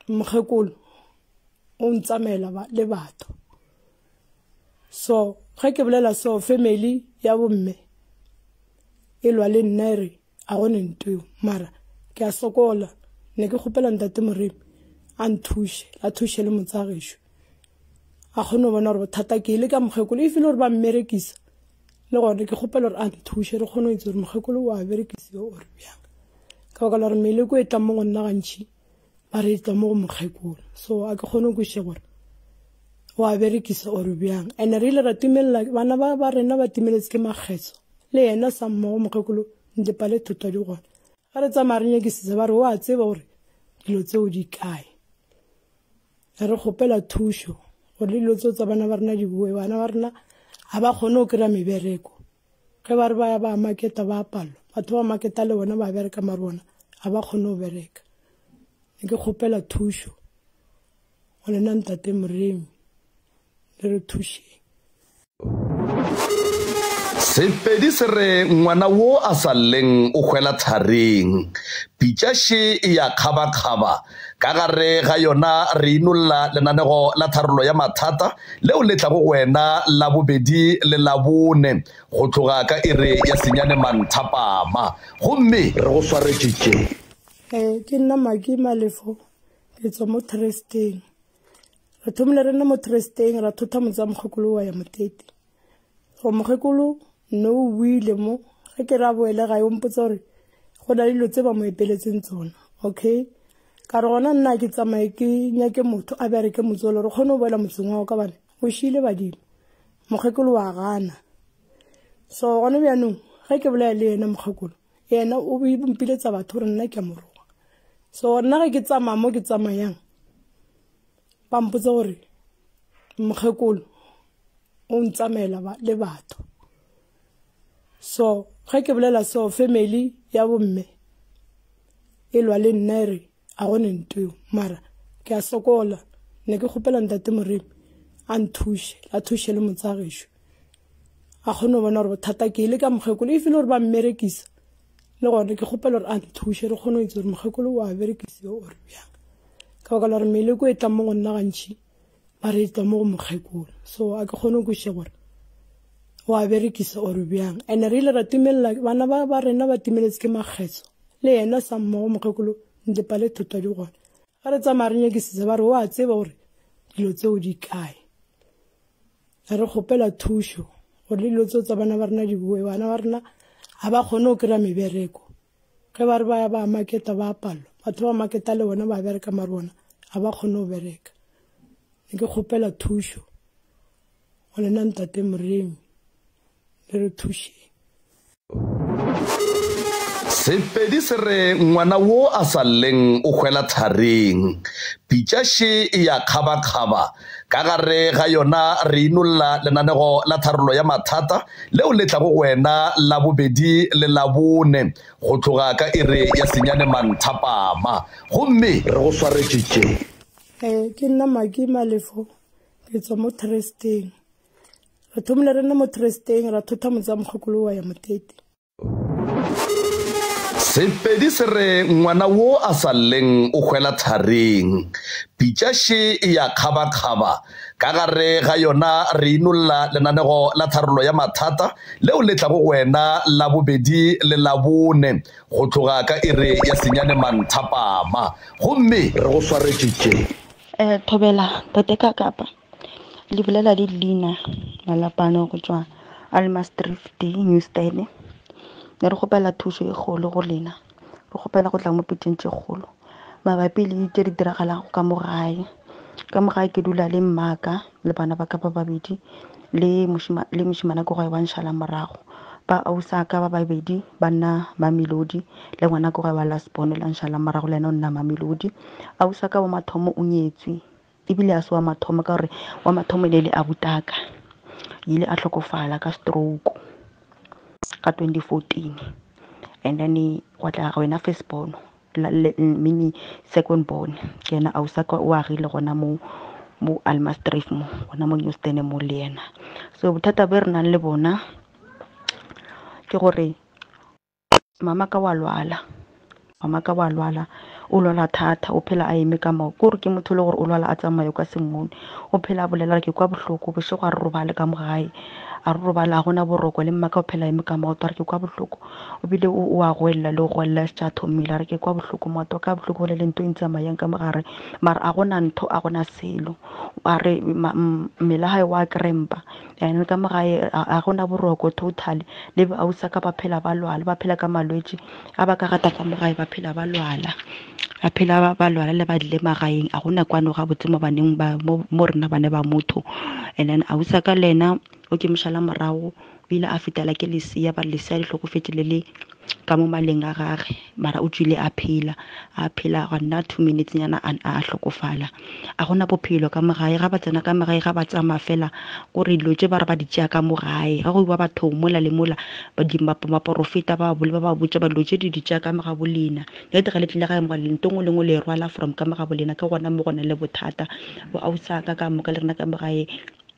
mokgekolo o ntsamela le batho. So ga ke bolela so family ya bomme e lwa le nna re a gone ntwe mara ke a sokola ne ke gopela ntate Moremi a nthushe a thushe le motsagesho a gone bona re bothata ke ile ka mokgekolo e file gore ba mmerekisa le gone ke gopela gore a nthushe re gone itse gore mokgekolo wa berekisa o re bjang ka ba le mele go etla mo go nna gantši ba re etla mo go mokgekolo so a ke gone go she gore wa berekisa o re bjang ene re ile ra timella bana ba rena ba timeletse ke makgetso le yena sa mmogo mokgekolo nte pale thotwa di gona ga re tsamaya re nyakisitse ba re wa tseba gore dilo tseo di kae re gopela thušo gore dilo tseo tsa bana ba rena di bue bana ba rena ga ba kgone go kry-a mebereko ge ba re ba ya ba maketa ba apalwa batho ba maketa le bona ba bereka mare bona ga ba kgone go bereka ne ke gopela thušo go lena ntate Moremi le re thušeng. Sepedi se re ngwana wo a sa lleng o hwela thareng pitšaše e ya kgaba-kgaba ka gare ga yona re inolla lenanego la tharolo ya mathata leo le tlago wena la bobedi le la bone go tloga ka ere ya senyane manthapama gomme re go swaretšitše ke nna Maki Malefo ke tswa mo Tresteng re thomile re nna mo Tresteng ra thotha motsa mokgekolo wa ya Motete go mokgekolo no o buile mo ge ke ra boele ga yo mpotsa gore go na le dilo tse ba mo epeletseng tsona okay ka re gona nna ke tsamaye ke nyake motho a bereke motsolo re kgone go boela motseng wa ka bane o šile badimo mokgekolo wa gana so gone bjanong ge ke bolela le yena mokgekolo yena o bompiletsa batho gore nna ke a moroga so nna ge ke tsamaya mo ke tsamayang ba mpotsa gore mokgekolo o ntsamela le batho so ge ke bolela so family ya bomme e lwa le nna re a gone ntwe mara ke a sokola ne ke gopela ntate Moremi a nthushe a thushe le motsagesho a gone bona gore bothata ke ile ka mokgekolo e file gore ba mmerekisa le gone ke gopela gore a nthushe re kgone itse gore mokgekolo wa berekisa o re bjang ka ba le mele go etla mo go nna gantši ba re etla mo go mokgekolo so a ke kgone go she gore wa berekisa o re bjang ene re ile ra timella bana ba rena ba timeletse ke makgetso le yena sa mmogo mokgekolo nte pale thotwa di gona ga re tsamaya re nyakisitse ba re wa tseba gore dilo tseo di kae re gopela thušo gore dilo tseo tsa bana ba rena di bue bana ba rena ga ba kgone go kry-a mebereko ge ba re ba ya ba maketa ba apalwa batho ba maketa le bona ba bereka mare bona ga ba kgone go bereka ne ke gopela thušo go lena ntate Moremi le re thušeng. Sepedi se re ngwana wo a sa lleng o hwela thareng pitšaše e ya kgaba-kgaba ka gare ga yona re inolla lenanego la tharolo ya mathata leo le tlago wena la bobedi le la bone go tloga ka ere ya senyane manthapama gomme re go swaretšitše ke nna Maki Malefo ke tswa mo Tresteng re thomile re nna mo Tresteng ra thotha motsa mokgekolo wa ya Motete. Sepedi se re ngwana wo a sa lleng o hwela thareng pitšaše e ya kgaba-kgaba ka gare ga yona re inolla lenanego la tharolo ya mathata leo le tlago wena la bobedi le la bone go tloga ka ere ya senyane manthapama gomme re go swaretšitše Thobela tate ka kapa le bolela di Lina malapane go tswa Almastrift Newstead ne re gopela thušo e kgolo go lena re gopela go tla mo pitšeng tše kgolo mabapi le tše di diragalang ka mo gae ke dula le mmaka le bana ba ka ba babedi le mošimana ko gae wa nšhala morago ba ausa ka ba babedi ba nna Mamelodi le ngwana ko gae wa Lasbone la nšhala morago le ena o nna Mamelodi ausa ka wa mathomo o nyetswe ebile a se wa mathomo ka gore wa mathomo le a butaka ile a hlokofala ka stroke ka 2014 and then wa tla ga wena firstborn mini second born ke ena ausa ka o agile gona mo Almastrift mo gona mo Newstead mo le ena so bothata be re nang le bona ke gore mama ka wa lwala o lwala thata o phela a eme ka mao kore ke motho le gore o lwala a tsamaye ka semone o phela a bolela ke kwa bohloko bošego a re robale ka mogae a re robala a gona boroko le mmaka o phela eme ka maoto a re ke kwa bohloko o bile o a goelela le go goelela se tša thomile a re ke kwa bohloko maoto ka bohloko le ntho e ntsamayang ka mogare mara a gona ntho a gona selo a re mmele gae wa krempa ene ka mogae a gona boroko totally le ba ausa ka ba phela ba lwala ba phela ka malwetse a ba ka gata ka mogae ba phela ba lwala a phela ba lwala le ba dile magaeng a gona kwano ga botse mo baneng ba mo rena bane ba motho and then ausa ka lena o ke moshala morago bile a fetela ke lesia ba lesia di hlokofetse le ka mo maleng a gage mara o tswile a phela ga nna 2 minutes nyana a hlokofala a gona bophelo ka mogae ga ba tsena ka mogae ga ba tsama fela gore dilo tse ba re ba di tšea ka mogae ga go ba batho mola le mola ba di maporofeta ba bole ba ba botsa ba dilo tse di tšea ka moga bolena le tega le tlile ga mo le ntongo lengwe le rwala from ka moga bolena ka gona mo gona le bothata bo ausa ka moka le rena ka mogae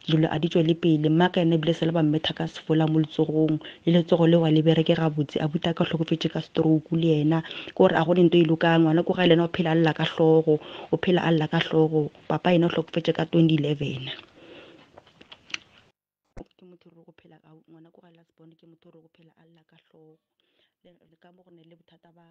dilo a di tswele pele mmaka ene bile se le ba mmetha ka sefola mo letsogong le letsogo le wa le bereke ga botse a buta ka hlokofetse ka stroke le yena gore a go dintwe ile ka ngwana go ga lena o phela alla ka hlogo o phela alla ka hlogo papa ene o hlokofetse ka 2011 ke motho go phela ka ngwana go ga la spone ke motho go phela alla ka hlogo le ka mo go ne le bothata ba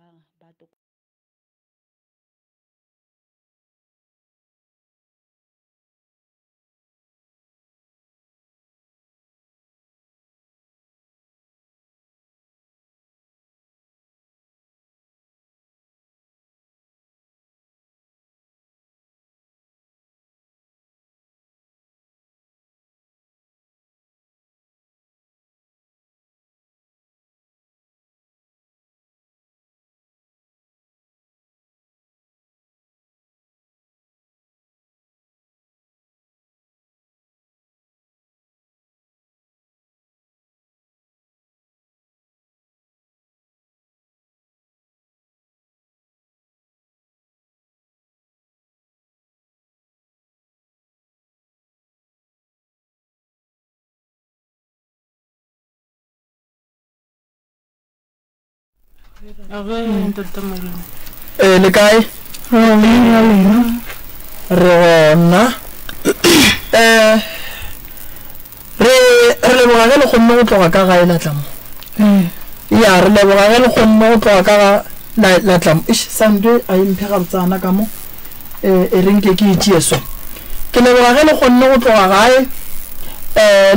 le kae rona re leboga ge le kgonne go tloga ka gae latlamo ya re leboga ge le kgonne go tloga ka latlamo sande a imphe ga botsana ka mo e reng ke itšieso ke leboga ge le kgonne go tloga gae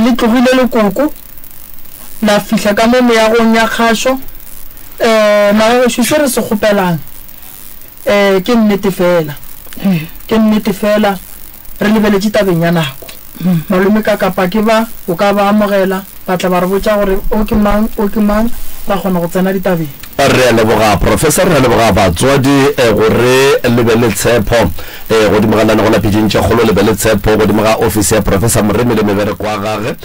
le tlogile lekoko la fihla ka mo meagong ya kgašo magaešo se re se kgopelang ke nnete fela re lebeletše tabeng ya nako malome ka kapa ke ba o ka ba amogela ba tla ba re botša gore o ke mang ra kgona go tsena ditabeng re a leboga professor re a leboga batswadi gore lebele tshepo godimo ga lana go la pitšentše kgolo lebele tshepo godimo ga office ya professor moremi le mebereko wa gage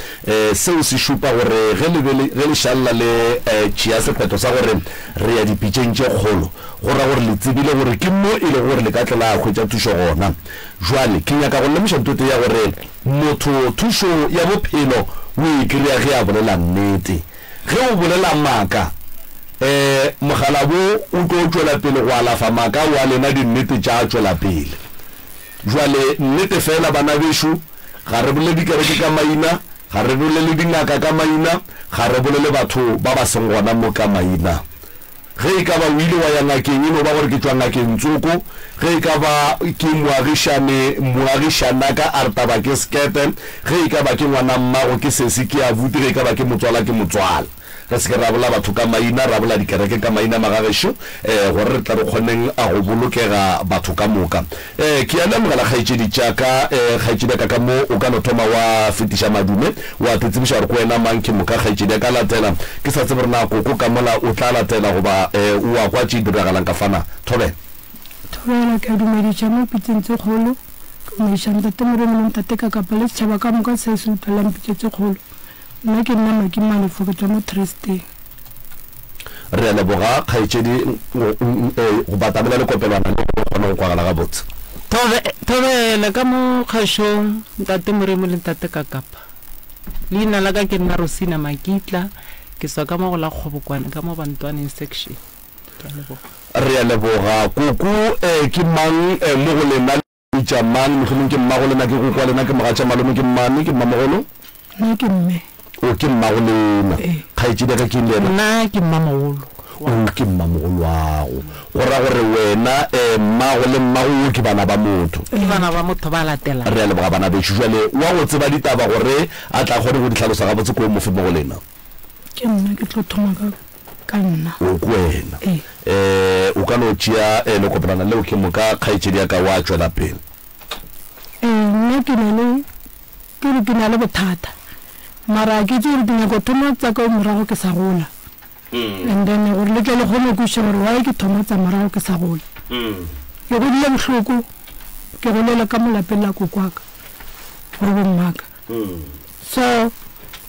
seo se šupa gore ge le šalela le tšea sephetho sa gore re ya dipitšentše kgolo go ra gore le tsebile gore ke mo e le gore le ka tlela a hwetša thušo gona jwale ke nyaka go lemoša ntote ya gore motho thušo ya bophelo o e kry-a ge a bolela nnete ge o bolela maaka mogala bo o tlo tšwela pele go alafa maaka wa lena dinnete tša tšwela pele jwale nnete fela bana bešo ga re bolele dikereke ka maina ga re bolele dingaka ka maina ga re bolele batho ba ba seng gona mo ka maina ge e ka ba o ile wa ya ngakeng eno ba gore ke tswa ngakeng tsoko ge e ka ba ke moagišana ka a re taba ke skepe ge e ka ba ke ngwana mmago ke sesi ke a buti ge e ka ba ke motswala ke motswala re se ke ra bola batho ka maina ra bola dikereke ka maina magagešo gore re tla re kgoneng a go bolokega batho ka moka ke a lemogela kgaetšedi tšaka kgaetšedi ka mo o ka no thoma wa fetiša madume wa tetsebiša gore ko wena mang ke moka kgaetšedi ka latela ke sa tsebe re na koko ka mola o tla latela goba o a kwa tše diragalang ka fana thobela ke dumediša mo pitseng tse kgolo ke maiša ntate moremo le ntate ka kapa le setšhaba ka moka se se utlwelang pitse tse kgolo nna ke nna Makimane ke tswa mo Trusteng re a leboga kgaetšedi go batamela le kopelwana le go kgona go kwagala ga botse thobele ka mo kgašong ntate moremo le ntate ka kapa leina la ka ke nna Rosina Makitla ke swa ka mo go la Kgobokwane ka mo Bantwaneng section re a leboga koko ke mang mo go lena le jamang mohlomong ke mmago lena ke go kwa lena ke mogatša malome ke mmane ke mmamogolo nna ke mme o ke mmago lena kgaetsedi ka ke lena nna ke mmamogolo o ke mmamogolo wago go ra gore wena mmago le mmago ke bana ba motho ke bana ba motho ba latela re a leboga bana bešo jale wa go tseba ditaba gore a tla kgone go di tlhalosa ga botse ko mofe mo go lena ke nna ke tlo thoma ka nna o kwena o ka no tšea le kopelana leo ke moka kgaetsedi ya ka wa tšwela pele nna ke na le bothata mara ke tsere dinyako thoma tsa ka morago ke sa gola and then gore le tle le kgone ko gore wa ke thoma tsa morago ke sa gola ke godile bohloko ke golela ka molapeng la kokwaka gore bommaka so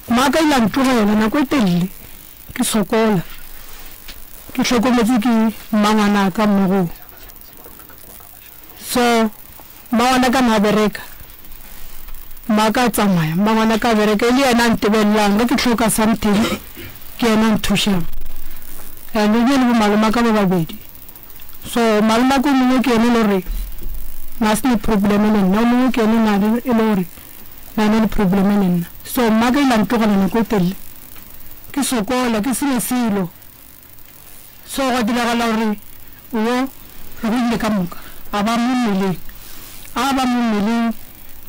maka ile ntlogela nako e telele ke sokola ke tlhokometse ke mmangwana ka mmogo so mmangwana ka mabereka maka tsamaya mmangwana ka bereka ile yena ntebelelang ke tlhoka something ke yena nthušang and le le maloma ka ba babedi so maloma ko mongwe ke ene le re na se problem le nna mongwe ke ene na le re na le problem le nna so maka ile ntogela nako telle ke sokola ke sene selo so go diragala gore o re ile ka moka a ba mo mmeleng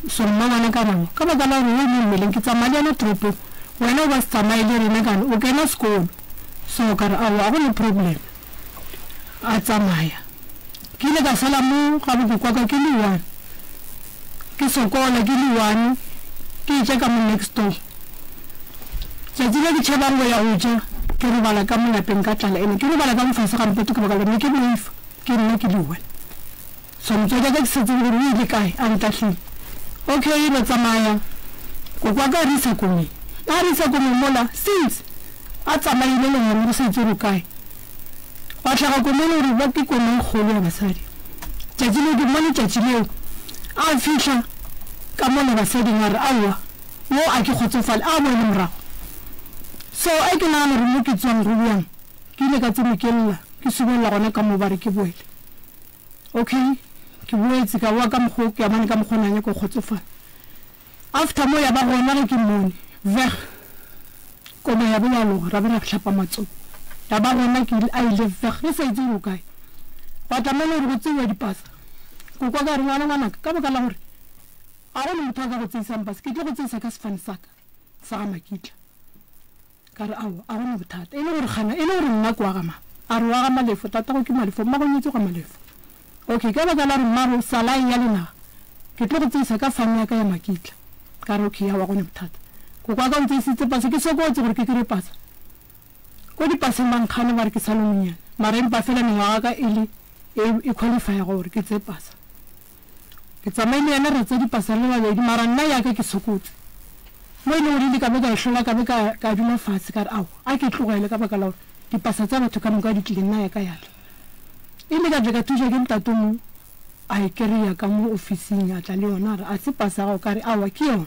so mmangwana ka bana ka baka la gore o mo mmeleng ke tsamaya le tropo wena o ba se tsamaye le rena kana o kena sekolo so ka re a go le problem a tsamaya ke ile ka sala mo ga bo kwa ka ke le one ke sokola ke le one ke itse ka mo next door tšatši le ke tšhabang go ya go ja ke re bala ka molapeng ka tlala ene ke re bala ka mofase ga mpeto ke baka le ke boifa ke nna ke le one so mtswedi ka ke setse gore o ile kae a ntatlhile okay ile tsamaya go kwa ka risa komi mola since a tsamaile le ngwana go se tsere kae wa tlhaga komele gore ba ke kone kgolo ya basadi tšatši le ke mone tšatši leo a fitlha ka mona basading a re aowa mo a ke kgotsofale a boele morago so a ke nagana gore mo ke tswang go bjang ke ile ka tsemekelela ke subelela gona ka mo bare ke boele okay ke boetse ka wa ka mokgo ke amane ka mokgonanya ko kgotsofala after mo ya ba gona ge ke mone ver koma ya bolalo ra bena hlapa matso ya ba gona ke a ile ver ge sa itse go kae ba tamela gore go tsewa dipasa go kwa ka re ngwana ka baka la gore a go le motho a ka go tseisa mpase ke tlo go tseisa ka sefane saka sa ga makitla ka re a gona bothata e le gore gana e le gore nna kwa gama a re wa ga malefo tata go ke malefo mma go nyetse go malefo okay ka baka la re maro salai ya lena ke tlo go tseisa ka fane ya ka ya makitla ka re okay ya wa gona bothata go kwa ka o tseisitse pase ke sokotse gore ke kere pasa ko dipaseng ba nkgane ba re ke sa le monyane mara empa fela mengwaga ka e qualify gore ke tse pasa ke tsamaile yena re tse dipasa le babedi mara nna ya ka ke sokotse mo ile gore di ka be ka hlola ka be ka dula fatshe ka re ao a ke tlogele ka baka la gore dipasa tsa batho ka moka di tlile nna ya ka yala ile ka jeka thuša ke mtatomo a e kereya ka mo ofising a tla le yona re a se pasa go ka re awa ke yona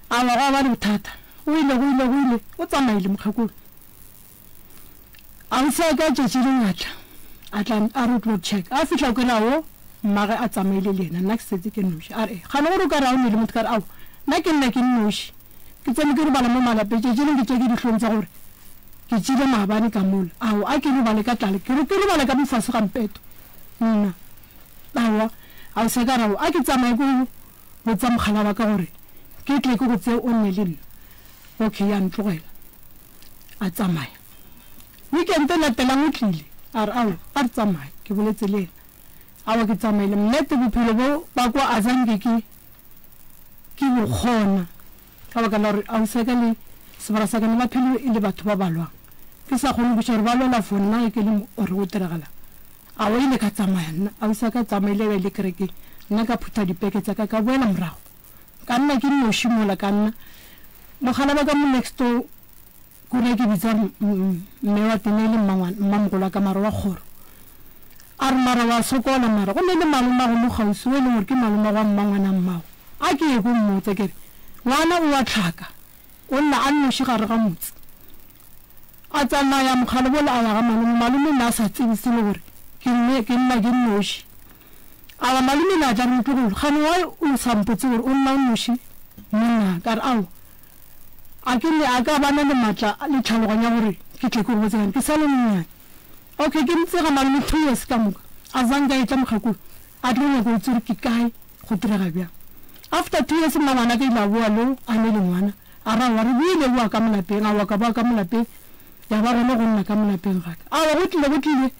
awa ga ba le bothata o ile o tsamaile mokgakolo a se ka tšetše lengatla a tla a re tlo check a fihla ko lawo mmage a tsamaile le ena nna ke setse ke noši a re gane gore o ka re a o ne le motho ka re ao nna ke nna ke nnoši ke tsene ke re bala mo malape tšetšeleng ke tše ke dihlong tsa gore ke tšile maabane ka mola ao a ke re bale ka tlale ke re bale ka mofase gampeto nna awa a se ka rao a ke tsamaye ko botsa mogala ba ka gore ke tle ke go tseo o nne le nna okay ya ntlogela a tsamaya weekend e latelang o tlile a re ao a re tsamaye ke boletse le ena awa ke tsamaile nnete bophelo bo ba kwa a zanke ke bokgona ka baka la gore a o seka le sebara sa kane ba phelo e le batho ba balwang ke sa kgone botša gore ba lwela for nna ke le ore go tiragala a o ile ka tsamaya nna a o sa ka tsamaile ba ile kerekeng nna ka phutha dipeke tsa ka boela morago ka nna ke noši mola ka nna mogala ba ka mo next door kore ke bitsa mme wa tene le mmamogolo ka mara wa kgoro a re mara wa sokola mara go ne le maloma go mo gausi o e leng gore ke maloma wa mmangwana mmago a ke ye ko mmotse kere ngwana o wa tlhaka o nna a nnoši gare ga motse a tsamaya mokgalo bola a ga malume na sa tsebise le gore ke nna ke nnoši a ba malume na ja motho gore gane wa o sampotse gore o nna o nnoši monna ka re ao a ke le a ka bana le matla le tlhaloganya gore ke tle ko botseng ke sa le nnyane okay ke ntse ga malume 2 years ka moka a zanga e tla mogakolo a tlile go tsere ke kae go direga bjang after 2 years mna ngwana ke la boa lo a ne le ngwana a ra wa re bile boa ka molapeng a wa ka ba ka molapeng ya ba gona go nna ka molapeng ga ka a wa go tlile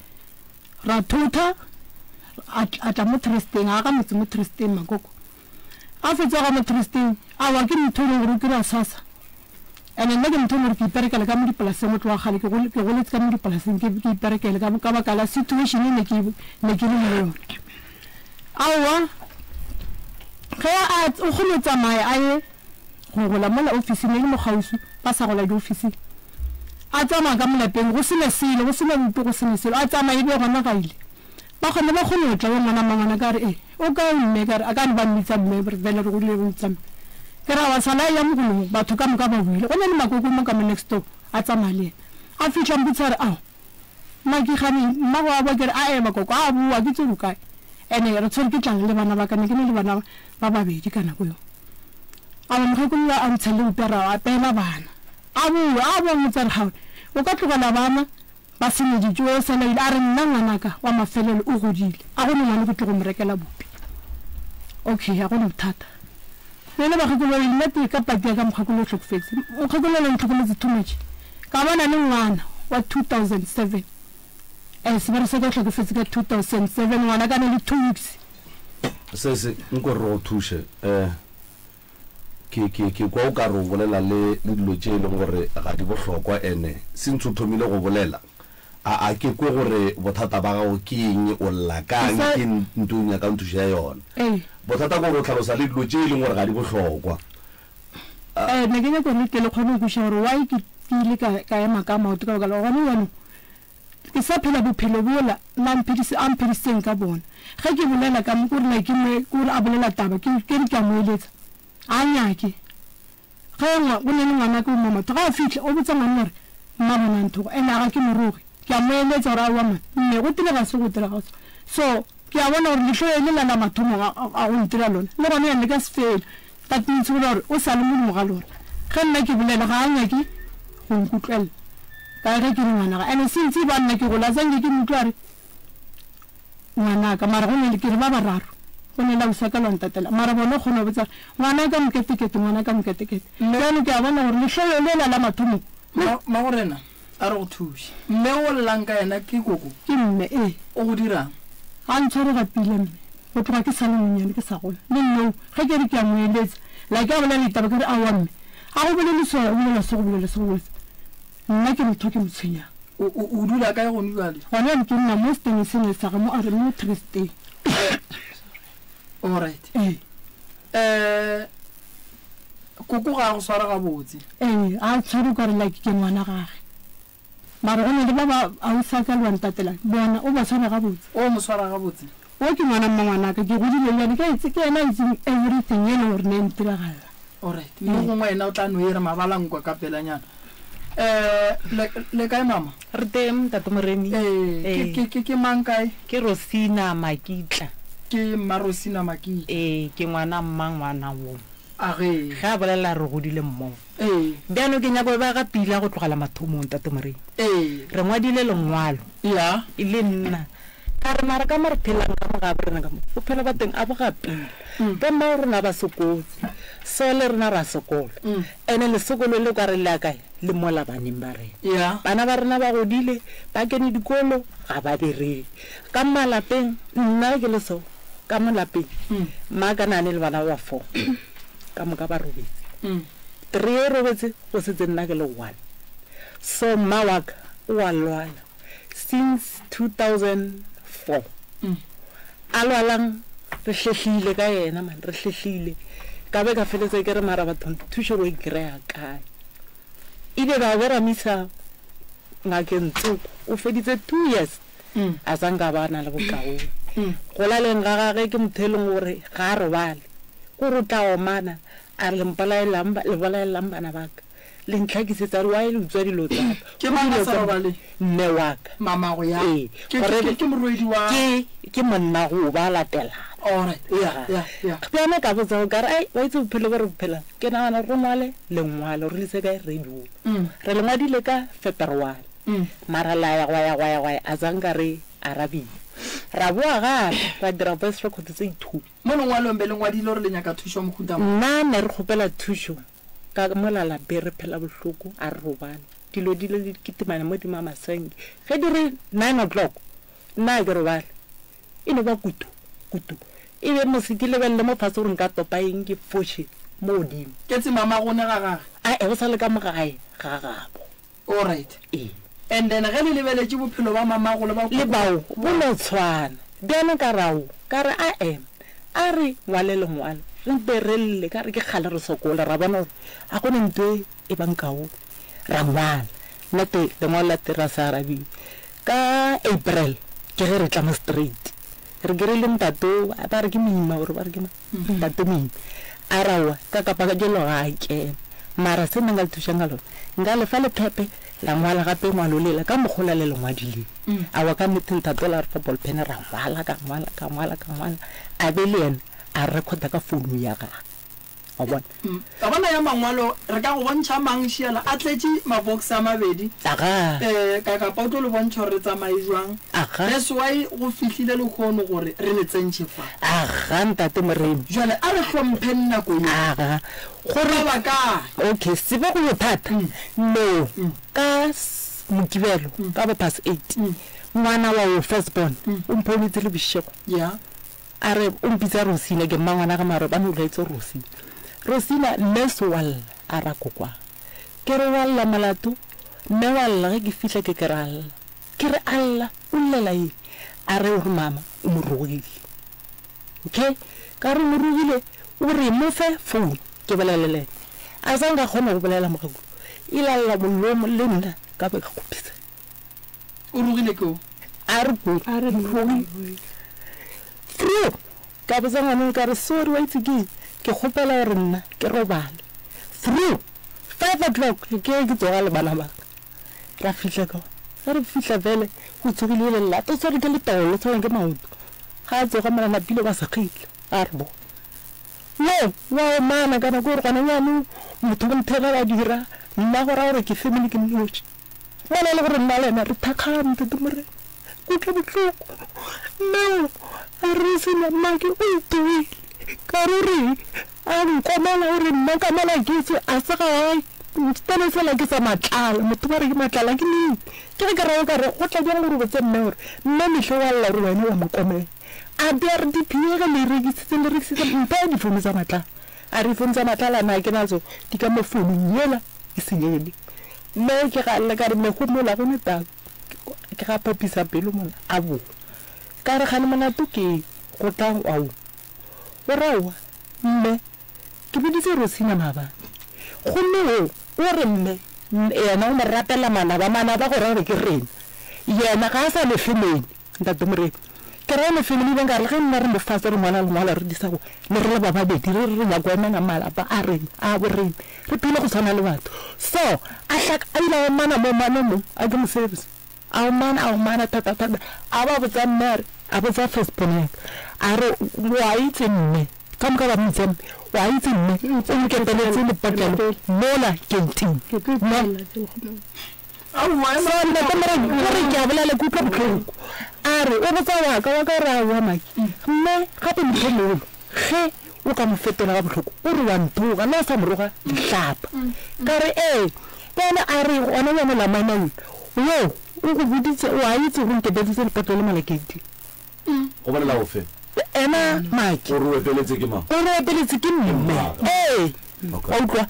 ra thotha a tla mo trusting a ga motse mo trusting makoko a fetsa ga mo trusting a wa ke mtholo gore ke ra sasa ene nna ke mtholo gore ke iperekele ka mo dipolaseng mo tloa gale ke goletse ka mo dipolaseng ke iperekele ka baka la situation ne ke le mo yona awa ge a o kgone tsamaya a ye go gola mola office ne le mo gausu ba sa gola di office a tsamaya ka molapeng go sene sele go sene mpe go sene sele a tsamaya e be gona gaile ba kgone ba kgone go tla ngwana mangwana ka re o ka mme ka re a ka ba mmitsa mme re bele re go le go tsama ke ra wa sala ya mogolo batho ka moka ba buile go ne le makoko mo ka mo next door a tsamaya le a fitla mbutsare ao maki gane mma go ba ke re a makoko a bua ke tsuru kae ene re tsore ke tlang le bana ba ka ne ke ne le bana ba babedi kana go yo a mo go la a ntse le upera a pela bana a bua mo tsare gae o ka tlogela bana ba sene dijo se le a re nna ngwanaka wa mafelelo o godile a go nna le go tlo go mrekela bopi okay a go no thata nene ba go go le nete ka pati ka mkhakolo tlhokfetse o khakolo le tlhokometse too much ka bana le ngwana wa 2007 sebere se ka tlhokofetse ka 2007 ngwana ka ne le 2 weeks se nko ro thushe ke kwa o ka ro bolela le dilo tše le gore ga di bohlokwa ene sintse thomile go bolela a ke kwe gore bothata ba gago ke eng o lla kang ke ntunya ka nthushe ya yona bothata go tlhalosa le dilo tše le gore ga di bohlokwa ne ke nyaka le le kgone go share why ke ile ka ema ka maoto ka gala gone wena ke sa phela bophelo bola nna mpediseng ka bona ge ke bolela ka mo gore na ke me gore a bolela taba ke ka mo eletsa a nyake ge ngwa o ne le ngwana ka mo motho ga a fitlha o botsa ngwana re mma bona ntho ene ga ke morogi ke a mo eletsa gore a wa mma mme go tile ga se go tile ga so ke a bona gore lehlo le la mathomo a go ntira lona le gone ene ka se fela that means gore o sa le mo ga lona ge nna ke bolela ga a nyake go nkutlwela ka ge ke ngwana ga ene sentse ba nna ke go la tsang ke mtlware ngwana ka mara go ne ke re ba bararo go ne la usaka la ntatela mara bona go no botsa ngwana ka mketekete ngwana ka mketekete mme ke a bona gore le hloyo le la mathomo ma gorena a re go thushi mme o llanka ena ke koko ke mme o go dirang a ntshware ga pile mme go tloga ke sa le monyane ke sa gona le nno ge ke re ke a mo eletsa la ke a bolela ditaba ke re a wa mme a go bolele soya o bolela se go bolela se go bolela nna ke motho ke motshwenya o dula kae go nubale gone ke nna mo steng sene sa ga mo a re mo trusteng all right koko ga go swara ga botse a tshware ka re like ke ngwana gage mara go ne le ba a usaka le wantatela bona o ba tshwara ga botse o mo swara ga botse o ke ngwana mmangwana ka ke godile le ka itse ke ena itse everything ene gore ne ntiragala all right mo gongwe ena o tla no ira mabalangwa ka pelanyana le kae mama re teng tate moremi ke mang kae ke Rosina Makitla ke Marosina Makitla ke ngwana ngwana wo a ge ga bolela re godile mmo bjano ke nyako ba ga pila go tlogela mathomong tate moremi re ngwadile lengwalo ya e le nna ka re mara ka mare phelang ka moga borena ka mo o phela ba teng a boga pila ba mma rona ba sokotse so le rena ra sokola ene le sokolo le ka re le kae le mola baneng ba re bana ba rena ba godile ba kene dikolo ga ba bereke ka malapeng nna ke le so ka molapeng mma ka nane le bana ba 4 ka moka ba robetse 3 robetse go setse nna ke le 1 so mma wa ka o a lwala since 2004 a lwalang re hlehlile ka yena man re hlehlile ka be ka feletse ke re mara batho thusho go ikrea kae ile ba vera misa ngakeng tsoko o feditse 2 years a sanga bana le bokao go la leng ga gage ke mothelong gore ga re bale go rutla o mana a le mpalaelang bana baka le ntlhakisetsa re wa e le utswa dilo tsa ke mama sa robale mme wa ka mama go ya Ee, ke morwedi wa ke monna go ba latela alright yeah bjana ka botsa go kare ai wa itse bophelo bo re bophela ke nagana re ngwale lengwalo re lise ka radio re le ngwadile ka February mara la ya gwa a zanga re Arabic ra boa gape ra dira voice record tse 2 mo lengwalong be le ngwadile re le nyaka thušo mohuta nna ne re kgopela thušo ka molala be re phela bohloko a re robane dilo di kitimane mo di mama seng ge di re 9 o'clock nna ke robale e no ba kutu e be mosiki lebelle mo fase gore nka topa eng ke foše mo odimo ke tse mama go ne ga a go sa le ka mogae ga gabo alright and then ge le lebeletse bophelo ba mama go le bao bo no tshwana bjana ka rao ka re a re ngwale lengwale re berelle ka re ke kgale re sokola ra bona gore a gone ntwe e bankao ra ngwala nate lengwale la tera sa Arabic ka April ke ge re tla mo straight re gere le mtato ba re ke mima gore ba re ke mtato mima a rawa ka kapa ka jelo ga ke mara se nna le thušanga lo nga le fa le pepe la ngwala gape ngwalo lela ka mogola le lengwadile a wa ka metato la re fa ball pen ra ngwala ka ngwala a be le ene a recorda ka phone ya ga a bona ya mangwalo re ka go bontšha mangšiela a tletse mabox a mabedi ka pato le bontšha re tsamaye jwang that's why go fihlile le kgono gore re le tsentšhe fa ntate moremi jale a re hlompheng nako ye gore ba ka okay se be go bothata no ka mokibelo ka bo pass 8 ngwana wa first born o mponetse le bisheko a re o mpitsa Rosina ke mangwana ga maro ba no le tso Rosina leswal a ra kokwa ke re walla malato mme walla ge ke fihla ke keral ke re alla o llela e a re gore mama o morogile okay ka re morogile o re mo fe phone ke bolelele a sanga khona go bolela mogago ilalla bollo le nna ka be ka kopisa o rogile ko a re ka be sanga no ka re sorry wa itse ke khopela gore nna ke robale through 5 o'clock ke tsoga le bana ba ra fihla ka re fihla vele go tsogile le la to tsore ke le tolo tsone ke maoto ga tsoga mara na pile ba sa khile a re bo no wa mana kana go re kana nyano motho go nthela ba dira nna go ra gore ke family ke mmochi bona le gore nna le na re thakgana te dumere go tla botloko no a re sena make o itwe karuri a nkomela gore nna ka mala ke tse a se ga tsena fela ke sa matlala motho ba re ke matlala ke ne ke re ra ka re go tla jang gore botse nna gore nna mehlo wa lla gore wena wa mokomela a der di piega le re ke mpa di fono tsa matlala a re fono tsa matlala na ke nazo di ka mo fono nyela e senyele mme ke ga lla ka re me go mola go neta ke ga papisa pelo mona a bo ka re gane mona to ke go tla wa Orawa mme ke boditse Rosina maba gomme o re mme ena o mo ratela mana ba go re ke rena yena ga sa le family ntate more ke re le family ba ngare ge nna re mo fasa re ngwana re disa go le re ba bedi re ya go ena mala ba a re a bo re phile go tshwana le batho so a hlaka a ile mana mo a ke mo service a mana tata a ba botsa mer a botsa first point a re wa itse mme ka mo ka ba mtsem wa itse mme o nke peletse le pakelo mola kenting no a wa ma na tamara gore ke a bolela ku tlhotlho a re o botsa wa ka ra wa maki mme gape mthelo ge o ka mo fetola ga botlhoko o re wa nthoga na sa moroga dihlapa ka re bona a re ona bona la manang yo o go boditse wa itse go nke beditse le patolo malakedi go bona la ofe ena maki o re peletse ke ma o re peletse ke mme o utlwa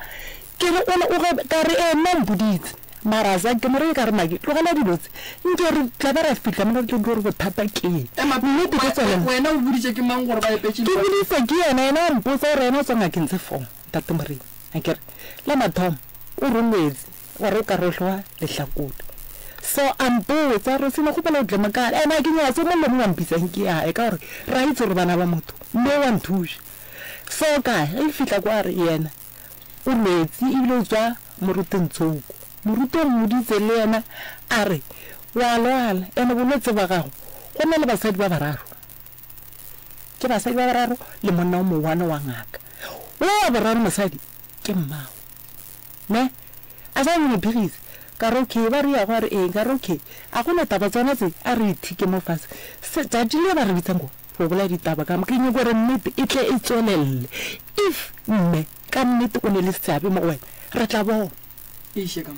ke re o ga ka re nna mbuditse mara za ke more ka re maki tlogela dilotse nke re tla ba ra fitla mo ke go re bothata ke nnete ke tsela wena o buditse ke mang gore ba epetse ke buditse ke yena re mpotsa gore ena o tsanga ke ntse fo tate more a ke re la mathom o rongwetse gore o ka re hlwa le hlakula so ambotsa re sena go pela o tlema ka ena ke nya se mo le mo ambitsang ke ya ka gore ra itse re bana ba motho mme wa nthusha so ka e fitla kwa re yena o metsi e ile o tswa moruteng tsoko morutong moditse le yena a re wa lwala ene bolwetse ba gago go na le basadi ba bararo ke basadi ba bararo le monna o mowana wa ngaka wa bararo mosadi ke mmao ne a sa mo phegise ka roke ba re ya gore eng ka roke a gona taba tsona tse a re ithike mo fase se jadile ba re bitsang go bola ditaba ka mo ke nye gore nnete e tle e tswelelle if mme ka nnete o ne le seabe mo wena re tla bona ishe ka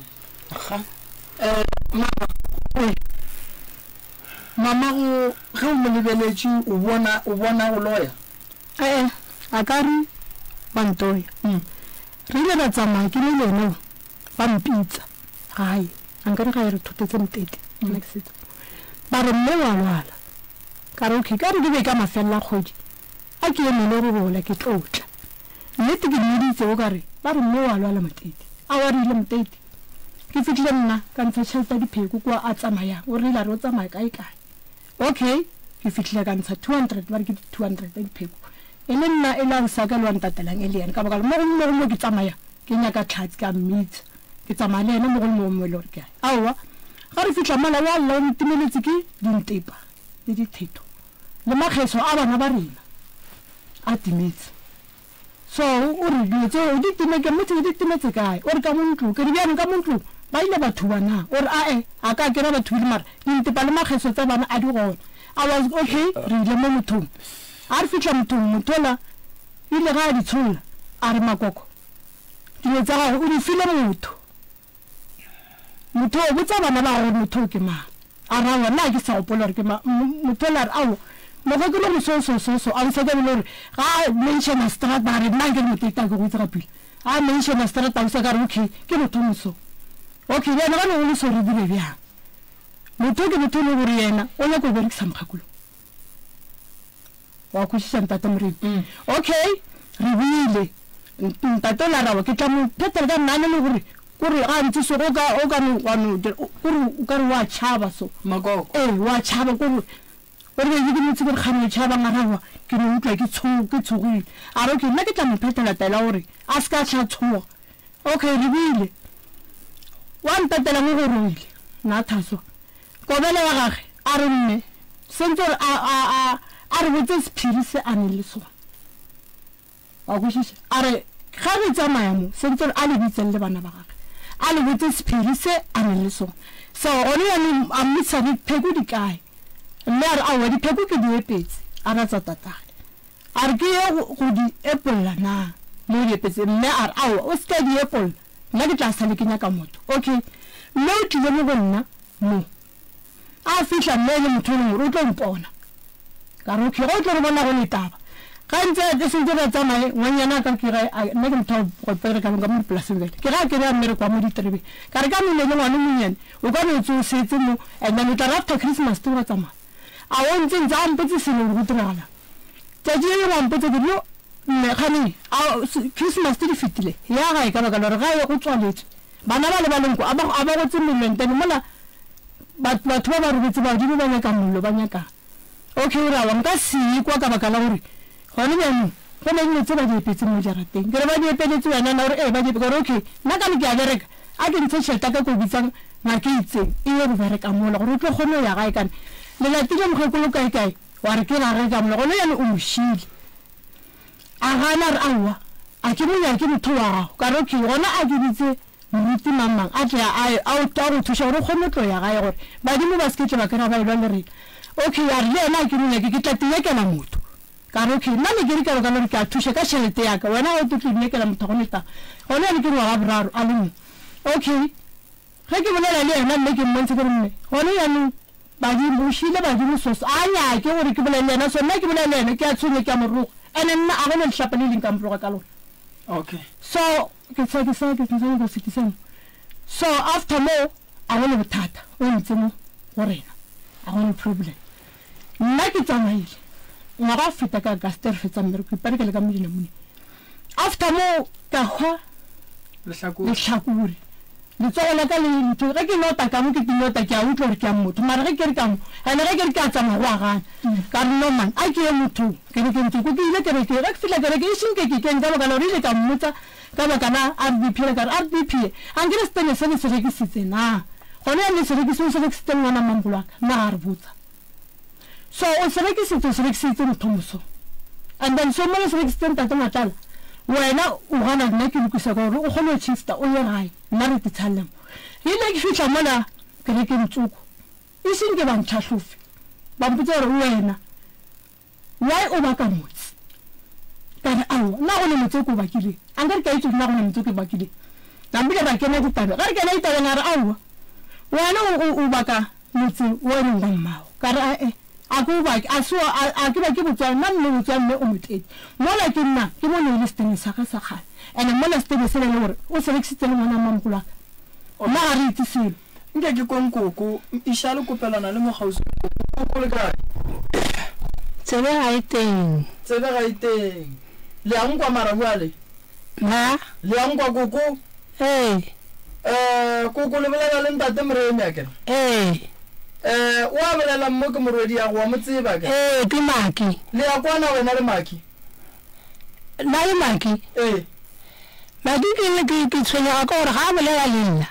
mama go ge o mo lebeletše o bona go loya a ka re bantoya re ile ra tsamaya ke le leno ba mpitsa gae a nkare ga e re thotetse motete ba re mme wa lwala ka re okay ka re ke be ka mafelela kgwedi a ke emele re bola ke tlotla nnete ke mmeditse o ka re ba re mme wa lwala motete a wa rile motete ke fitlhile nna ka ntsha tšhelete ya dipheko kwa a tsamayang o rile a re o tsamaya kae okay ke fitlhile ka ntsha 200 ba re ke 200 ya dipheko e le nna e la nsaka le wa ntatelang e le yena ka baka mo ke tsamaya ke nyaka tlhatsi ka mmitsa ke tsamaya le ena mo go mo le gore ke aowa ga re fitlha mala wa alla o ntimeletse ke dintepa le ditheto le makgeso a bana ba rena a timetse so o re ditse o di timeke motse di timetse kae o re ka montlo ke di bjana ka montlo ba ile batho bana o re a ka kera batho le mara dintepa le makgeso tsa bana a di gona I was okay re ile mo mothong a re fitlha mothong motola ile ga di tshola a re makoko dilo tsa gago o di file motho o botsa bana ba gore motho ke mang a ra wena ke sa gopola gore ke motola re ao mo go ke le so a ntse ke le gore ga mention strat ba re nna ke moteta go itse ga pele a mention strat a se ka re okay ke motho moso okay le ga no so re dire bya motho ke motho le gore yena o le go berekisa mkhakulo wa go se ntata mre okay re bile ntata la rawa ke tla mo petela ka nna le gore gore a ntse so go ka o ka no wa no gore o ka re wa tshaba so magoko wa tshaba gore gore ke ke motse gore khane tshaba ngarawa ke no utlwa ke tshogile a re ke nna ke tla mo petela tela gore a ska tsha tshoga okay re bile wa ntatela mo go roile na thaso kobele wa gage a re mme sentse a re botse sephiri se a ne le sona wa go shise a re ga re tsamaya mo sentse a le bitseng le bana ba gage a le botse sephiri se a ne le sona so o ne a mmitsa dipheko di kae mme a re aowa dipheko ke di epetse a ratsa tatagwe a re ke ye go di epolla na mo di epetse mme a re aowa o seka di epolla nna ke tla sale ke nyaka motho okay mme o tlile mo go nna mo a fihla mme le motho le moro o tlo mpona ka re okay go tlo re bona go le taba ga ntse ke sentse ba tsamaye ngwanyana ka ke re nna ke motho go pere ka mo polaseng bele ke ga ke re mmere kwa mo diterebe ka re ka mo le ngwana monyane o ka no tso setse mo and then tla after Christmas to ba tsamaya a o ntse ntse mpotse selo go tiragala tjadi e wa mpotse ke no mme khani a Christmas di fitile ya ga e ka baka lore ga e go tswaletse bana ba le ba lenko a ba go tsimmeleng teng mola batho ba re botse ba di ba nyaka mollo ba nyaka okay ra wa nka si kwa ka baka la gore gone bjano go ne ntse ba di epetse mo jarateng ke re ba di epeletse wena na gore ba di gore okay nna ka le ke a bereka a ke ntse tšhelete ka go bitsang ngake itseng e ye go bereka mola gore o tlo kgone ya gae kana le latile mogekolo kae wa re ke ra reka mola gone yana o moshile a gana re aowa a ke monya ke motho wa gago ka re okay gona a ke ditse moruti mamang a tle a go thuša gore kgone tlo ya gae gore badimo ba seketse ba kry-a ba elwa le rena okay a re le ena ke monyake ke tla teyekela motho ka re okay nna ne ke dikalo ka lore ke a thuša ka tšhelete yaka wena o tlo tlenyekela motho gone ta gone ane ke re wa ga boraro a le mo okay ge ke bolela le ena mme ke mmontshe ke re mme gone yanong badimo ošile badimo soso a nyake gore ke bolela le ena so nna ke bolela le ena ke a tshwenye ke a morogo ande nna a gone letlhapa le leng ka moroga ka lone okay so ke tsaka go fitiseng so after mo a gone bothata o ntse mo go rena a gone problem nna ke tsamaile ngwaga feta ka gaster fetsa mmereko iparekele ka modina mone after mo ka hwa lehlakore ditsogo la ka le ntho ge ke nota ka mo ke nota ke a utlwa re ke a motho mara ge ke re ka mo ene ge ke re ka tsama go agana ka re no man a ke ye motho ke re ke ntse go ke ile ke re ke re fila ke re ke ishinke ke ka ba ka lo rile ka mmotsa ka ba kana RDP le ka RDP an ke re stene se se ke sitse na gone le se ke se ke stene ngwana mambula na a re botsa so o se ke sitse mothomoso and then so mo se ke stene tata matala wena o gana nna ke lokisa ka gore o kgone chifta o ye gae nna re tithalemo ile ke fitla mona ke re ke ntsuko e seng ke bantšhatlhofe ba mpotsa gore wena why o baka motse ka re ao nna go le motse ko bakileng a nka re ka itse nna go le motse ko bakileng nambile ra kena ditabe ga re kena ditabeng a re aowa wena o baka motse o e leng ka mmao ka re ae a go ba a ke ba ke botswa nna mme botswa mme o motedi mola ke nna ke mo le stene sa ga sa ga ene mola stene se le gore o se rekisitse le ngwana mamgola ona a re itsisile nke ke konkoko ishalo kopelana le mogausi ko le kae tsebe ga iteng le ang kwa marabale na le ang kwa koko koko le bolela le ntate moremi akere wa bolela mo ke morwedi ya go wa motseba ke ke maki le ya kwana wena le maki na le maki maki ke tshwenya ka gore ga bolela le nna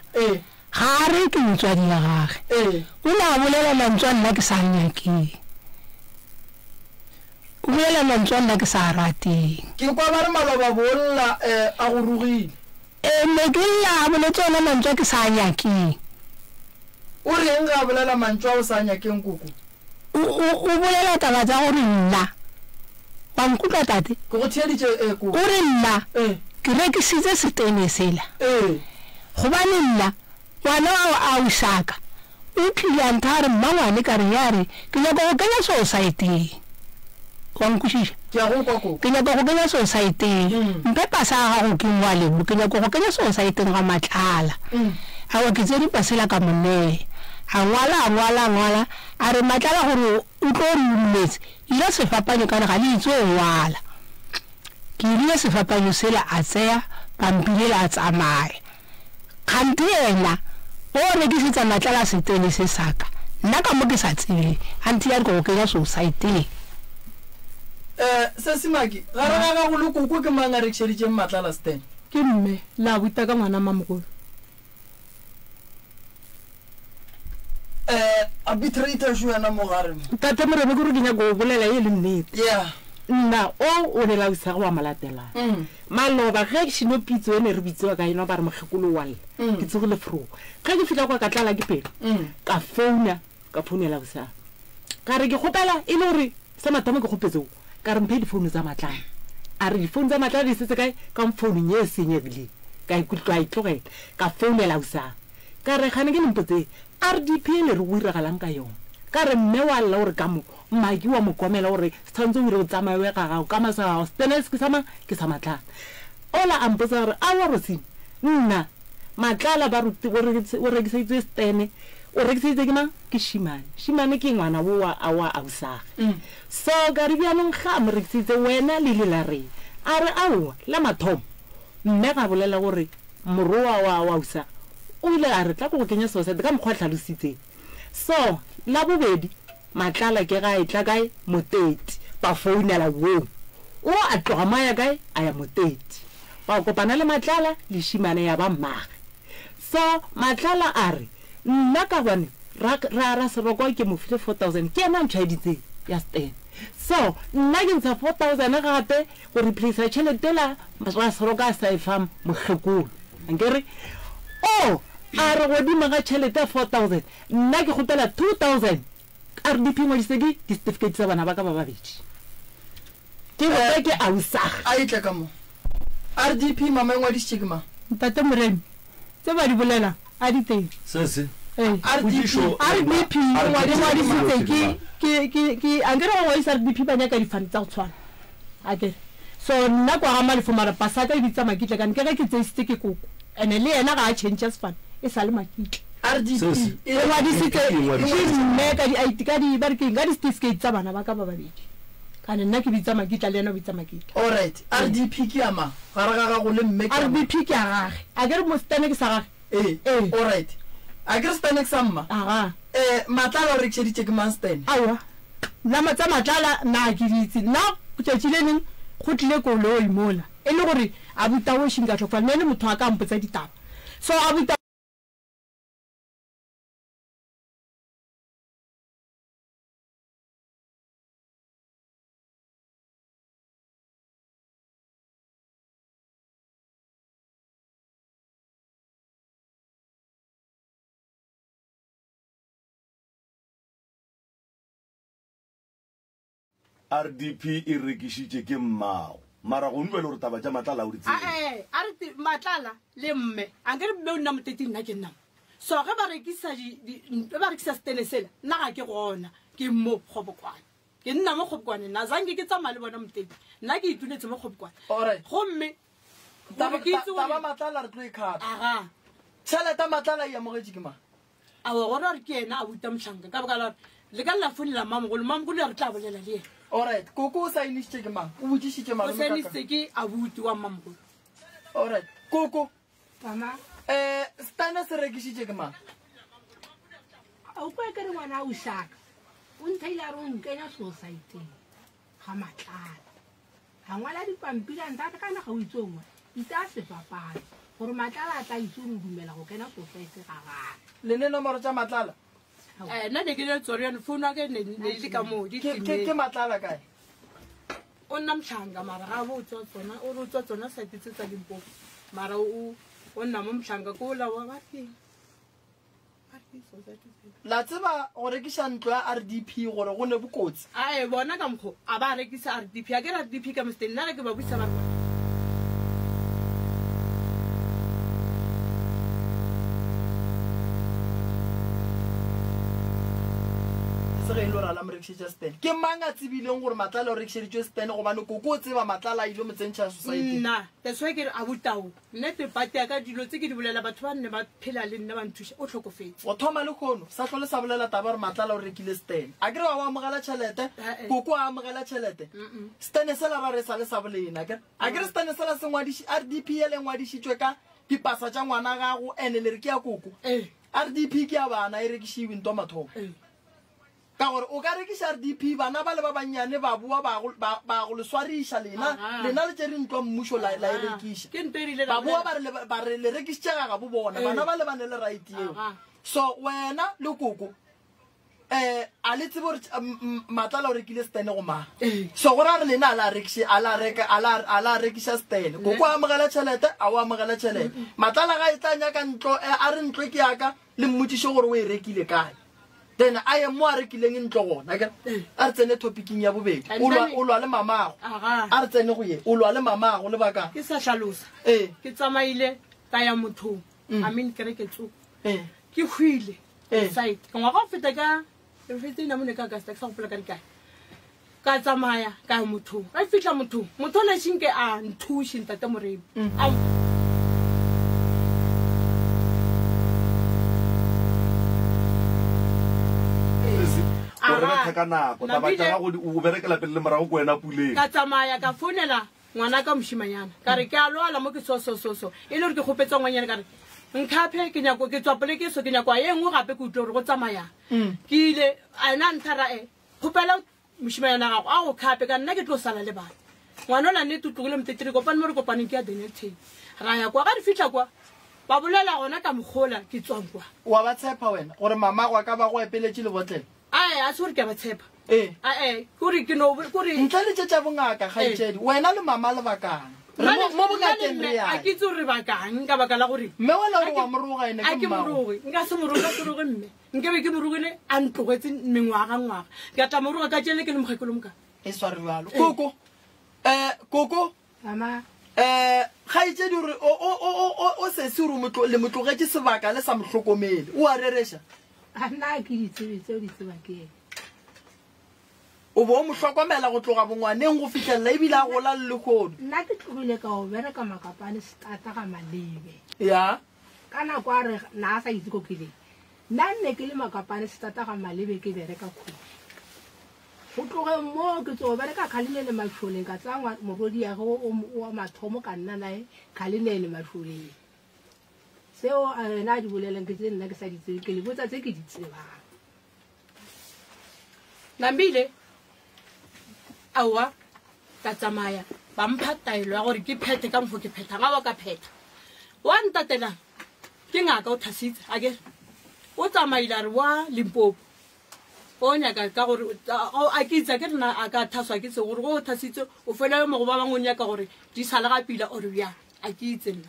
ga re ke motswadi ya gage o na bolela mantswa nna ke sa nyake o bolela mantswa nna ke sa rateng ke kwa ba re maloba bolla a go rugile me ke la boletse ona mantswa ke sa nyake o re eng ga bolela mantswa o sa nyakeng koko o bolela taba tsa gore nna ba nkutlwa tate ke go thieditse koko o re nna ke rekisitse setene sela gobane nna ngwana a o shaka o tlile a nthare mmangwane ka re ya re ke nyaka go kenya society wa nkušiša ke nyaka go kenya society mpepa sa gago ke ngwa lebo ke nyaka go kenya society ga matlala a wa ke tse di pasela ka monne a ngwala a re matlala gore o tlo re mmetse ila sefapanyo ka ga le itse o ngwala ke ile sefapanyo sela a tseya pampile la tsamaya kante ena o re ke setsa matlala setene se saka nna ka mo ke sa tsebe anti ya go kenya society se simaki ga re ga go lokoko ke manga re tsheditse matlala sten ke mme la buta ka ngwana mamogolo arbitrator sho yana mo gare tate morebe go re ke nyaka go bolela e le nnete yeah nna o ne la isa go malatela maloba ge ke shino pitso ene re bitsewa ka ena ba re mogekolo wa le ke tsogile fro ge ke fitla kwa ka tlala ke pelo ka founela bosa ka re ke gopela e le gore se matamo ke gopetseo ka re mphe difounu tsa matlana a re difounu tsa matlana di setse kae ka founung ye senyegile ka ikutlwa itlogela ka founela bosa ka re gane ke nempotse RDP le re o iragalang ka yona ka re mme wa lla gore ka mo mmaki wa mokomela gore se tshwanetse o ire o tsamaye ka gago ka masa gago stenes ke sa matlala ola a mpotsa gore a wa rosine nna matlala ba o rekiseditse stene o rekiseditse ke mang ke shimane ke ngwana wo wa ausage so ka re bjanong ga mo rekiseditse wena le la re a re aowa la mathomo mme ga bolela gore moroa wa ausage o ile a re tla go kenya society ka mokgwa tlhalositseng so la bobedi matlala ke ga e tla kae moteti ba founela wo o a tloga maya kae a ya moteti ba kopana le matlala le shimane ya ba mmage so matlala a re nna ka bone ra seroko ke mo file 4000 ke ena ntšhaeditseng ya sten so nna ke ntsha 4000 gape go replace tšhelete la ra seroka a sa e fam mogekolo ankere a re godimo ga tšhelete 4000 nna ke gotela 2000 RDP ngwadise ke di-certificate tsa bana ba ka ba babedi ke bote ke ausaga a itle ka mo RDP mama e ngwadisitse ke ma ntate moremi tse ba di bolela a diteng RDP ngwadisitse ke ankere wa ngwadisa RDP ba nyaka difane tsa go tshwana akere so nna kwa ga malefo mara pasaka e bitsa makitle kane ke ge ke tseisitse ke koko ene le yena ga a change sefane e sa le makitle RDP e ngwadisitse mme ka di-ID ka di-certificate tsa bana ba ka ba babedi kane nna ke bitsa makitla le yena o bitsa makitla alright RDP ke ama ga re ga go le mme RDP ke a gage a ke re mo stene ke sa gage all right a ke Stan examma matlala o rekisheditse ke man Stan awa nna matsa matlala na ke ditse nna go tšatšile neng go tlile koloi mola e le gore a buta o shinga tlhofa mme le motho a ka mpotsa ditaba so a buta RDP e rekishitse ke mmao mara go ntwe le re taba tša matlala o di tsebe a re matlala le mme a nke re mme o nna motete nna ke nna so ge ba rekisa Stene sela nna ga ke gona ke mo kgobokwane ke nna mo kgobokwane nna zange ke tsamaya le bona motete nna ke itunetse mo kgobokwane gomme taba matlala re tlo e khata tšhelete matlala e amogetše ke mang awa gona re ke ena a buta motlhanka ka boka la le ka lla fonela mamogolo re tla bolela le ena alright koko o sainitse ke mang o botsišitše o sainitse ke abuti wa mamogolo alright koko mama Stana se rekishitše ke mang o kwa ke re ngwana o shaka o nthaile a re o nkenya society ga matlala ga ngwala dipampiri ntha kana ga o itse ngwe ita se papadi gore matlala a tla itse go dumela go kena society ga gana le ne nomoro tša matlala nna ne ke le tsoriane founu ke ne le ka moo ke matlala kae o nna motlhanka mara ga bo tswa tsona o re tswa tsona site tse tsa Limpopo mara o nna mo motlhanka ko la wa bateng la tseba go rekisa ntlo ya RDP gore go ne bokotsi bona ka mokgo a ba rekisa RDP a ke RDP ka mosteng nna ke ba buisa ba ke mang a tsebileng gore matlala o rekisheditšwe Stan gobane koko o tseba matlala a ile motsentšha society nna that's why ke re a botao nnete pati ya ka dilo tse ke di bolela batho ba nne ba phela le nne ba nthuša o tlhokofetse go thoma le kgono sa tlhole sa bolela taba gore matlala o rekile Stan a ke re wa amogela tšhelete koko a amogela tšhelete Stan sela ra re sa le sa bolena a ke re Stan sela RDP e le ngwadišitšwe ka dipasa tša ngwana gago ene le re ke ya koko RDP ke ya bana e rekišiwe ntwa mathomo ka gore o ka rekisa RDP bana ba le ba bannyane ba bua ba go le swariša lena le tšere ntwa mmušo la e rekiša ba bua ba re le rekisitšega ga bo bona bana ba le ba ne le right eo so wena le koko a le tsebe gore matlala o rekile Stan go mang so gore a re lena a la rekisa Stan koko a amogela tšhelete a o amogela tšhelete matlala ga e tla nyaka ntlo a re ntlo ke yaka le mmotsiše gore o e rekile kae then a ye mo a rekileng ntlo gona a re tsene topicing ya bobedi o lwa le mamago a re tsene go ye o lwa le mamago le baka ke sa hlalosa ke tsamaile ka ya mothong I mean ke re ke tso ke hwile site ka ngwa go feta ka re fetse ina mone ka ka sta go pela ka dikae ka tsamaya ka mothong a fitla mothong motho la shinke a nthushi ntate morebe ka tsamaya ka fonela ngwana ka moshimanyana ka re ke a lwala mo ke so e le gore ke gopetsa ngwanyana ka re nkaphe ke nyako ke tswapele ke so ke nyako ye nngwe gape ke utlwe gore go tsamaya ke ile a na nthara gopela moshimanyana gago a go khape ka nna ke tlo sala le bana ngwana o la nne tutlogile moteteri kopane mo re kopaneng ke ya Denelton ra ya kwa ga re fitlha kwa ba bolela gona ka mogola ke tswang kwa wa ba tshepa wena gore mama go ka ba go epeletše le botlele a se gore ke a ba tshepa kore ke no kore ntle le tša bongaka gaetšedi wena le mama le bakang mo bongakeng re a ke itse gore bakang ka baka la gore mme wena gore wa moroga ene ke moroge nka se moroga ke roge mme nke be ke morogile a ntlogetse mengwaga ke ta moroga ka tšele ke le mogekolo moka e sware bjalo koko mama gaetšedi gore o sese gore le motlogetse sebaka le sa mohlokomele o a rereša a nna ke ditsebe tseo di tseba ke o bo mo hlokomela go tloga bongwaneng go fitlhelela ebile a gola le lekgono nna ke tlogile ka go bereka makapane stata ga malebe ya ka nako a re na a sa itse ko keleng nna nne ke le makapane stata ga malebe ke bereka kgoši go tloge mo ke tso bereka kgalinele matlholeng ka tsangwa morodi ya go wa mathomo ka nna nae kgalinele matlholeng seo na di bolelang ke tse nna ke sa di tsebe ke le botsa tse ke di tsebang Nambile awa ka tsamaya ba mpha taelo ya gore ke phete ka mfo ke pheta ga wa ka pheta wa ntatela ke ngaka o thasitse a ke o tsamaile re wa Limpopo o nyaka ka gore a ke itse ke rena a ka thaswa ke se gore go thasitse o fela mo go ba bangwe nyaka gore di sala ga pila o re ya a ke itse nna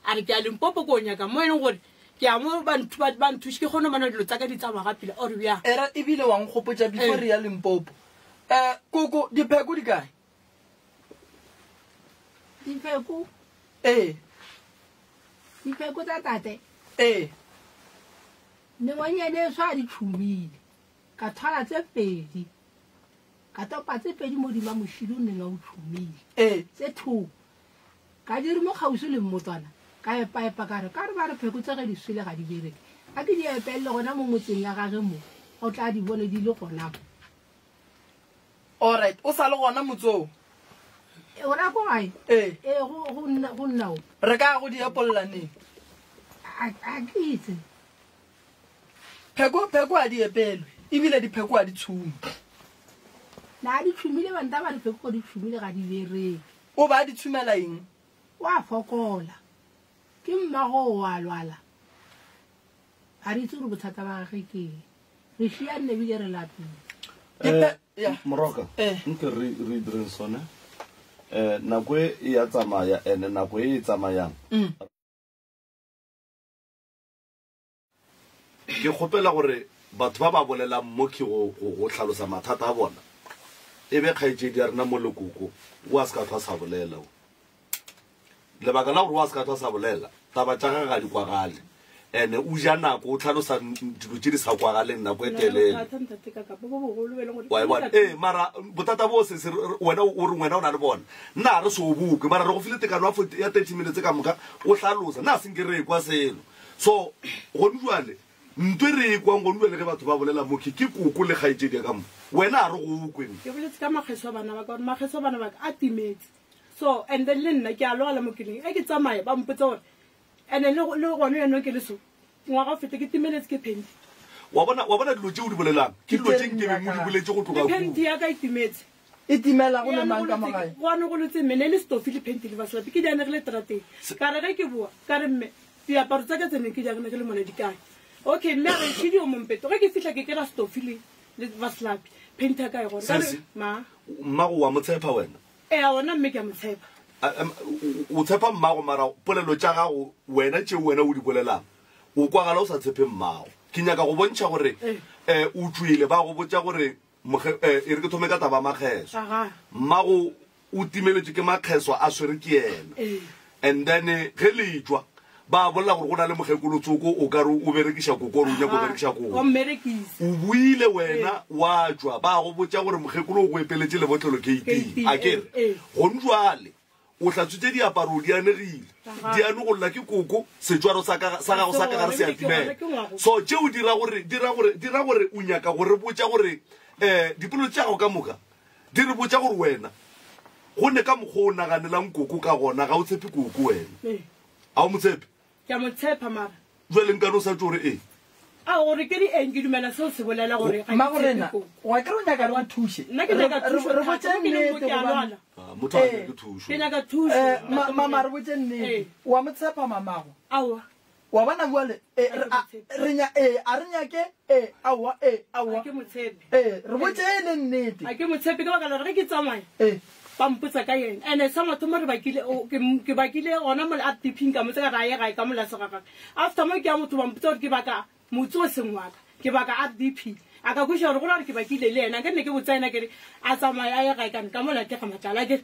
a re ke a Limpopo go nyaka mo ene gore ke a mo banthu ba banthu ke gone mana dilo tsa ka di tsamaya ga pila o re ya era ebile wa ngopotsa before ya Limpopo koko dipheko di kae dipheko dipheko tsa tate ne ngwanyane swa di tshumile ka thala tse pedi ka topa tse pedi mo di ba moshilo ne nga o tshumile tse thu ka dire mo gausu le mmotsana ka e paipa ka re ba re pheko tse ge di swile ga di bereke a ke di epelle gona mo motseng ya gage mo o tla di bone di le gona alright o sa le gona motsong o ra go gae go nna o re ka go di epollaneng a ke itse pheko a di epelwe ebile dipheko a di tshumi na di tshumile banta ba di pheko di tshumile ga di bereke o ba di tshumela eng wa fokola ke mmago wa lwala a re itse gore bothata ba gage ke re shia nne bile re lapile Moroka nke re direng sone nako e ya tsamaya ene nako e tsamayang ke gopela gore batho ba ba bolelang mo ke go tlhalosa mathata a bona ebe kgaitsedi a rena mo lekoko wa se ka thwa sa bolela lebaka la gore wa se ka thwa sa bolela taba tša ga di kwagale ene o ja nako o tlhalosa dilo tse di sa kwagaleng nako e telele mara bothata bo se wena o re wena o na le bona nna re se o buke mara re go file tekano ya 30 minutes ka moka o tlhalosa nna senke re kwa selo so gone jwale ntwe re kwa ngone le ge batho ba bolela mo ke koko le kgaitsedi ka mo wena a re go ukweng ke boletse ka makgeso bana ba ka gore makgeso bana ba ka a timetse so and then le nna ke a logela mo keleng e ke tsamaye ba mpotsa gore and then le gone yeno ke le so ngwaga fete ke timeletse ke phenti wa bona dilo tse o di bolelang ke dilo tse nke mo di boletse go tloga phenti ya ka e timetse e timela go le mang ka magae gone go letse mene le stofi le phenti le basolapi ke dianegile trateng ka re ge ke boa ka re mme diaparo tsa ka tsene ke diagene ke le mone di kae okay mme a re tshedi o mompeto ge ke fitlha ke kera stofi le basolapi phenti ya ka e gore ka re mmago wa motshepa wena a ona mme ke a motshepa o tshepa mmago mara polelo tša gago wena tšeo wena o di bolelang o kwagala o sa tshepe mmago ke nyaka go bontšha gore o tswile ba go botša gore e re ke thome ka taba makgeso mmago o timeletswe ke makgeso a swere ke ena and then ge le tswa ba bolela gore go na le mokgekolotsoko o ka re o berekiša koko ore o nyaka o berekiša koko o buile wena wa tswa ba go botša gore mokgekolo o go epeletse lebotlelo keiteng a kere gone jwale o tlatswitse diaparo di anegile di anogolola ke koko setswaro sa gago sa ka gare se a timela so tšeo dira gore o nyaka gore botša gore dipelo tša gago ka moka di re botša gore wena gonne ka mokgwa o naganelang koko ka gona ga o tshepe koko wena a o motshepe ke a motshepa mara jwale nkane o sa tse gore a gore ke di eng ke dumela seo se bolela gore magorena wa ka re nyaka re wa thushe nna ke nyaka thuso re botse nnete motho a ke thuso ke nyaka thuso mama re botse nnete wa motshepa mamago awa wa bona buale a re nyake awa ke motshepe re botse le nnete a ke motshepe ka baka la re ke tsamaya ba mpotsa ka yena ene sa motho mo re bakile ke bakile gona mo a tipping ka motse ka ra ye gae ka mola segaka after mo ke ya motho ba mpotsa gore ke baka motso seng wa ka ke baka a DP a ka kwisha gore go re ke bakile le yena ke nne ke botsa ena ke re a tsamaya a ye gae ka mola ke ga matala ke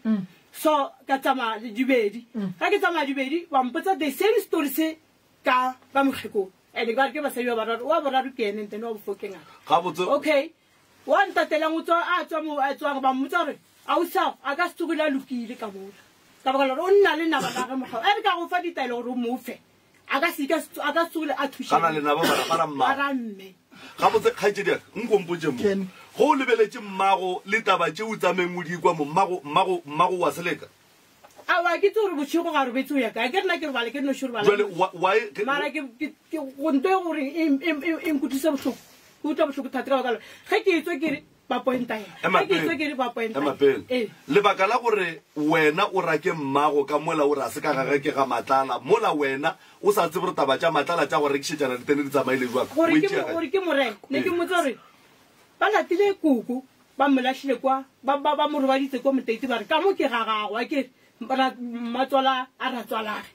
so ka tsamaya dibedi ga ke tsamaya dibedi ba mpotsa the same story se ka mogeko ene ba ke ba sa yo ba boraro ke ene ntene wa bofokeng okay wa ntatelang o tswa a tswa mo a tswa ba mmotsa gore a o sa a ka stugula lukile ka mola ka ba o nna le naba ka mogao e re ka go fa ditaelo gore o mofe a ka stugula a thusha kana le naba bara mme ga botse kgaitsedi nkompotse mo go lebeletse mmago le taba tše o tsameng o di kwa mo mmago wa seleka wa ke tsore botshigo ga re betse o ya ka ke rena ke re bale ke no shuru bale why mara ke go nto gore eng kutisa botlhoko go tla botlhoko thata ka bakala ge ke etswe ke re ba pointa ena ke etswe ke re ba pointa lebaka la gore wena o rake mmago ka mola o ra se ka gage ke ga matlala mola wena o sa tsebe re taba tša matlala tša go rekišetšana ditene di tsamaile jwaka gore ke morena ne ke motse gore ba latile kuku ba mmolatlhile kwa ba more ba ditse ko moteiti ba re ka mo ke gagagwa ke matswala a ratswalage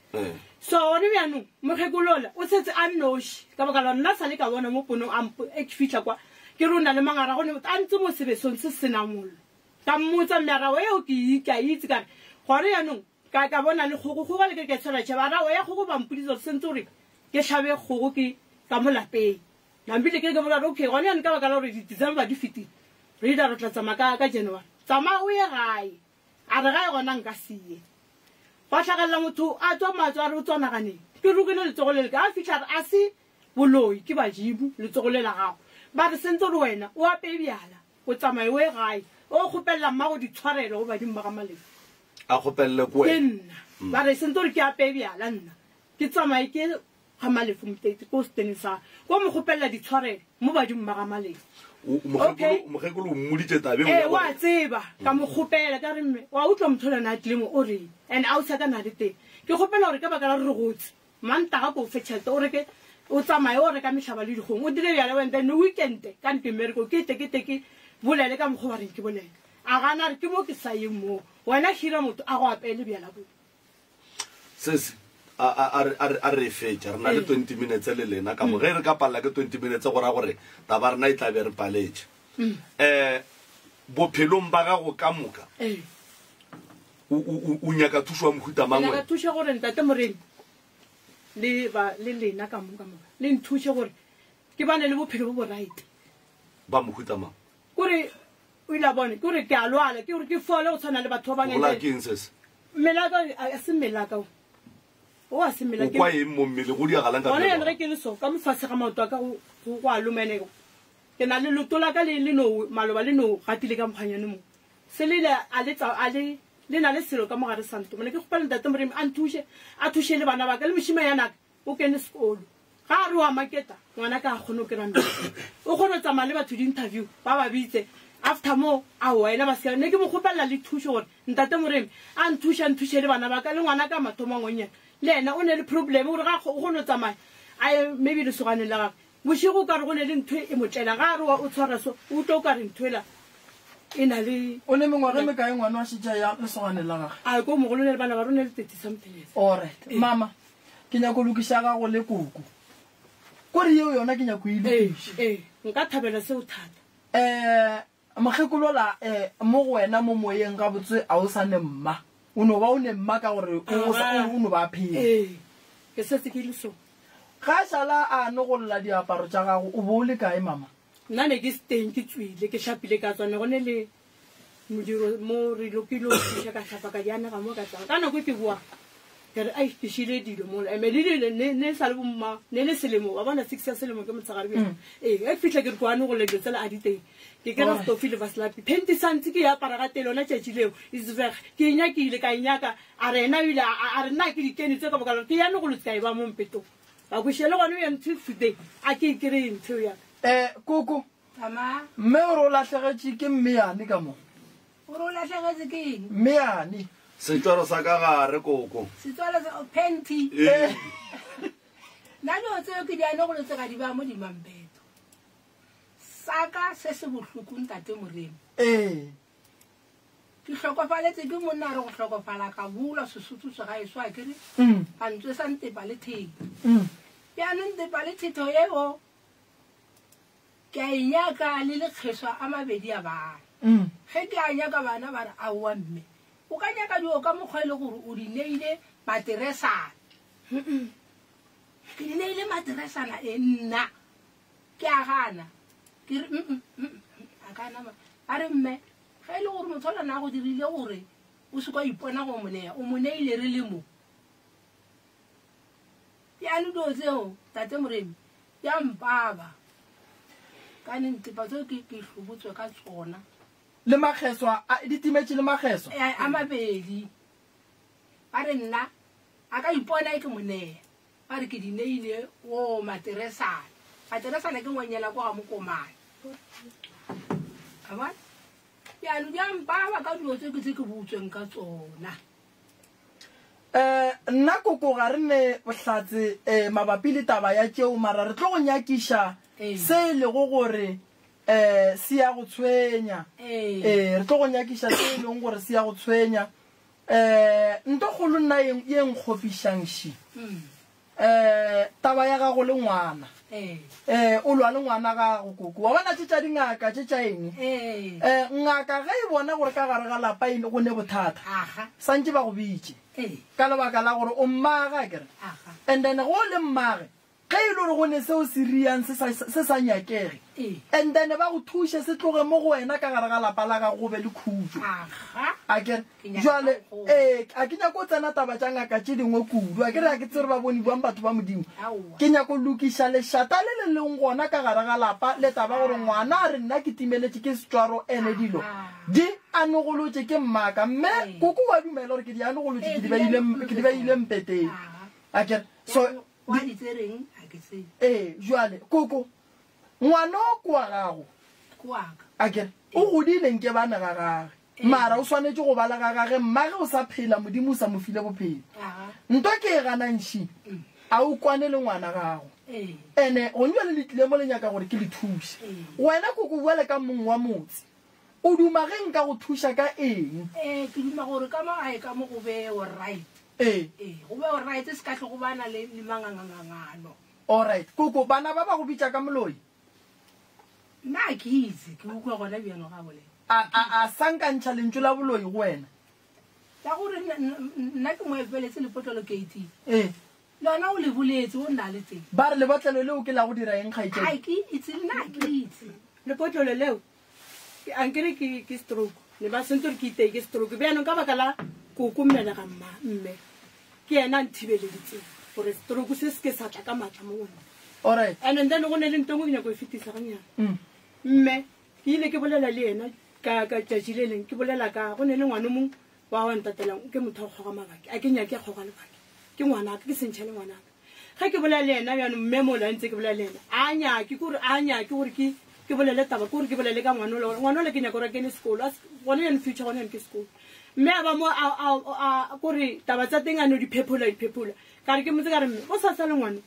so one bjanong mokgekolola o setse a nnoši ka baka la nna sa le ka bona mo ponong e ke fitlha kwa ke re o na le mangara gone a ntse mo sebesong se senang mollo ka mmotsa mmearao eo ke a itse kare gore yanong ka bona le kgogo go ba le ke tshwara tšhaba arao ya kgogo bampodisa gore sentse gore ke tlhabe kgogo ke ka mo lapeng nambile ke bola okay gone yana ka baka la gore di-December di fetile re ida re tla tsamaya ka January tsamaya o ye gae a re gae gona nka sie ba tlhagella motho a tswa matswa a re o tswanaganeng ke rokile letsogo le le ka a fitlha re a se boloi ke badimo letsogo le la gago ba re sentse gore wena o apee bjala o tsamaye o ye gae o kgopelela mmago ditshwarelo go badimo ba ga malefu a kgopelele ko ke nna ba re sentse gore ke apee bjala nna ke tsamaye ke ga malefu moteiti ko setene sa ko mo kgopelela ditshwarelo mo badimo ba ga malefu mogekolo o mmoditse tabeng wa tseba ka mo kgopela ka re mme wa utlwa motholana a tlilemo o reng and a o sa ka na le teng ke kgopela gore ka baka la re re gotse mantaga ko o fe tšhelete o reke o tsamaye o reka metlhaba le dikgong o dire bjale wente ne weekende ka ntemereko ke ke bolele ka mokgwa wa reng ke bolele a gana re ke mo ke sa yeng moo wena hira motho a go apeele bjala bo sese a re fetša re na le 20 minutes le lena ka mo ge re ka palela ke 20 minutes gore taba rena e tlabe re paletše bophelong ba gago ka moka o nyaka thuso wa mohuta mangwe ka thuša gore ntate moreni le lena ka moka le nthuše gore ke bane le bophelo bo right ba mohuta mang kore o ile bone kore ke a lwala ke gore ke fole go tshwana le batho ba gola ke eng sese melaka a se melaka o a se melaka kwa eng mo mmele go diagalang ka bona ene re ke le so ka mofase ga maoto ka go a lumenego ke na le lotola ka le no maloba le no gatile ka mkhanyane mo se le le na le selo ka mogare santo mone ke go pala ntate moremi a thushe le bana ba ka le moshima yana o kene sekolo ga re wa maketa ngwana ka kgone ke randa o kgone tsamaya le batho di-interview ba ba bitse after mo a wena ba se ne ke mo kgopela le thushe gore ntate moremi a nthushe le bana ba ka le ngwana ka mathomo ngonyana le ena o ne le problem gore ga o kgone tsamaya a maybe le sogane la gago bošego ka re go ne le ntho e motlela ga re o tshwara so o tlo ka re nthoela e na le o ne mengwaga me kae ngwana wa šitša ya lesogane la gage a ko mogolo ne le bana ba rone le 30 something alright mama ke nyako lokiša gago le koko kore yeo yona ke nyako nka thabela seo thata mokgekolola mo go wena mo moyeng ga botse a o sa ne mma o no ba o ne mma ka gore o no ba phela ke setse ke le so ga šala a nogolola diaparo tša gago o bo o le kae mama nna ne ke steng ke tswile ke šapile ka tswane go ne le modiro mo re lokile o fiša ka šapa ka dianega mo ka tsaga ka nako ke boa ke re a ifišile dilo mo ne sa le bomma ne le selemo ba bona 6 ya selemo ke motshegare bjana e fitlha ke re koane go ledio tsela a diteng ke kera stofile ba slapi phenti santse ke ya para ga tele ona tšatši leo isveg ke nyakile ka inyaka a re ena bile a re nna ke dikene tse ka bokalo ke yane go lotse ka e ba mo mpetong ba kwišele gone o yantsho today a ke ikry ntho ya koko mme ore o latlhegetše ke mmeyane ka mo ore o latlhegetse ke eng mmeyane setswalo sa ka gare koko setswalo sa penti nna dilo tseo ke diane go lotse ga di ba mo dimampeto saka se se bohloko ntate moremi ke hlokofaletse ke monna re go hlokofala ka bula sesotho se ga eso a kere a ntswe sa ntepa le theko yaanong ntepa le thetho eo ke a inyaka le lekgeswa a mabedi a bana ge ke a nyaka bana ba re aowa mme o ka nyaka dio ka mokgwa e le gore o di neile materesana ke di neile materesana e nna ke a gana ke re a kana a re mme ga e le gore motho lana go dirile gore o se kwa ipona go monea o mo neile re le mo yaanong dio tseo tate moremi ya mpaba ka nentepa tseo ke hlobotswe ka tsona le makgeswa di timetše le makgeswa a mabedi ba re nna a ka ipona ke monea ba re ke di neile o materesana ke ngwanyela kwa ga mokomane a bona yaanong di ampaba ka dilo tse ke butsweng ka tsona nna koko ga re ne bohlatse mabapi le taba ya tšeo mara re tlo go nyakiša se e lego gore se ya go tshwenya re tlo go nyakiša se e leng gore se ya go tshwenya ntokgolo nna ye nkgopišangši taba ya gago le ngwana o lwa le ngwana gago koko wa bona tša dingaka tša eng ngaka ge e bona gore ka gare ga lapa ene go ne bothata santse ba go bitše ka lebaka la gore o mmaga kere and then go le mmage ge e le gore go ne seo se riang se sa nyakege and then ba go thuše se tloge mo go wena ka gare ga lapa la gago go be le khutso akere jale a ke nyako o tsena taba tša ngaka tše dingwe kudu a kere a ke tsere ba bone buang batho ba modimo ke nyako lokiša lešata le le leng gona ka gare ga lapa le taba gore ngwana a re nna ke timeletše ke setswaro ene dilo di anogolotše ke mmaka mme koko wa dumela gore ke di anogolotše ke di beile mpeteng akere so jale koko ngwana o kwa gago akere o godileng ke bana ga gage mara o swanetše go bala ga gage mmage o sa phela modimo o sa mo file bophelo nto ke e ganantšhi a o kwane le ngwana gago ene go nyo le letlile mo lenyaka gore ke le thuse wena koko buale ka mong wa motse o duma ge nka go thuša ka eng ke duma gore ka magae ka mo go be right go be right se ka tle go bana le mangangangano alright koko bana ba ba go bitša ka moloi nna ke itse ke ukwa gona bjano ga bole a sankantšha lentso la boloi go wena ya gore nna ke mo efeletse lepotlolo keiti lona o le boletse o nna le teng ba re lebotlelo leo ke la go dira eng ga ke itse nna ke itse lepotlolo leo ankere ke stroke le ba sentse re ke itee ke stroke bjanong ka baka la koko mmele ga mme ke yena nthibeleditseng gore stroke se se ke sa tla ka matla mo ona alright and then go ne le ntongo ke nyako e fetisa ganyana mme ke ile ke bolela le ena ka tšatši le leng ke bolela ka go ne le ngwana mong wa wa ntatelang ke motho a go kgoga mabake a ke nyake a kgoga lebake ke ngwanaka ke sentšha le ngwanaka ge ke bolela le ena bjano mme mola ntse ke bolela le ena a nyake gore ke bolele taba kore ke bolele ka ngwana ole ke nyako gore kene sekolo gone yane future gone yane ke sekolo mme a ba mo kore taba tsa teng a no di phephola ka re ke motse ka re mme go sa le ngwana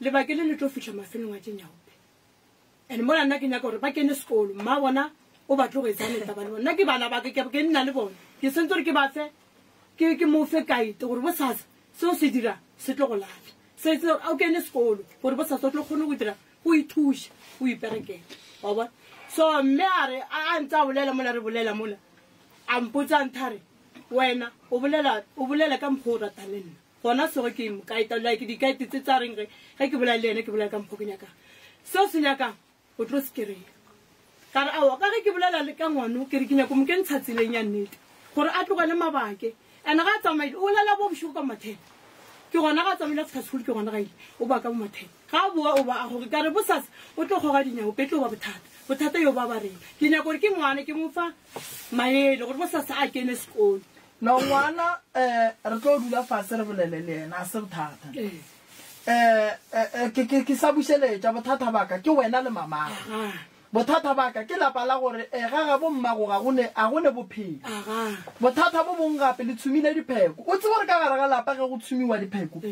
lebake le le tlo fitlha mafelong a tsenyaope and mola nna ke nyaka gore ba kene sekolo mma bona o batlo go etsane taba le bona nna ke bana ba ke nna le bona ke sentse gore ke ba fe ke mo fe kaite gore bo sasa seo se dira se tlo go latlha se o kene sekolo gore bo sasa o tlo kgone go dira go ithuša go iperekela wa bona so mme a re a ntse a bolela mola re bolela mola a mpotsa nthare wena o bolela ka mokgwa o ratang le nna gona sego ke mokaita like dikaite tse tsa reng ge ke bolela le ene ke bolela ka mokgwa ke nyakang seo se nyakang o tlo se kry-a ka re aowa ka ge ke bolela le ka ngwano ke re ke nyako mo ke ntsha tseleng ya nnete gore a tlogele mabake and ga a tsamaile o lela bo bošoko ka mathena ke gona ga a tsamaile a sekgasegolo ke gona gaile o ba ka mo mathena ga a boa o ba a gore ka re bosasa o tlo kgoga dinyago petlo ba bothata yo ba rena ke nyako gore ke ngwane ke mofa maele gore bosasa a kene sekolo no ngwana re tlo dula fase re bolele le ena a se bothata ke sa bušeletša bothata baka ke wena le mamaga bothata baka ke lapa la gore ga ga bo mmago a gone bophelo bothata bo bong gape le tshumile dipheko o tse gore ka gare ga lapa ge go tshumiwa dipheko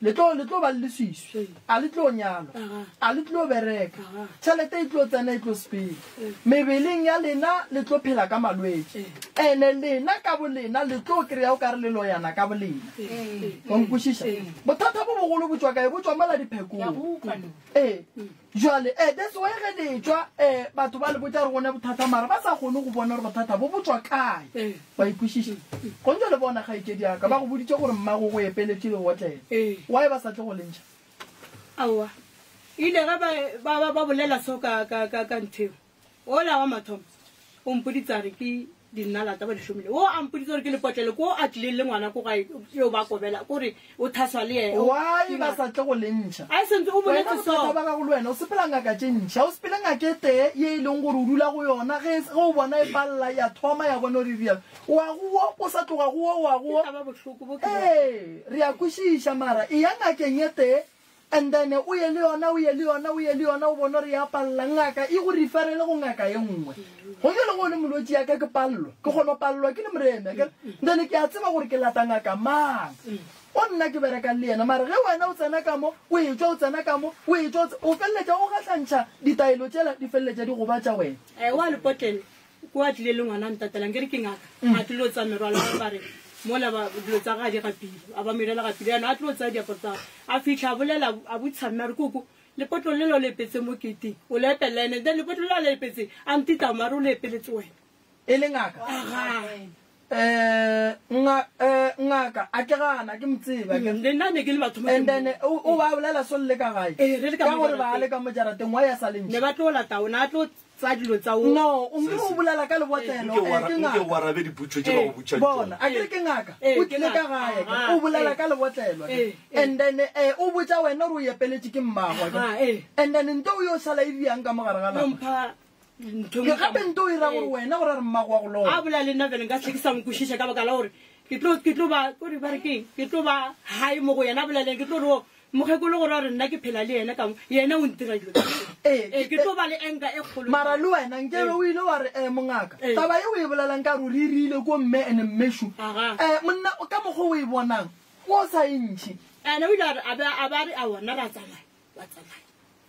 le tlo ba le swiswi a le tlo nyalwa a le tlo bereka tšhelete e tlo tsena e tlo sepele mebeleng ya lena le tlo phela ka malwetse ene lena ka bolena le tlo kry-a o ka re le loyana ka bolena onkwešiša bothata bo bogolo botswa kae botswa mola diphekong jale that's why ge le tswa batho ba le botsa re gone bothata mara ba sa kgone go bona gore bothata bo botswa kae ba ikwešiša go ntse le bona kgaikedi aka ba go boditse gore mmago go epeletse le gotlele why ba sa tle go lentšha aowa ile ge ba bolela so ka ntheo ola wa mathomo o mpoditsa re ke dinalata ba di šomile o ampoditse gore ke lepotlele ko a tlileng le ngwana ko gae yo ba kobela kore o thaswa le ene why ba sa tle go lentšha a sentse o boletse so ba ka go le wena o sepela ngaka tše ntšha o sepele ngake tee ye e leng gore o dula go yona ge o bona e palela ya thoma ya bona o re rialo wa goa o sa tloga goa wa goa ba bohloko bo ee re ya kwešiša mara e ya ngakeng ye tee and then o ye le yona o bona re ya palela ngaka e go referele go ngaka ye nngwe go ke le go le molwetši yaka ke palelwa ke kgona palelwa ke le morena then ke a tseba gore ke lata ngaka mang o nna ke berekang le yena mara ge wena o tsena ka mo o etswa o tsena ka mo o etswa o feleletša o gatlantšha ditaelo tsela di feleletša di goba tša wena wa lepotlele ko a tlile le ngwana ntatelang ke re ke ngaka a tlile o tsa merwalo bare mola ba dilo tsa ga di gapile a ba merela gapile yana a tlile o tsaya diaparo tsa a fitlha a bolela a botshamina re koko lepotlolo le le o lepetse mo keteng o lepela ene then lepotlolo le a lepetse a ntita mare o lepeletse wena e le ngaka ngaka a ke gana ke motseba nna ne ke le batho and then o ba bolela so le ka gae ka gore ba le ka mojarateng wa ya sa lentšha ne ba tlo lata ona a tlo tsa dilo tsa o no o nke o bolela ka lebotlelo bona a kere ke ngaka o tlile ka gae o bolela ka lebotlelo and then o botsa wena gore o epeletše ke mmagwa and then nto o yo sala e diang ka mogare ga lapa ke gape nto o ira gore wena gore re mmagwa go lona a bola le nna fele nka tle ke sa mokwešiša ka baka la gore ke tlo ba kore ba re keng ke tlo ba hae mo go yena a boleleng ke tlo re mogekolo gore gore nna ke phela le yena ka yena o ntira dilo ke tlo ba le enka e kgolo mara le wena nkebe o ile wa re mongaka taba ye o e bolelang ka re o re irile ko mme ene mmeshu monna ka mokgwa o e bonang o sa entšhi ene o ile a ba re a ona ra tsamaya wa tsamaya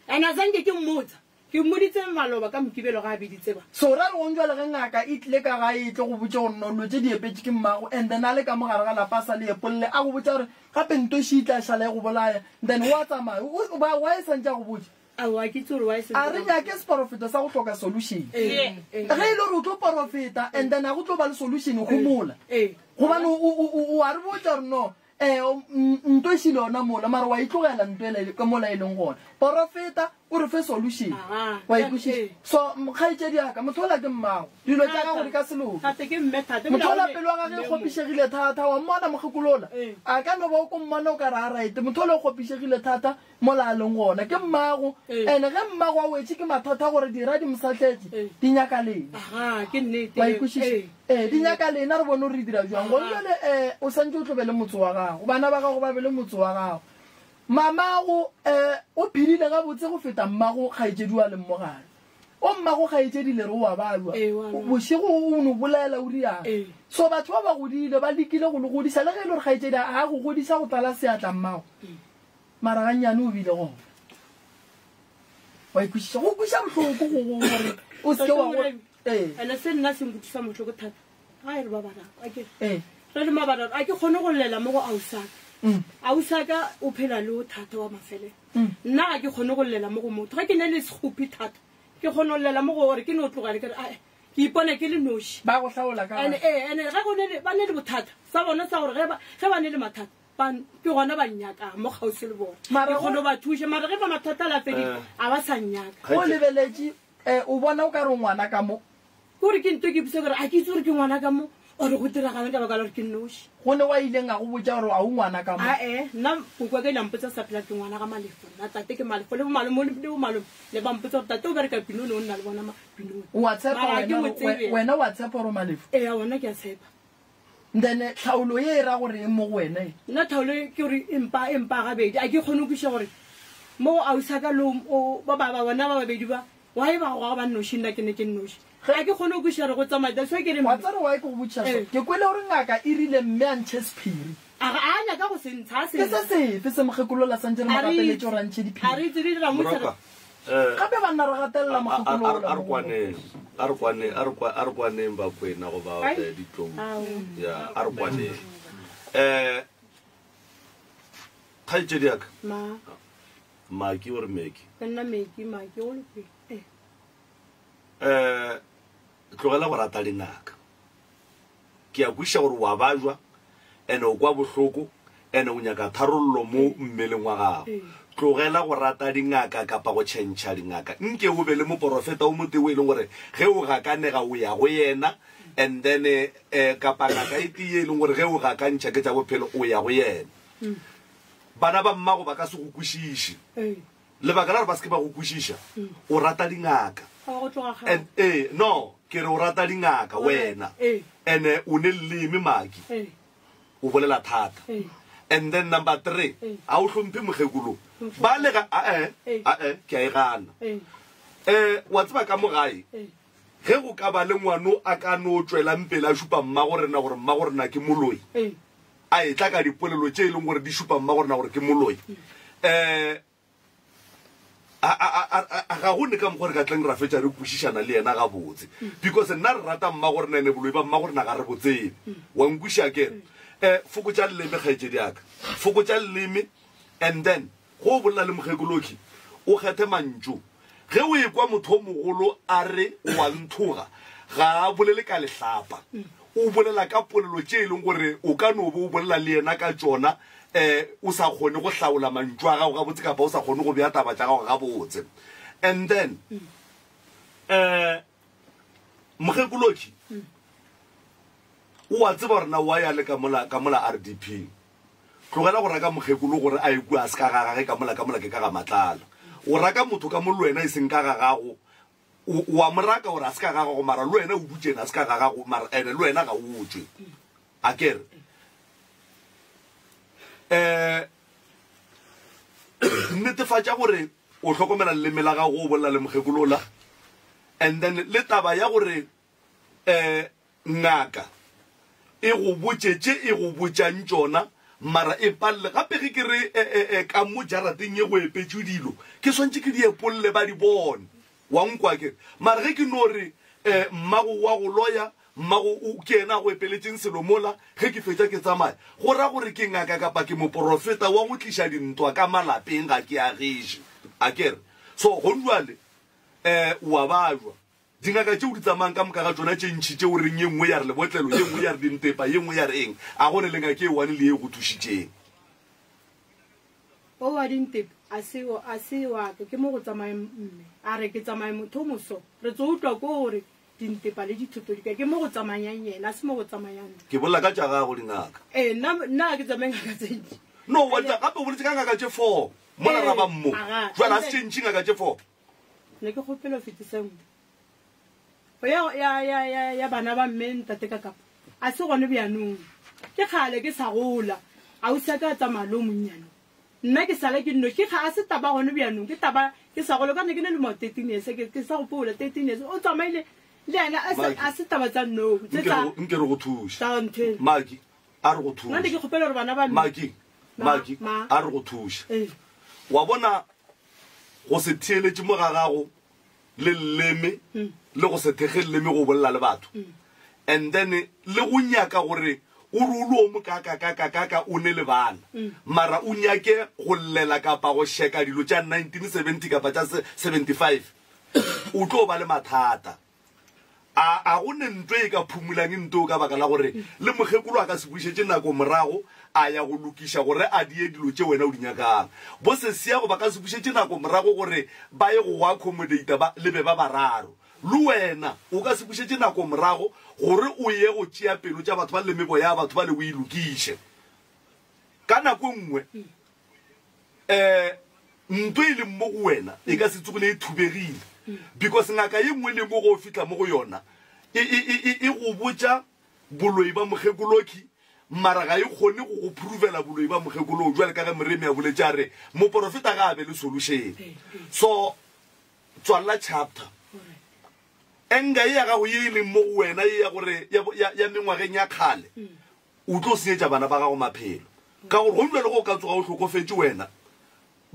ene a sanke ke mmotsa ke mmoditse maloba ka mokibelo ga a beditse ba so ra re gongwa le ge ngaka e tlile ka gae e tle go botse go nnolo tse di epetse ke mmago and then a le ka mogare ga lapasa le epolole a go botsa gore gape nto šitla šala e go bolaya then wa tsamaya wa e santša go botse a re nyake seporofeta sa go tlhoka solution ge e le gore o tlo porofeta and then a go tlo ba le solution go mola gobane o a re botsa gore no nto e šile ona mola mara wa itlogela nto ele ka mola e leng gona porofeta o re fe solution wa ikwešiša so kgaetšedi aka motho ola ke mmago dilo tša gago di ka seloka motho ola pelo wa gage e kgopišegile thata wa mmona mokgekolola a ka no ba o ko mmona o ka re a right motho ola o kgopišegile thata mola a leng gona ke mmago and ge mmago a wetše ke mathata gore dira di mosatletše di nyaka lena wa ikwešiša di nyaka lena re bone o re dira jwang gonjale o santse o tlobele motse wa gago bana ba gago ba bele motse wa gago mamago o phedile ga botse go feta mmago kgaetšedi wa leng mogare o mmago kgaetšedi le re o wa balwa bošego o no bolela o riang so batho ba ba godile ba lekile go le godisa le ge e le gore kgaetšedi a go godisa go tala seatla mmago mara gannyane o bile gona wa ikwešiša go kweša botlhoko gore o seke wa ene se nna senkutisa motlhoko thata ga e re ba bararo re le mabararo a ke kgone go lela mo go ausaka ausaka o phela le o thata wa mafele nna ga ke kgone go lela mo go motho ga ke ne le segophi thata ke kgone go lela mo go gore ke ne o tlogale ke re ke ipone ke le noši ba go hlaola ka ene ga ba ne le bothata sa bona sa gore ge ba ne le mathata ke gona ba nnyaka mo gausi le bona ke kgone ba thuše mara ge ba mathata la fedi a ba sa nnyaka o lebeletše o bona o ka re ngwana ka mo kore ke nto ke buse gore a ke itse gore ke ngwana ka mo ore go diragane ka baka la gore ke nnoši go ne wa ileng a go botsa gore a o ngwana ka mo nna kokwa ke lampotsa sa phela ke ngwana ka malefo nna tate ke malefo le bomalome le bampotsa gore tate o bereka pinone o nna le bona pinone wena wa tshepa gore o malefo ona ke a tshepa then tlhaolo ye e ra gore e mo go wena nna tlhaolo ke gore empa gabedi a ke kgone go kwiša gore mo ausaka le ba bona ba babedi ba wa e ba go ba nnoši nna ke ne ke nnoši ga ke kgone go kwiša re go tsamaya so ke wa tsare wa e ke go botša ke kwele gore ngaka e rile mme a ntšhe sephiri a nyaka go sentsha ke se sefe se mokgekolola santse re mogapeletse gore a ntšhe diphiri a re itse di dira motsere gape ba nna re gatelela mokgekolola a re kwaneng ba kwena go ba ditlong ya a re kwaneng kgaetšedi yaka maki ore meki o lepe tlogela go rata lengaka ke a kwiša gore wa bajwa ene o kwa bohloko ene o nyaka tharollo mo mmeleng wa gago tlogela go rata dingaka kapa go tšhentšha dingaka nke o be le moporofeta o moteo e leng gore ge o gakanega o ya go yena and then kapa ngaka e tee e leng gore ge o gakantšha ke tša bophelo o ya go yena bana ba mmago ba ka se go kwešiše lebaka la gore ba se ke ba go kwešiša o rata dingaka no ke re o rata dingaka wena and o ne leleme maki o bolela thata and then number 3 a o hlomphe mogekolo ba le ga ke a e gana wa tseba ka mogae ge go ka ba le ngwano a ka no tswelang pele a šupa mmagorena gore mmagorena ke moloi a e tla ka dipolelo tše e leng gore di šupa mmagorena gore ke moloi ga go ne ka mokgwa re ka tleng ra fetša re kwešišana le yena ga botse because nna re rata mmagorena ene boloi ba mmagorena ga re botsebe wa nkweša kere fokotša leleme kgaetšedi aka fokotša leleme and then go o bolela le mogekoloki o kgethe mantšo ge o ekwa motho o mogolo a re wa nthoga ga a bolele ka lehlapa o bolela ka polelo tše e leng gore o ka no bo o bolela le yena ka tšona o sa kgone go hlaola mantšo a gago ga botse kapa o sa kgone go bea taba tša gago ga botse and then mogekoloki o a tseba gore na wa ya le ka mola RDP tlogela go raka mogekolo gore a ekwe a se ka gagage ka mola ke ka ga matlala o raka motho ka mo le wena e seng ka gagago wa moraka gore a se ka gagago mara le wena o butsena a se ka gagago mara ene le wena ga o tswe a kere netefatša gore o hlokomela leleme la gago o bolela le mogekolola and then le taba ya gore ngaka e go botšetše e go botšang tšona mara e palele gape ge ke re ka mo jarateng e go epetše dilo ke swantše ke di epolole ba di bone wa nkwa kere mara ge ke no re mmago wa go loya mmago ke ena go epeletšeng selo mola ge ke fetša ke tsamaya go ra gore ke ngaka kapa ke moporofeta wa go tliša dintwa ka malapeng ga ke agiše a kere so gonduale wa bajwa dingaka tšeo di tsamayang ka moka ga tsona tše ntšhi tšeo reng ye nngwe ya re lebotlelo ye nngwe ya re dintepa ye nngwe ya re eng a gone le ngaka e one le ye go thušitšeng o wa dintepa a se wa ke mo go tsamaye mme a re ke tsamaye motho moso re tso utlwa ko gore dintepa le dithoto di ka ke mo go tsamayang yena a se mo go tsamayang ke bolela ka tša gago dingaka nna ke tsamaye ngaka tse ntši no gape o boletse ka ngaka tše 4 mola ra ba mmo jwale a se tše ntšhi ngaka tše 4 ne ke kgopela fetisengwe ya bana ba mme ntate ka kapa a se gone bjanong ke kgale ke sa gola a o sa ka tsamaya le o monnyane nna ke sale ke nno ke ga a se taba gone bjanong ke taba ke sa gole ka ne ke ne le mo 13 years ke sa go pola 13 years o tsamaile le ena a se taba tsa no nke re go thuša maki a re go thuša nna ke kgopela gore bana ba maki a re go thuša wa bona go se theeletše mo ga gago le leleme le go se thege leleme go bolela le batho and then le go nyaka gore o re o le o mo kaka o ne le bana mara o nyake go llela kapa go sheka dilo tša 1970 kapa tša 75 o tlo ba le mathata a go ne ntwe e ka phumulang ntwe o ka baka la gore le mogekolo a ka se bušetše nako morago a ya go lokiša gore a die dilo tše wena o di nyakang bo se seago ba ka se bušetše nako morago gore ba ye go accommodata le be ba bararo le wena o ka se bušetše nako morago gore o ye go tšea pelo tša batho ba lemebo ya batho ba le o e lokiše ka nako nngwe ntwe e leng mo go wena e ka se tsogile e thubegile because ngaka ye nngwe le mo go fitla mo go yona e go botša boloi ba mogekoloki mara ga e kgone go go provela boloi ba mogekolo jwale ka ge moremi a boletše a re moporofeta ga a be le solution so tswalela chapter enga ya gago ye e leng mo go wena e ya gore ya mengwageng ya kgale o tlo senyetša bana ba gago maphelo ka gore go le go ka tsoga o hlokofetse wena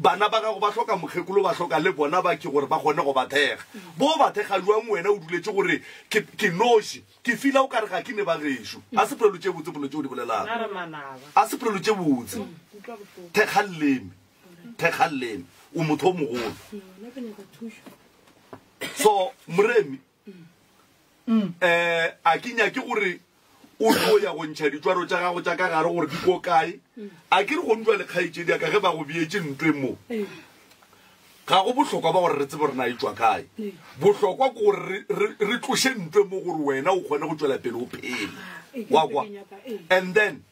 bana ba gago ba hloka mogekolo ba hloka le bona ba ke gore ba kgone go ba thega bo ba thega jwang wena o duletse gore ke noši ke fila o ka re ga ke ne ba gešo a se polelo tše botse polelo tše o di bolelang a se polelo tše botse thekga leleme o motho o mogolo so moremi a ke nyake gore o tlo ya go ntšha ditwaro tša gago tša ka gare gore di ko kae a ke re go ntwa le kgaetšedi ka ge ba go beetse ntwe mo ga go bohlokwa ba gore re tsebe gore na e tswa kae bohlokwa ke gore re tlose ntwe mo gore wena o kgone go tswela pele o phele wa kwa and then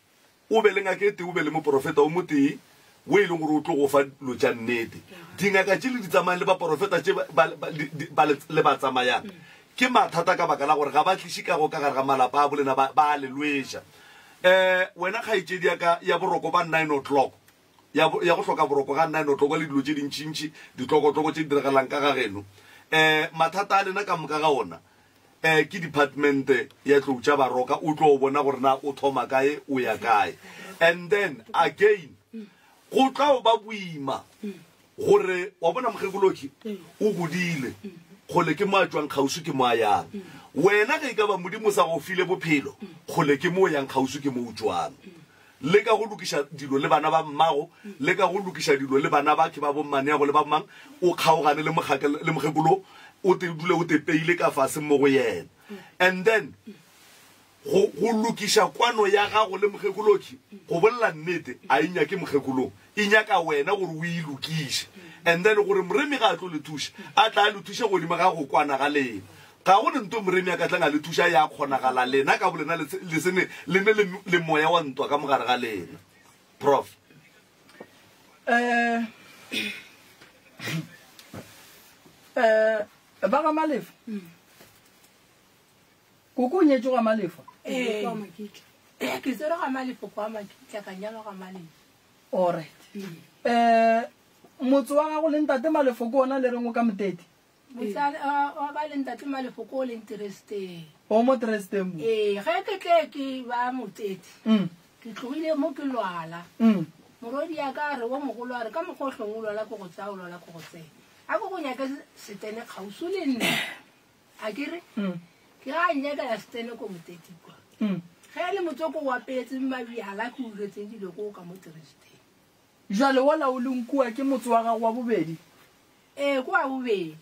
o be le ngakete o be le moprofeta o motee o e leng gore o tlo go fa lo tša nnete dingaka tše le di tsamayang le baprofeta tše le ba tsamayang ke mathata ka baka la gore ga ba tliše kago ka gare ga malapa a bolena ba a lelweša wena kgaetšedi ya boroko ba 9 o'clock ya go hloka boroko ga 9 o'clock le dilo tše dintšintši ditlokotloko tše di diregalang ka ga geno mathata a lena ka moka ga ona ke department ya tlou tša baroka o tlo o bona gore na o thoma kae o ya kae and then again go tla o ba boima gore wa bona mokgekoloki o godile kgole ke mo a tswang kgausu ke mo a yang wena ge e ka ba modimo sa go file bophelo kgole ke mo o yang kgausu ke mo o tswang le ka go lokiša dilo le bana ba mmago le ka go lokiša dilo le bana ba ke ba bommaneago le ba mmang o kgaogane le mokgekolo o te dule o te peile ka fase mo go yena and then go lokiša kwano ya gago le mokgekoloki go bolela nnete a e nyake mokgekolong e nyaka wena gore o e lokiše and then gore moremi ga a tlo le thuša a tla le thuša godimo ga go kwana ga lena ga go ne nto moremi a ka tlang a le thuša ya kgonagala lena ka bolena lene le moya wa ntwa ka mogare ga lena prof ba ga malefa koko o nyetse ga malefa ke tsere ga malefo kwa makitla ka nyalo ga malefo alright motse wa gago le ntate malefo ko ona le reng o ka motete wa ka le ntate malefo ko o le interesting o mo tresteng mo ge ke tle ke ba motete ke tlogile mo ke lwala morodi ya ka re wa mogolo a re ka mokgotlhong o lwala ko go tsaya o lwala ko go tsena a ko go nyaka setene kgausu le nne a kere ke ga nyaka ya setene ko motete kwa ge le motsoko wa petse mabiala ke uretseng dilo ko ka mo tresteng jale wala o leng kua ke motse wa gago wa bobedi ko a bobedi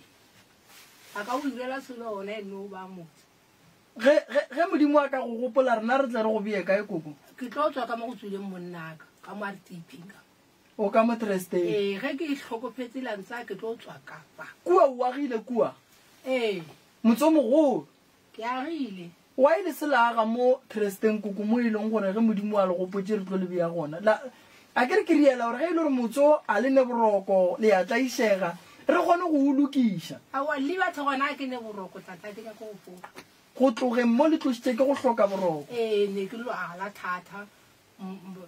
a ka o direla selo ona ene o ba motse ge modimo a ka go gopola rena re tle re go bee kae koko ke tlo tswa ka mo go tswileng monnaka ka mo rtpinga o ka mo tresteng ge ke tlhokofetse lantsa ke tlo tswa kapa kua o agile kua motse o mogolo ke agile wa ile sela aga mo tresteng koko mo e leng gore ge modimo a le gopotse re tlo le bea gona a ke re ke riela gore ge e le gore motso a le ne boroko le ya tlaisega re kgone go o lokiša awa le batho gona ke ne boroko tata ke nyako go foka go tlogeng mo le tlositse ke go hloka boroko ne ke lwala thata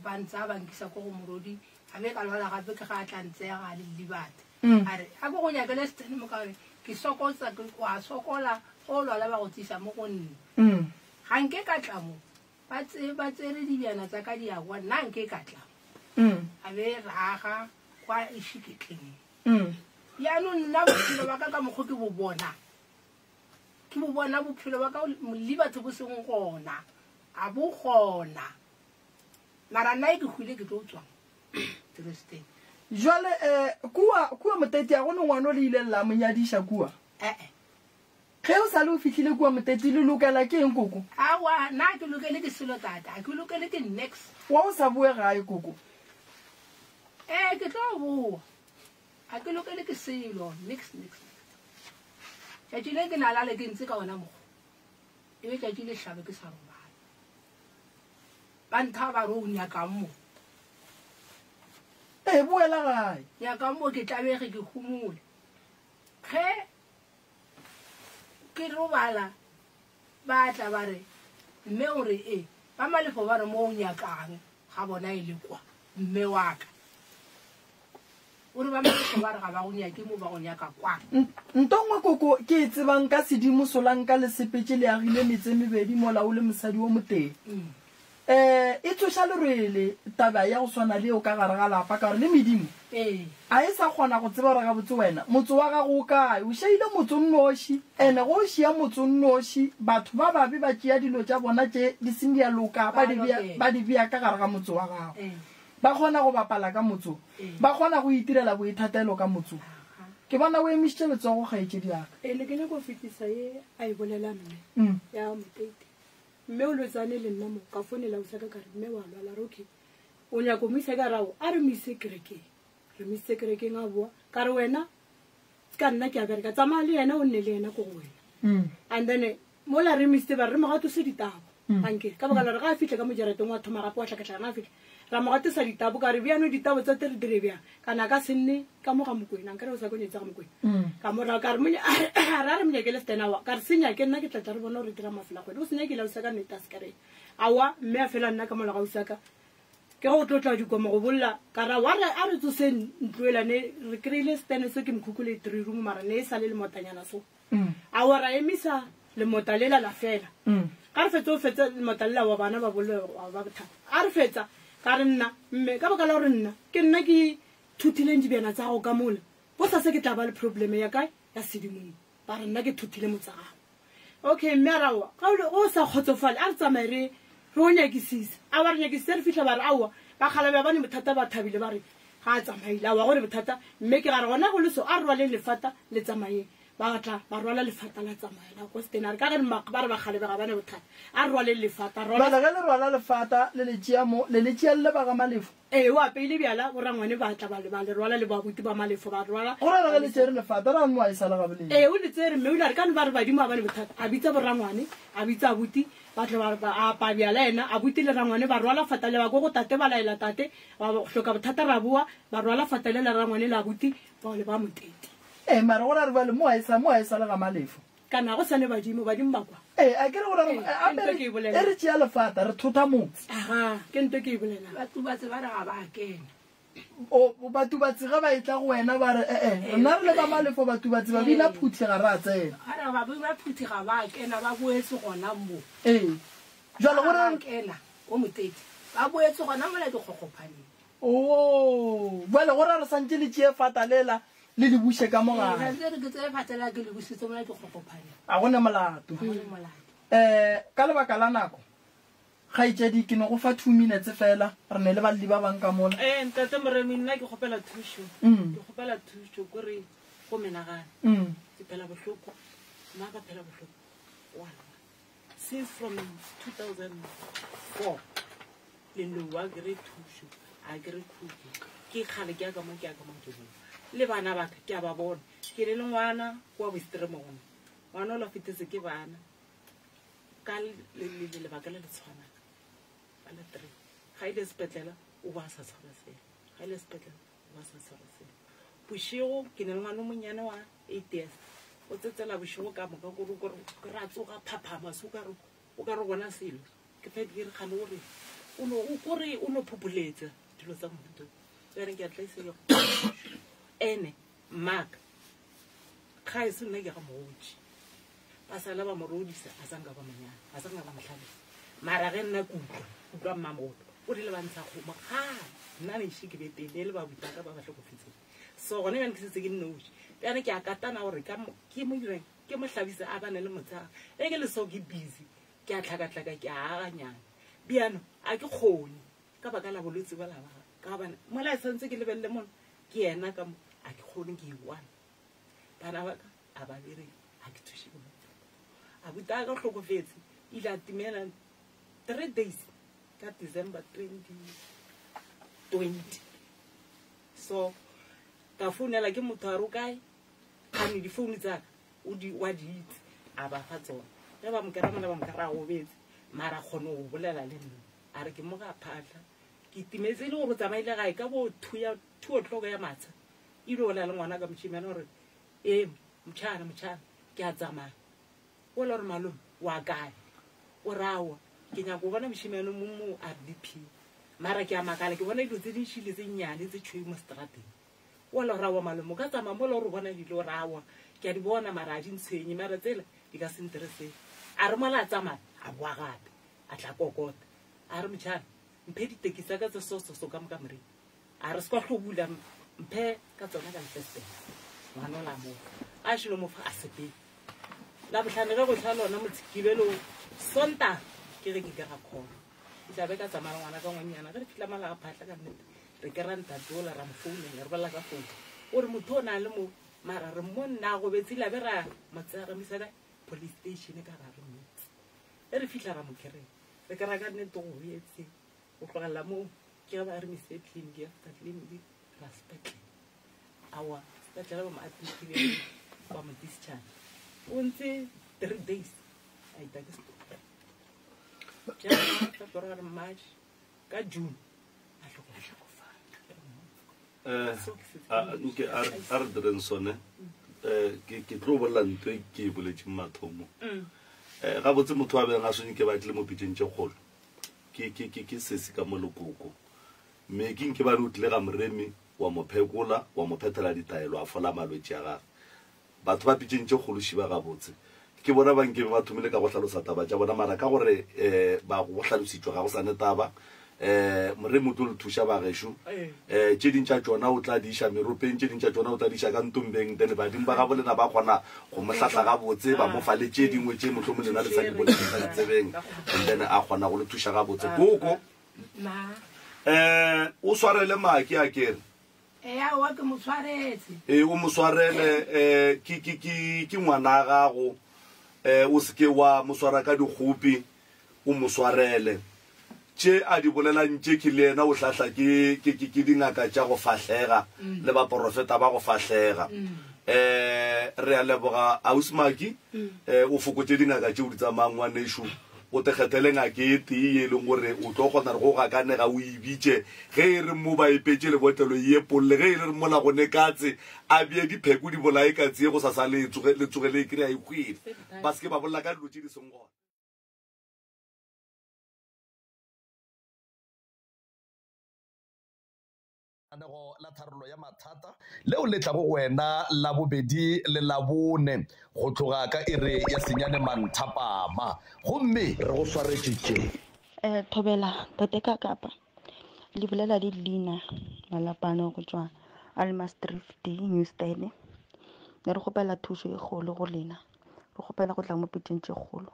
ba ntse a bankisa ko go morodi a be ka lwala gape ke ga a tla ntsega le lebate a re a ko go nyakele setene mo ka gore ke sokotsa wa sokola o lwala ba go tsisa mo go nne ga nke ka tlamo ba tsere dibjana tsa ka diakwa nna nke ka tlamo a be raga kwa ešiketleng yaanong nna bophelo ba ka ka mokgwa ke bo bona bophelo ba ka le batho bo seng gona a bo gona mara nna e ke hwile ke tlo tswang tresteng jale kua motete ya gone ngwane o le ile lela monyadiša kua ge o sa le o fitlhile kua motete le lokela ke eng koko awa nna ke lokele ke selo tata a ke lokele ke next wa o sa boe gae koko ke tlo boa a ke lokele ke selo next tšatši le ke nalale ke ntse ka ona mogo e be tšatši le hlabe ke sa robala ba ntha ba re o nyakang mo boela gae nyakang mo ke tlabege ke humole ge ke robala ba tla ba re mme o re ba malefo ba re mo o nyakang ga bona e le kwa mme wa ka ore ba malefo ba re ga ba go nyake mo ba go nyaka kwa ntongwe koko ke e tsebang ka sedimo solanka le sepetse le agile metse mebedi mola o le mosadi o moteng e tsoša lerwele taba ya go swana le o ka gare ga lapa ka gore le medimo a e sa kgona go tseba gore ga botse wena motse wa gago o kae o šaile motse o nnoši ande go o šia motse o nnoši batho ba babe ba tšea dilo tša bona tše di seng di a loka ba di bea ka gare ga motse wa gago ba kgona go bapala ka motse ba kgona go itirela boithatelo ka motse ke bona o emišitše letsogo kgaetšedi yaka le ke nyako fetisa ye a e bolela mme ya motete mme o lotsane le nna mo ka fonela o saka ka re mme wa lwala re okay o nya go mo isa ka rawo a re mo ise kerekeng re mo ise kerekeng a boa ka re wena ka nna ke a bereka tsamaya le yena o nne le yena ko go wena and then mo la re mo ise ba re mo ga tse ditabo anke ka baka la re ga fihle ka mo jareteng wa thoma gape wa tlhakatlhaka na fihle ra mo gatisa ditabo ka re bjano ditabo tsa tere dire bjang kana ka senne ka mo ga mokwena nkare o sa konyetsa ga mokwena ka mo ra ka re mo ra re mnyakele stena wa ka re senya ke nna ke tla re bona re dira mafela go o senya ke la o saka neta skare awa mme a fela nna ka mola ga o saka ke go tlotla dikomo go bolla ka ra wa re a re tsose ntloela ne re kreile stena se ke mkhukule 3 room mara ne sa le motanyana so awa ra emisa le motalela la fela ka re fetsa o fetsa le motalela wa bana ba bolle wa ba thata a re fetsa ka re nna mme ka baka la gore nna ke nna ke thutileng dibjana tsa go ka mola go sa se ke tla ba le probleme ya kae ya sedimong ba re nna ke thuthile motsagago okay mme a rawa o sa kgotsofale a re tsamaye re o nyakisisa a ba re nyakisisa re fitlha ba re aowa ba kgalabe bane bothata ba thabile ba re ga a tsamaile a wa gore bothata mme ke ga re gona go leso a re rwaleng lefata le tsamayeng ba tla ba rwala lefata la tsamaela ko stenare ka re ba re ba kgale ba ga bane bothata a re rwaleng lefata ba le le rwala lefata le le tšea mo le le ba ga malefo wa peile bjala go rangwane ba tla ba le rwala le ba buti ba malefo ba rwala go re le tsere lefata ra mo a isa la ga bole o le tsere mme o la re ka ba re badimo ba bane bothata a bitsa borangwane a bitsa buti ba tla ba pa bjala ena a buti le rangwane ba rwala fata le ba go tate ba laela tate ba hloka bothata ra bua ba rwala fata le la rangwane la buti ba le ba motete mara go ra re ba le mo a isa la ga malefo kana go sane badimo ba kwa a ke re gore e re tšea lefata re thotha motse aha ke nto ke ibolela batho ba tse ba re ga ba kena batubatsi ga ba etla go wena ba re rena re le ba malefo batubatsi ba bina phuthi ga re a tsena ara ba ba phuthi ga ba kena ba boetse gona mo jalo gore kena o motete ba boetse gona mo la dikgokgophane bale gore re santse le tšee fatalela le di bushe ka mogare re ke tse fatela ke le busitse mo la dikgokgophane a gone molato ka lebaka la nako ga itsedi ke no go fa 2 minutes fela re ne le ba le ba bang ka mola ntate moremi nna ke gopela thušo kore go menagana ke phela bohloko nna ka phela bohloko since from 2004 le lowa ke re thušo a ke re thušo ke kgale ke ya ka mo ke le bana ba ke a ba bona ke le ngwana kwa bostremong ngwana o la fitetse ke bana ka le ba ka le tshwana ba le 3 ga ile sepetlela o ba sa tshwana sele ga ile sepetlela o ba sa tshwana sele boshigo ke ne ngwana monyane wa 8 years o tsetsela boshigo ka moka go ra tsoga phaphama so ka re bona selo ke phe di re gane gore o no phopholetsa dilo tsa motho re ke a tla isego ene mark ga e se nna ke ga moodi ba sala ba morodisa a sanga ba manyana a sanga ba motlhabisa mara ge nna kutlwa mmamolo o rile ba ntsha kgoma ga nna ne shi ke betele le ba butaka ba batle go fitse so gone bana ke setse ke nnoji bjana ke a katana gore ke mo direng ke motlhabisa a bane le motsaga e ke le so ke busy ke a tlhakatlhaka ke a aganyana bjano a ke kgone ka baka la bolwetse ba la ba ka bana mola e santse ke lebelele mono ke ena ka a ke kgone ke one bana ba ka a ba bere a ke thuše go a buta ka hlokofetse ile a timela 3 days ka December 2020 so ka founela ke motho a ro kae kane di phone tsa wa di itse a ba fa tsona le ba mokera mona ba mokera go betse mara kgone go bolela le nna a re ke mo ga phatla ke timetse le go tsamaile gae ka bo 2 o'clock ya matsa ile o la le ngwana ka motšhimane gore motšhana ke a tsamaya o le gore malome wa kae o rawa ke nyaka go bona mošhimane mo RDP mara ke a makala ke bona dilo tse di šile tse nnyane tse tšhoi mo strateng o le rawa malome o ka tsamaya mo le gore bona dilo rawa ke a di bona mara a di ntshwenye mara tsela di ka se intereseng a re mola a tsamaya a boa gape a tla kokota a re motšhana mphe ditekisa ka tse soso ka moka moreng a re se kwa tlhobula mphe ka tsona ka lefestela ngwana o la mo a šilo mofa a sepele la botlhane ge go tlha lona motshikibelo sonta ke ge ke kera kgona ke tlabe ka tsamaya ngwana ka ngwannyana ge re fitlha malaga phatla ka nnete re ke rantatoola ra mofouneng re bolela ka founu ore motho o na le mo mara re mo nna go betsile be ra motsegamisa ka police station ka gare motse e re fitlha ra mo kry re ka ra ka nnete go etse go tlogelela moo ke ga ba re mise clinic after clinic ra sepetlele awa sepetlele ba mo admitile ba mo discharge o ntse 3 days a ita ke February, March, ka June. Okay, a re direng sone ke tlo bolela ntho e ke e boletseng mathomo ga botse motho a beng a sone ke batle mo pitšeng tše kgolo ke sesi ka mo lekoko mme ke nke bane o tlile ga moremi wa mo phekola wa mo phethela ditaelo a fola malwetse a gage batho ba pitšeng tše kgolo šiba ga botse ke bona ba nkebe ba thomile ka go tlhalosa taba tša bona mara ka gore ba go hlalositswe ga go sa netaba moremi o tlo le thuša bagešo tše dintša tšona o tla diša meropeng tše dintša tšona o tla diša ka ntombeng then badimo ba ga bolena ba kgona go motlhatla ga botse ba mo fa le tše dingwe tše motlho mo lena le sa di bolesa ditsebeng and then a kgona go le thuša ga botse koko o swarele maki a kere wa ke mo tshwaretse o mo swarele ke ngwana gago o seke wa mo swara ka dikgopi o mo swarele tše a di bolelang tše ke le ena o hlahla ke dingaka tša go fahlega le baprofeta ba go fahlega re a leboga ausmaki o fokotše dingaka tše o di tsamayang wa nešo o tekgethele ngake e tee e leng gore o tlo kgona re go gakanega o ebitše ge e re mo ba epetse lebotelo e epolle ge e le re mola gone katse a bie dipheko di bolae katse e go sa sa le tsogele e kry a ikgwele ba seke ba bolela ka dilo tše di seng gona Lenaneo la tharollo ya mathata leo le tla go wena la bobedi le la bone go tloga ka ere ya senyane manthapama gomme re go swaretšitše Thobela tate ka kapa le bolela le Lina Malapane go tswa Almastrift Newstead ne re gopela thuso e kgolo go lena re gopela go tla mo pitšeng tše kgolo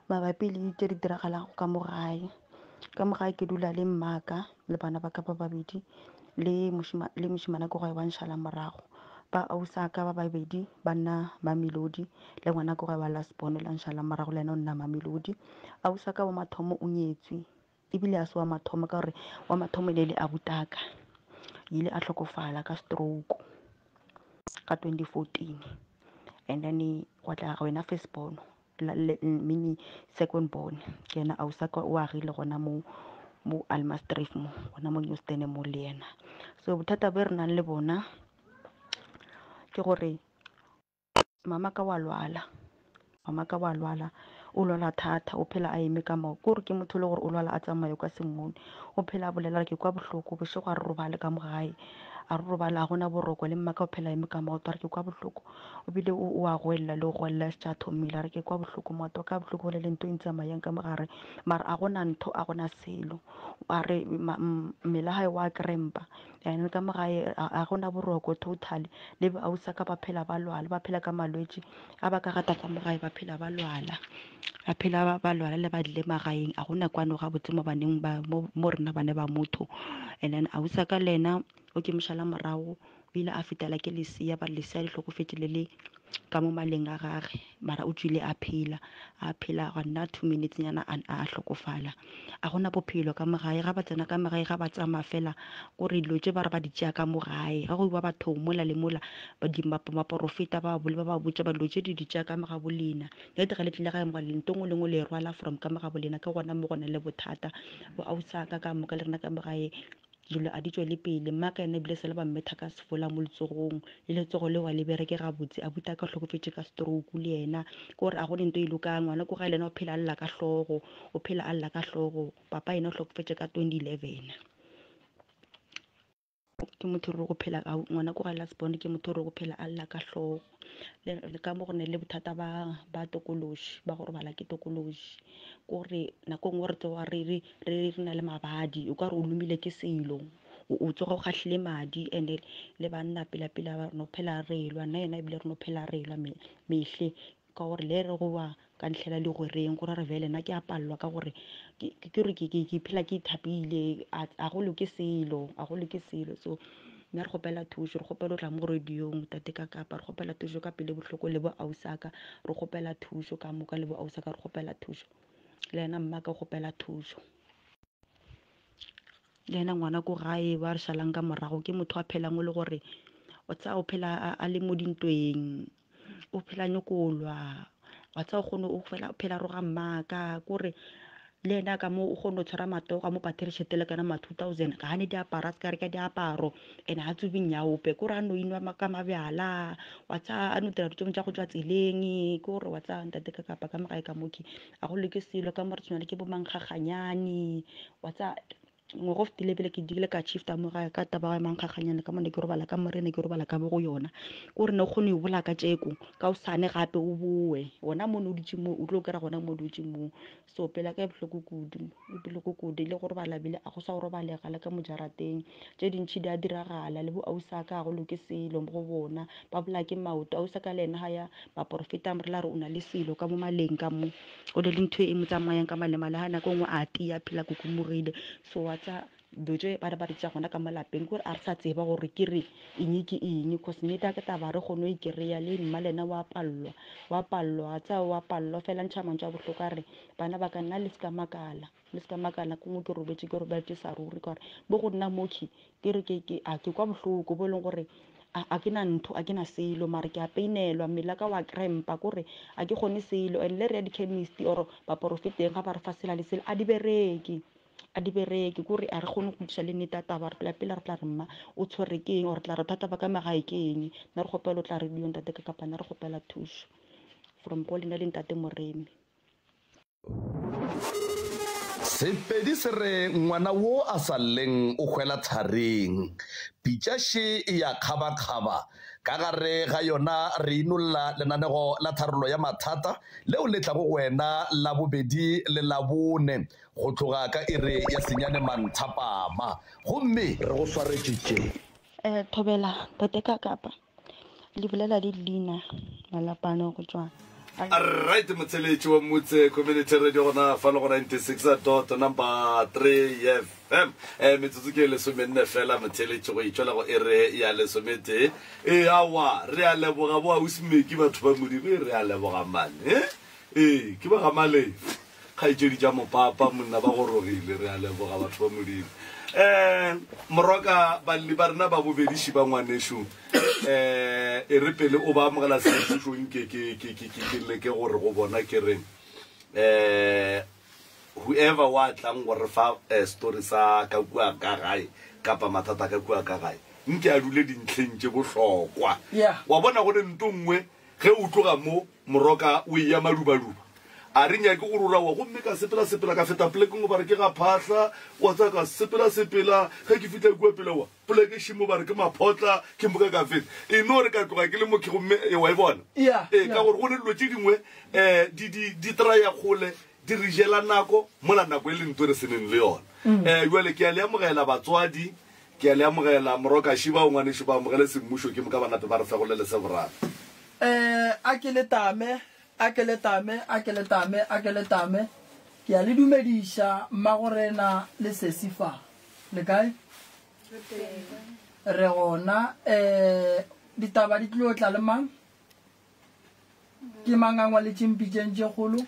mabapi le tše di diragalang ka mo gae ke dula le mmaka le bana ba ka ba babedi le mošimane ko gae wa nšhala morago ba ausa ka ba babedi ba nna Mamelodi le ngwana ko gae wa Lasbone la nšhala morago le ena o nna Mamelodi ausa ka wa mathomo o nyetswe ebile a se wa mathomo ka gore wa mathomo le a butaka ile a tlhokofala ka stroke ka 2014 and then wa tla wena firstborn mini second born ke ena ausa ka o agile gona mo Almastrift mo gona mo Newstead mo le ena so bothata be re nang le bona ke gore mama ka wa lwala o lwala thata o phela a eme ka mao gore ke motho le gore o lwala a tsamaye ka sengmone o phela a bolela ke kwa bohloko bošego a re robale ka mo gae a re robala a gona boroko le mmaka o phela eme ka maoto a re ke kwa bohloko o bile o a goelela le go goelela se tša thomile a re ke kwa bohloko maoto ka bohloko le ntho e ntsamayang ka mogare mara a gona ntho a gona selo a re mmele gae wa krempa ene ka mogae a gona boroko totally le ba ausa ka ba phela ba lwala ba phela ka malwetse a ba ka gata ka mogae ba phela ba lwala le ba dile magaeng a gona kwano ga botse mo baneng ba mo rena bane ba motho and then ausa ka lena o ke mošala morago o ile a fetela ke lesia ba lesia di hlokofetse le ka mo maleng a gage mara o tswile a phela ga nna 2 minutes nyana a hlokofala a gona bophelo ka mogae ga ba tsena ka mogae ga ba tsamaya fela gore dilo tše ba re ba di tšea ka mogae ga go ba batho mola le mola maprofeta ba bole ba ba botša ba dilo tše di tšea ka moga bolena le tega le tlile ga moga le ntongo lengwe le rwala from ka moga bolena ke gona mo gona le bothata bo ausaka ka moka le rena ka mogae dilo a di tšwele pele mmaka ene bile sele ba mmetha ka sefola mo letsogong le letsogo le wa le bereke ga botse a buta ka hlokofetse ka stroke le ena ke gore a gone ntho e lokang ngwana ko ga lena o phela a lla ka hlogo papa ena o hlokofetse ka 2011 ke motho re go phela ngwana ko ga Lasbone ke motho re go phela a lla ka hlogo le ka mo go ne le bothata ba tokološi ba gore bala ke tokološi gore nako ngwe re tsoga re na le mabadi o ka re o lumile ke selo o tsoga o kgahlile madi and le banna pela ba no phela relwa nna yena ebile re no phela relwa mehle ka gore le re go ba ka ntlhela le go reng gore re vele nna ke a pallwa ka gore ke re ke phela ke ithapile a go loke selo so nna re gopela thuso re gopela o tla mo radiong tate ka kapa re gopela thuso ka pele bohloko le bo ausaka re gopela thuso ka moka le bo ausaka re gopela thuso le ena mma ka gopela thuso le ena ngwana ko gae ba re salang ka morago ke motho a phelang o le gore o tsa o phela a le mo dintweng o phela nyokolwa wa tsa o kgone o phela roga mmaka kore le ena ka mo o kgone o tshwara matoo ka mo patrišhetele kana ma 2000 ka gane diaparo a se ka re ka diaparo ene ga tsubing yaope kore a no inwa ka mabjala wa tsa a no dira ditšong tša go tswa tseleng kore wa tsa ntate ka kapa ka magae ka moke a go leke selo ka more tshwana ke bo mankgaganyane wa tsa ngwaga o fetile pele ke digile ka shifta mo gae ka taba ga mankgaganyane ka mone ke robala ka morene ke robala ka mo go yona kore ne o kgone o bola ka tšeko ka o sane gape o boe gona mo ne o dutse mo o tlo kry-a gona mo o dutse mo so pele ka bohloko kudu le go robala bile a go sa go robalega le ka mo jarateng tše dintšhi di a diragala le bo ausa ka go loke selo mo go bona ba bola ke maoto ausa ka le ena ga ya ba profita mo re la re o na le selo ka mo maleng ka mo o le ntho e mo tsamayang ka malema le ga nako nngwe a tia phela kukumogile so wa tsa dojo ba re tša gona ka malapeng kore a re sa tseba gore ke re eng ke eng cause nnete ke taba re kgone o ikereya le mma le ena wa pallwa tsa wa pallwa fela ntšha mantšho a bohloko a re bana ba ka nna le se ka makala ko ngwe ke robeletse sa ruri ka gore bo go nna moki ke re ke kwa bohloko bo e leng gore a ke na ntho a ke na selo mare ke a peinelwa mmele ka wa krempa kore a ke kgone selo and le re ya di-chemist or baporofeteng ga ba re fa sela le selo a di bereke kore a re kgone go diša le nnete a taba re pele re tla re mma o tshwere ke eng or re tla re thata ba ka magae ke eng na re kgopela o tla re dio ntate ka kapana re kgopela thuso from po lena le ntate moremi Sepedi se re ngwana wo a sa lleng o hwela thareng pitšaše ya kgaba-kgaba ka gare ga yona re inolla lenanego la tharolo ya mathata leo le tlago wena la bobedi le la bone go tloga ka ere ya senyane manthapama gomme re go swaretšitše thobela tate ka kapa le bolela le Lina Malapane go tswa right motsheletši wa motse community radio gona fa le go 96 number 3 FM metsotso ke lesomenne fela motsheletši go itšwela go ere ya lesomete awa re a leboga bo ausimeki batho ba modimo re a leboga mane ke ba ga malefa kgaetšedi tša mopapa monna ba go rogile re a leboga batho ba modimo moroka balli ba rena ba bobediši ba ngwanešo e re pele o ba amogela sesušong ke leke gore go bona ke reng whoever wa tlang gore fa story sa ka kua ka gae kapa mathata ka kua ka gae nke a dule dintlheng tše bohlokwa wa bona gore nto nngwe ge o tloga mo moroka o ya madubaduba a re nyake go rorawa gomme ka sepela ka feta plekeng o ba re ke ga phahla wa tsa ka sepela ge ke fitlha kua pele wa pleke šimo ba re ke maphotla ke moka ka feta eno re ka tloga ke le moke gomme wa e bona ka gore go ne dilo tše dingwe di traya kgole di re jela nako mola nako e le nto re seneng le yona jale ke a le amogela batswadi ke a le amogela moroka šiba o ngwane šiba amogele semmušo ke moka banape ba re fegole le seborata a ke letame ke a le dumediša mmagorena le sesifa le kae re gona ditaba di tlile o tla le mang ke mangangwa le tšempitšeng tše kgolo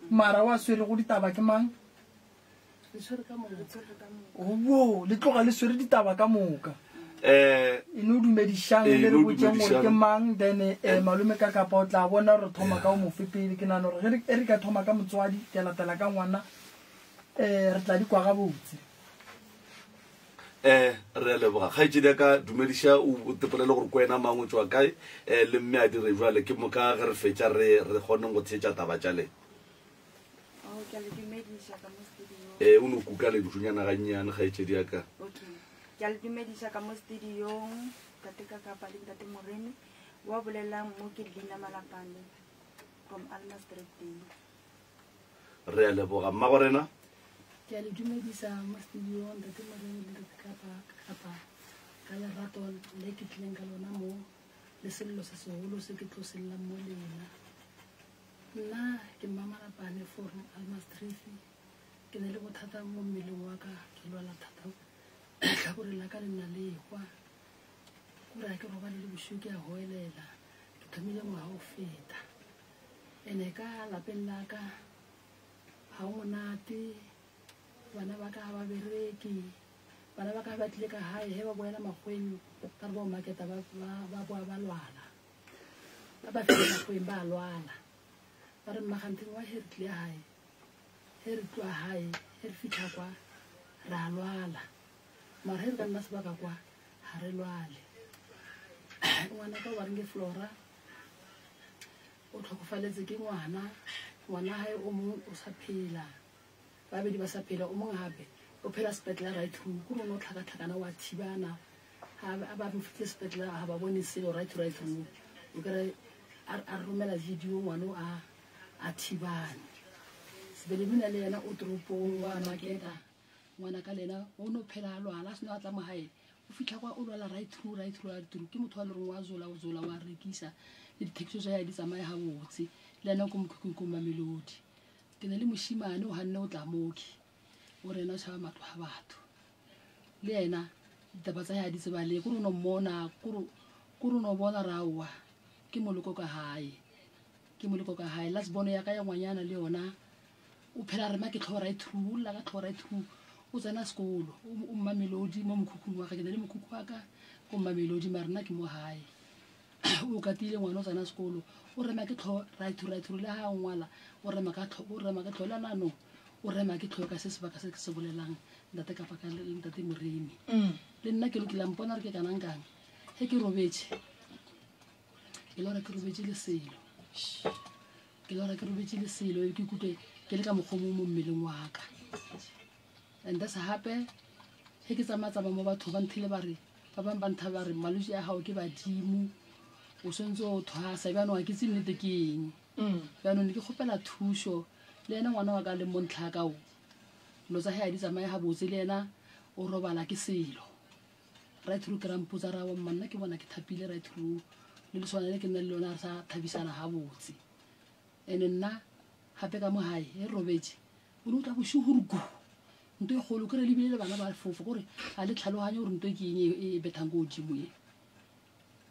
mara wa swere go ditaba ke mang le tloga le swere ditaba ka moka eno dumedišang le re botseng gore ke mang then malome ka kapa o tla bona re thoma ka o mofepele ke nano gore e re ka thoma ka motswadi ke latela ka ngwana re tla di kwa ga botse re a leboga kgaetšedi ka dumediša o tepolele gore ko wena mang o tswa kae le mme a dire jale ke moka ge re fetša re kgoneng go tshetša taba tša leng o ne o kuka le dithunyana gannyane kgaetšedi yaka ke a le dumediša ka mo studiong tate ka kapa le ntate moremi wa bolelang mo ke Lina Malapane from Alma Street re a leboga mma gorena ke a le dumediša mo studiong ntate moremi le ntate kapa ka lerato le ke tlileng ka lona mo le sello se segolo se ke tlo sellang mo lena nna ke mma Malapane from Alma Street ke ne le bothata mo mmeleng wa ka ke lwala thata ka gore la ka le nna lekwa gore a ke robale le bošo ke a hoelela ke thomile ngwaga go feta ene ka lapeng la ka ga o monate bana ba ka ba bereki bana ba ka ba tlile ka gae he ba boela magweng ka re bo maketa ba boa ba lwala ba fela magweng ba lwala ba re mmaganting wa he re tlile gae he re tloa gae he re fitlha kwa re a lwala mara he re ka nna sebaka kwa ga re lwale ngwana ka o ba reng ke Flora o tlhokofaletse ke ngwana gae o mongwe o sa phela babedi ba sa phela o mongwe gape o phela sepetlela right through ko rona o tlhakatlhakana wa thibana a ba mo fitlhe sepetlela ga ba bone selo right through o kry a romela video ngwana a thibane sebelebina le yena o toropong wa maketa ngwana ka lena o no phela a lwala a seno a tla mo gae o fitlha kwa o lwala right through ke motho wa le reng wa zola wa rekisa le di-taxi tsa ya di tsamaya ga botse le ena ko mokhukhung ko Mamelodi ke ne le moshimane o ganne o tla moki o rena o tshaba matlo ga batho le ena ditaba tsa ya di tsebale ko rona mmona ko rona bona rawa ke moloko ka hae last bono ya ka ya ngwanyana le yona o phela re ma ke tlhora through la ka tlhora through o tsena sekolo o Mamelodi mo mokhukhung wa ka ke ne le mokhukhu wa ka ko Mamelodi mara nna ke mo hae o katile ngwana o tsena sekolo o rema ke tlhora through le ha ngwala o rema ka tlhola nano o rema ke tlhoka se sebaka se ke se bolelang ntate ka paka le ntate Moremi le nna ke lokela mpona re ke kanang kang he ke robetse ke lora ke robetse le selo ke kutlwe ke le ka moghomo mo mmeleng wa ka and that's hape he ke tsamaya mo batho ba nthile ba re ba bang ba ntha ba re malwetse a hao ke badimo o sentse o thwasa bjano ke tse nnete ke eng bjano ne ke kgopela thuso le ena ngwana wa ka le montlhaka o lo tsa he a di tsamaya ga botse le ena o robala ke selo right through ke rampotsa ra wa mmanna ke bona ke thapile right through le sona le ke nna le lona re sa thabisana ga botse ene nna gape ka mo hae e robetse o ne o tla boshuguruku nto e golo ke re lebile le bana ba fofa gore a le tlhaloganye gore nto ke eng e bethang ko godimo e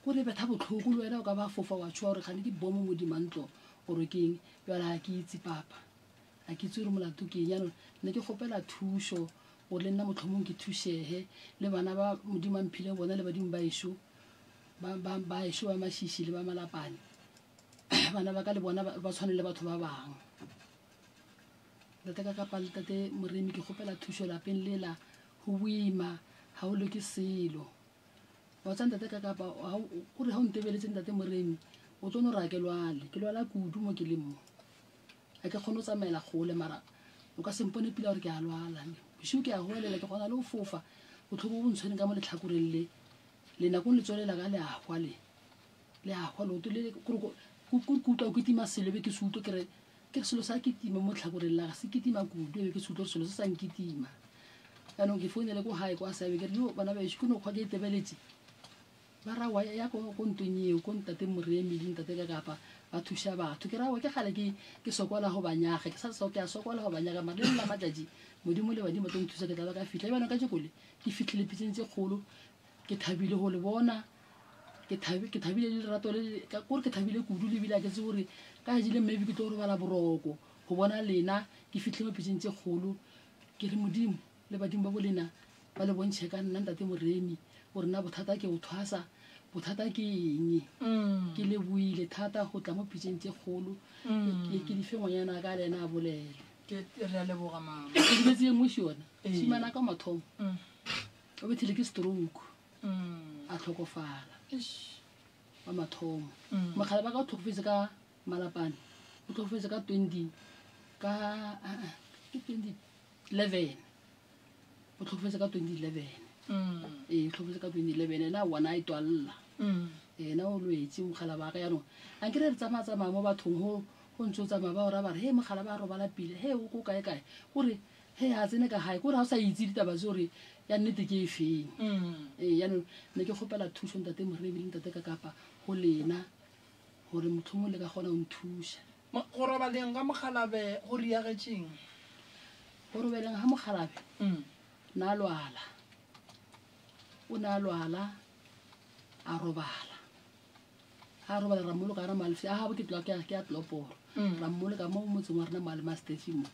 gore e betha botlhoko le wena o ka ba fofa wa tshwa gore gane ke bomo mo dimantlo gore ke eng bjala ga ke itse papa ga ke itse gore molato ke eng yanong ne ke kgopela thuso gore le nna motlhomong ke thusege le bana ba modimo a mphile bona le badimo ba ešo ba mašiši le ba malapane bana ba ka le bona ba tshwane le batho ba bangwe ntate ka kapa le tate Moremi ke kgopela thuso lapeng lela go boima ga o le ke selo wa tsa ntate ka kapa gore ga o ntebeletse ntate Moremi o tlo no ra ke lwala kudu mo ke le mo ga ke kgone o tsamaela gole mara o ka sempone pila gore ke a lwala bosigo ke a goelela ke kgona le go fofa botlhoko bo ntshwane ka mo letlhakoreng le nakong le tswelela ka le agwa leoto le kutlwa o ketima selo be ke se utlwe ke selo sa ketima mo tlhakoreng la ga se ketima kudu ebe ke se utlwe gore selo se sa nketima yaanong ke founele ko gae kwa sabe ke re yo bana baešo ke no kgwa ke itebeletse ba rawa ya ko ntweng eo ko ntate Moremi le ntate ka kapa ba thuša batho ke rawa ke gale ke sokola go banyaga ke sa ke a sokola go banyaga mara le nna matšatši modimo le badimo tlo nthusa ke tla ba ka fitlha ebana ka jekole ke fitlhile pitseng tse kgolo ke thabile go le bona ke thabile le lerato le gore ke thabile kudu le bile a ke tse gore ka jile maybe ke tlo go robala boroko go bona lena ke fitlhe mo pitseng tse kgolo ke re modimo le badimo ba bolena ba le bontšhe ka nna ntate Moremi gore nna bothata ke o thwasa bothata ke eng ke le buile thata go tla mo pitseng tse kgolo ke di fe ngwanyana ka le ena a bolele ke re a leboga mama ke dibetse engwe se yona simana ka mathomo o bethile ke stroke a tlhokofala wa mathomo mogala ba ka o tlhokofetse ka malapane o tlhokofetse ka 2011 o tlhokofetse ka 2011 o tlhokofetse ka 2011 ena wana a itwalela ena o lwetse mogala ba ka yanong a ke re re tsamaya mo bathong go ntse o tsamaya ba ora ba re he mogala ba robala pile he o ko kae gore he a tsene ka gae gore ga o sa itse ditaba tse gore ya nnete ke e feng yaanong ne ke kgopela thuso ntate Moremi le ntate ka kapa go lena gore motho mo le ka kgona o nthuša go robaleng ga mogalabe go riagetseng go robeleng ga mogalabe na lwala o ne a lwala a robala ra moloka ra malwetse a gabo ke tloa ke a tloporo ra mmole ka mo motseng wa rena Malema Stefimo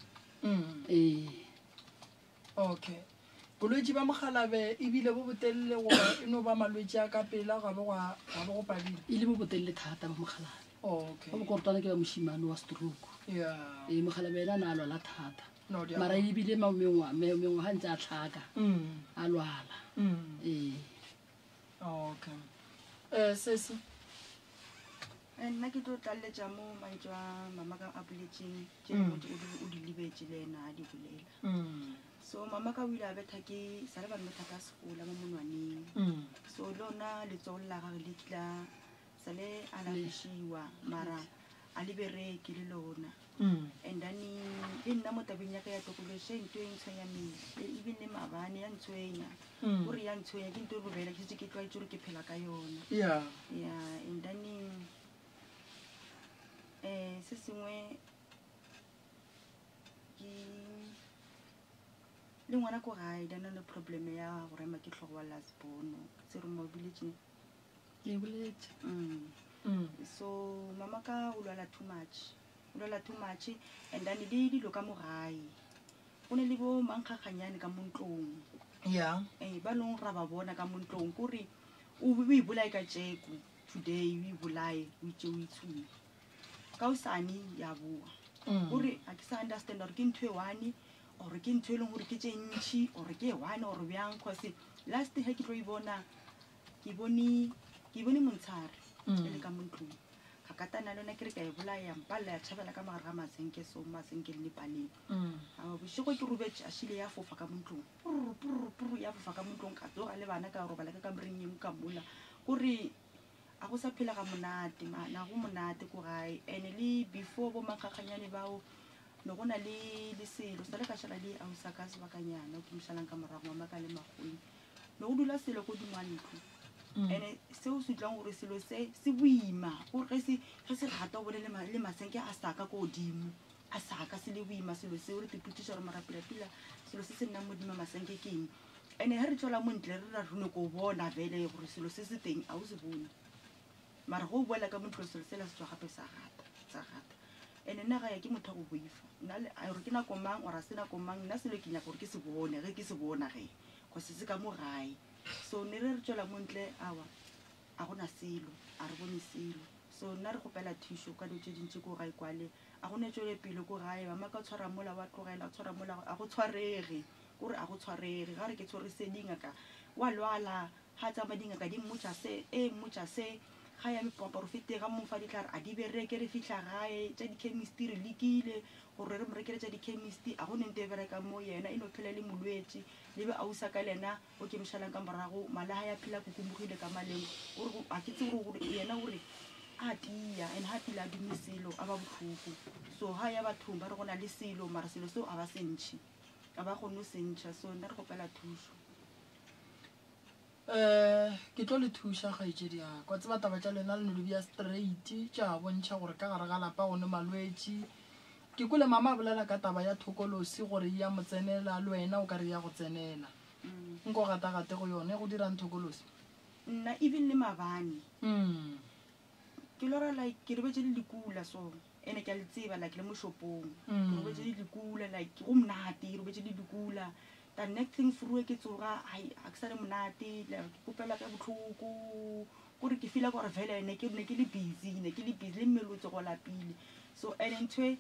okay bolwetse ba mogalabe e bile bo botelele gore e no ba malwetse a ka pela ga bo go padile e le bo botelele thata ba mogalabe okay ba bokortwana ke ba moshimane wa stroke mogalabe ena na a lwala thata mara e bile mengwa ga ntse a tlhaka a lwala okay sesi nna ke tlo tlaletša mo mantswe a mama ka a boletseng tše motho o di lebetse le ena a di bolela so mama ka o ile a betha ke sa le bane betha ka sekola mo monwaneng so le ona letsogo la gage le tla sa le a lafišiwa mara a le bereke le lona and then le nna mo tabeng ya ka ya tokološe nto e ntshwenya mmele ebile mabane ya ntshwenya gore ya ntshwenya ke nto e robela ke setse ke tlwaetse gore ke phela ka yona and then se sengwe ke le ngwana ko gae da na le problem ya go rema ke tlhogo wa lasbono se re mo biletseng ke boletse so mama ka o lwala too much and then di dilo ka mo gae o ne le bo mankgaganyane ka mo ntlong ba leng ra ba bona ka mo ntlong kore o ibolae ka tšeko today o ibolae o itse o itshume ka o sane ya boa gore a ke sa understand gore ke ntho e one or ke ntho e leng gore ke tše ntšhi or ke one or bjang cause last he ke tlo e bona ke bone montshare e le ka mo ntlong ga katana le yona ke re ka e bolaya mpalla ya tšhabela ka magare ga masenke so masenke le lepaleng a bošego ke robetse a šile ya fofa ka mo ntlong puru ya fofa ka mo ntlong ka tsoga le bana ka robala ka kamoreng eng ka mola gore a go sa phela ga monate na go monate ko gae ene le before bo mankgaganyane bao no go na le selo sa le ka šala le ausa ka sebakanyana o ke mošalang ka morago mama ka le magoi no go dula selo ko dingwantlo ene seo se tlang gore selo se boima gore ge se rata o bone le masenke a saka ko godimo a saka se le boima selo seo re teputiša gore marapilapila selo se se nnang modimo masenke ke eng ene ge re tswela montle re ra rone ko bona vele gore selo se se teng a o se bone mara go boela ka montlo selo se la se tswa gape sa gata ene nna ga ya ke motho go boifa gore ke nako mang ora se nako mang nna selo ke nyaka gore ke se bone ge ke se bona ge go se ka mo gae so ne re tswela montle awa a gona selo a re bone selo so nna re gopela thušo ka dilo tše dintši ko gae kwale a go ne tswele pele ko gae mama ka tshwara mola wa tlogela tshwara mola a go tshwarege gore a go tshwarege ga re ke tshware se dingaka wa lwala ga tsamaya dingaka di mmotša se ga ya mepaparo fete ga mofa ditlhare a di bereke re fitlha gae tša di-chemistry re lekile gore re mo rekele tša di-chemistry a go nente e bereka mo yena e no phela le molwetse le be ausa ka lena o ke mošalang ka morago malaga ya phela kukumogile ka maleng gore a ke tse gore yena gore a tia and ha pila a dume selo a ba botlhoko so ga ya bathong ba re go na le selo mara selo seo a ba sentšhi a ba kgone o sentšha so nna re gopela thušo ke tlo le thuša kgaetšedi yaka tseba taba tša lena le no le bia straight tša bontšha gore ka gare ga lapa gone malwetse ke kole mama a bolela ka taba ya thokolosi gore ya mo tsenela le wena o ka re ya go tsenela nko gatagate go yone go dirang thokolosi nna even le mabane ke lora like ke rebetse le dikula so ene ke a le tseba like le mo shopong ke rebetse le dikula like go mnate ke rebetse le dikula the next thing frue ke tsoga a ke sa le monate ke kopela ka botlhoko gore ke fila gore vele ne ke le busy le mmelotse go lapile so ene ntwe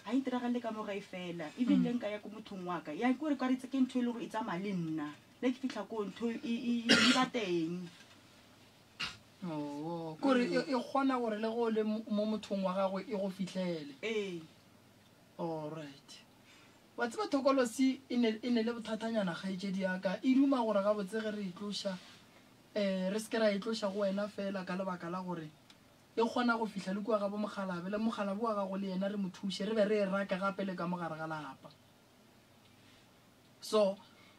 a interagale ka mo ga e fela even le nka ya ko mothong wa ka ya gore ka re tse ke ntho e le gore e tsamaya le nna le ke fitlha ko ntho e ba teng kore e kgona gore le go le mo mothong wa gago e go fitlhele alright wa tseba thokolosi e ne le bothatanyana kgaetšedi yaka e duma gore ga botse ge re itloša re se ke ra itloša go wena fela ka lebaka la gore e kgona go fihla le kua ga bo mogalabe le mogalabe wa gago le yena re mo thuše re be re e raka gape le ka mogare ga lapa so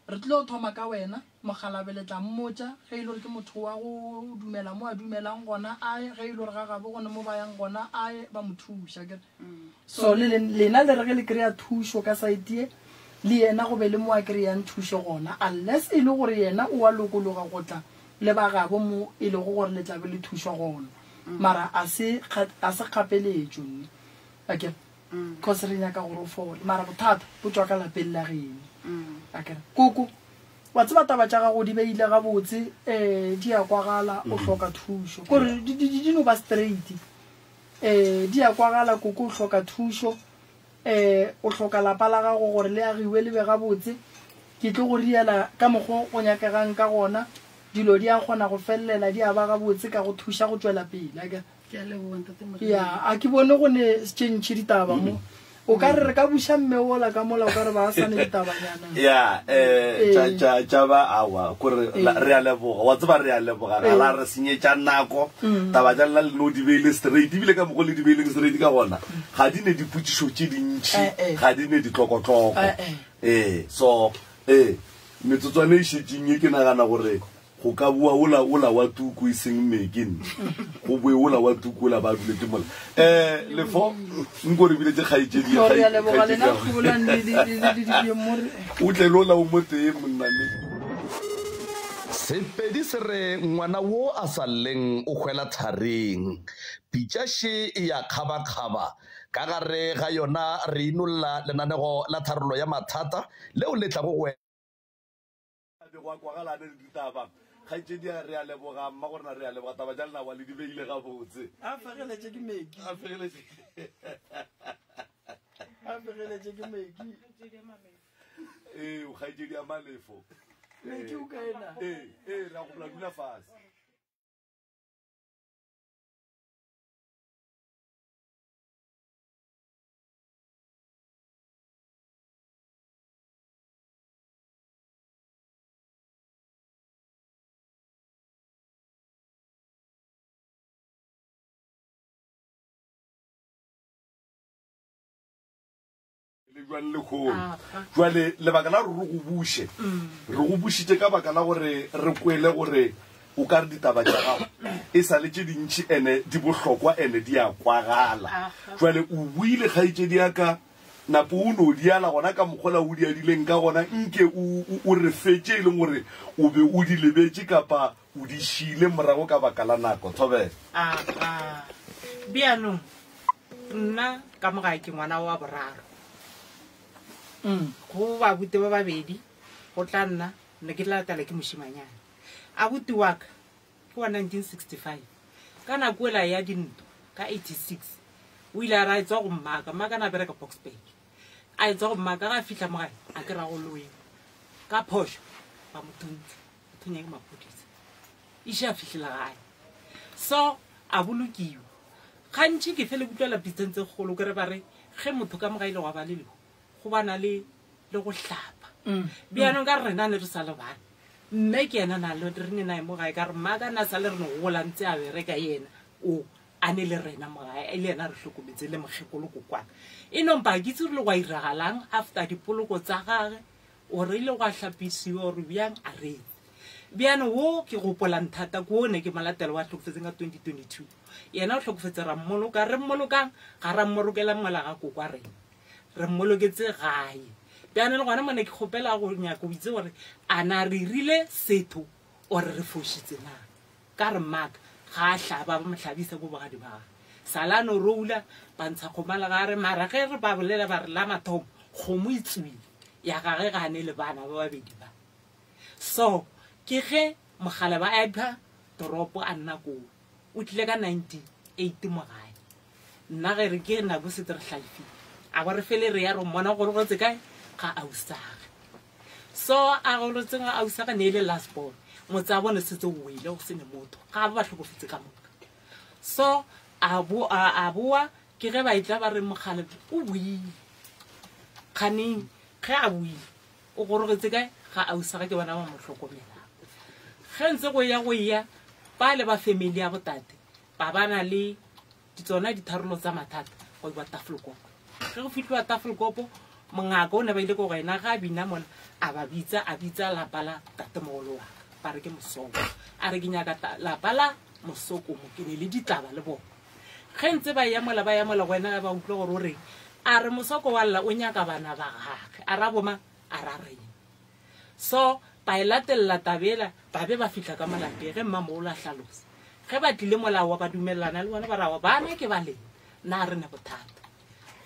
re tlo thoma ka wena mogalabe le tla mmotša ge e le gore ke motho wa go dumela mo a dumelang gona ae ge e le gore ga gabe gone mo ba yang gona ae ba mo thuša kere so lena le re ge le kry-a thušo ka saete le yena go be le mo a kry-yang thušo gona unless e le gore yena o a lokologa go tla le ba gabo mo e le go gore le tlabe le thušwa gona mara a se kgapeletšo akere cause re nyaka gore o fole mara bothata bo tswa ka lapeng la geno akere koko wa tseba taba tša gago di beile gabotse di ya kwagala o hloka thušo kore di no ba straight di ya kwagala koko o hloka thušo o hloka lapa la gago gore le agiwe le be gabotse ke tlo go riela ka mokgwa go nyakegang ka gona dilo di a kgona go fellela di a ba gabotse ka go thuša go tswela pele ya a ke bone go ne tšentšhe ditaba mo o ka re ka buša mme ola ka mola o ka re ba sane ditabanyana ya tšaba awa kore re a leboga wa tseba re a leboga ga la re senyetša nako taba tša lela le no di beile straight ebile ka mokgo le di beileng straight ka gona ga di ne dipotšišo tše dintšhi ga di ne ditlokotloko so metsotswane e šetšeng e ke nagana gore go ka bua ola wa tuku e seng mekin go bue ola wa tuku ola ba duletse mola lefo nkore bile tse kgaitšedi o tle lola o motee monname Sepedi se re ngwana wo a sa lleng o hwela thareng pitšaše e ya kgaba-kgaba ka gare ga yona re inolla lenanego la tharolo ya mathata leo le tla go kgaitšedi re a leboga mma gorena re a leboga taba tša lenawa le di beile gabotse kgaitšedi ya malefo re a gopola dula fase jwale lebaka la gore re go bušitše ka baka la gore re kwele gore o ka re ditaba tša gago e sa le tše dintšhi ene di bohlokwa ene di a kwagala jwale o buile kgaitšedi yaka napo o no diala gona ka mokgola o di adileng ka gona nke o re fetše e leng gore o be o di lebetše kapa o di šile morago ka baka la nako thobela bianong nna ka moga ke ngwana wa boraro go ba bute ba babedi go tla nna ne ke latela ke moshimanyana a buti wa ka ke wa 1965 ka nako ela ya dinto ka 86 o ile a ra etswa go mmaka na bereka Boksburg a etswa go mmaka ga fihla mogae a ke ra go loeng ka phosho ba motuntse thunya ke mapodisa ishe a fihlela gae so a bolokiwa gantši ke fele kutlwela pitsen tse kgolo ke re ba re ge motho ka mogaile wa ba lelego go bana le go hlapa bianong ka rena ne re sa le bana mme ke yena na le re ne nae mo gae ka re maka na sa le re no gola ntse a bereka yena o a ne le rena mo gae e le yena re hlokometse le mogekolo ko kwana e nompa ke tse re le go iragalang after dipoloko tsa gage o re ile go hlapisiwa re biang a re biano wo ke gopola nthata ko ne ke malatela wa hlokofetseng ka 2022 yena o hlokofetse ra mmoloka re mmolokang ga ra mmorokela mola ga ko kwa rena re mmoloketse gae biana le gona mone ke kgopela go nyaka o itse gore a na re rile setho o re fošitse na ka re maka ga a hlaba ba mohlabisa bo bogadi ba salano roula ba ntsha kgomala ga re mara ge re ba bolela ba re la mathomo kgomo itswile ya gage ga ne le bana ba babedi ba so ke ge mogala ba ipha toropo a nna ko o tlile ka 98 mogae nna ge re ke nako setse re hlaifile a gore fele re ya re mmona gore go tse kae ga ausaga so a go rotse ga ausaga ne ile last ball motsa bone setse o ile go sene motho ga ba hlokofetse ka moka so a boa ke ge ba itla ba re mogale o buile khaneng ge a buile o gorogetse kae ga ausaga ke bona ba mo hlokomela ge ntse go ya ba le ba family ya botate ba bana le ditsona ditharolo tsa mathata go ba tafoloko ge go fitlwa tafolkopo mongaka o ne ba ile go gena ga bina mona a bitsa lapa la tatemogolo wa ba re ke mosoko a re ke nyaka lapa la mosoko mo ke ne le ditaba le bona ge ntse ba yamola go wena ba utlwa gore o reng a re mosoko wa lla o nyaka bana ba gage a ra boma a ra reng so ba elatella tabela ba be ba fihla ka malapeng ge mmamo o la hlalosa ge ba tlile molao wa ba dumelana le bona ba rawa bana ke ba le na re ne bothata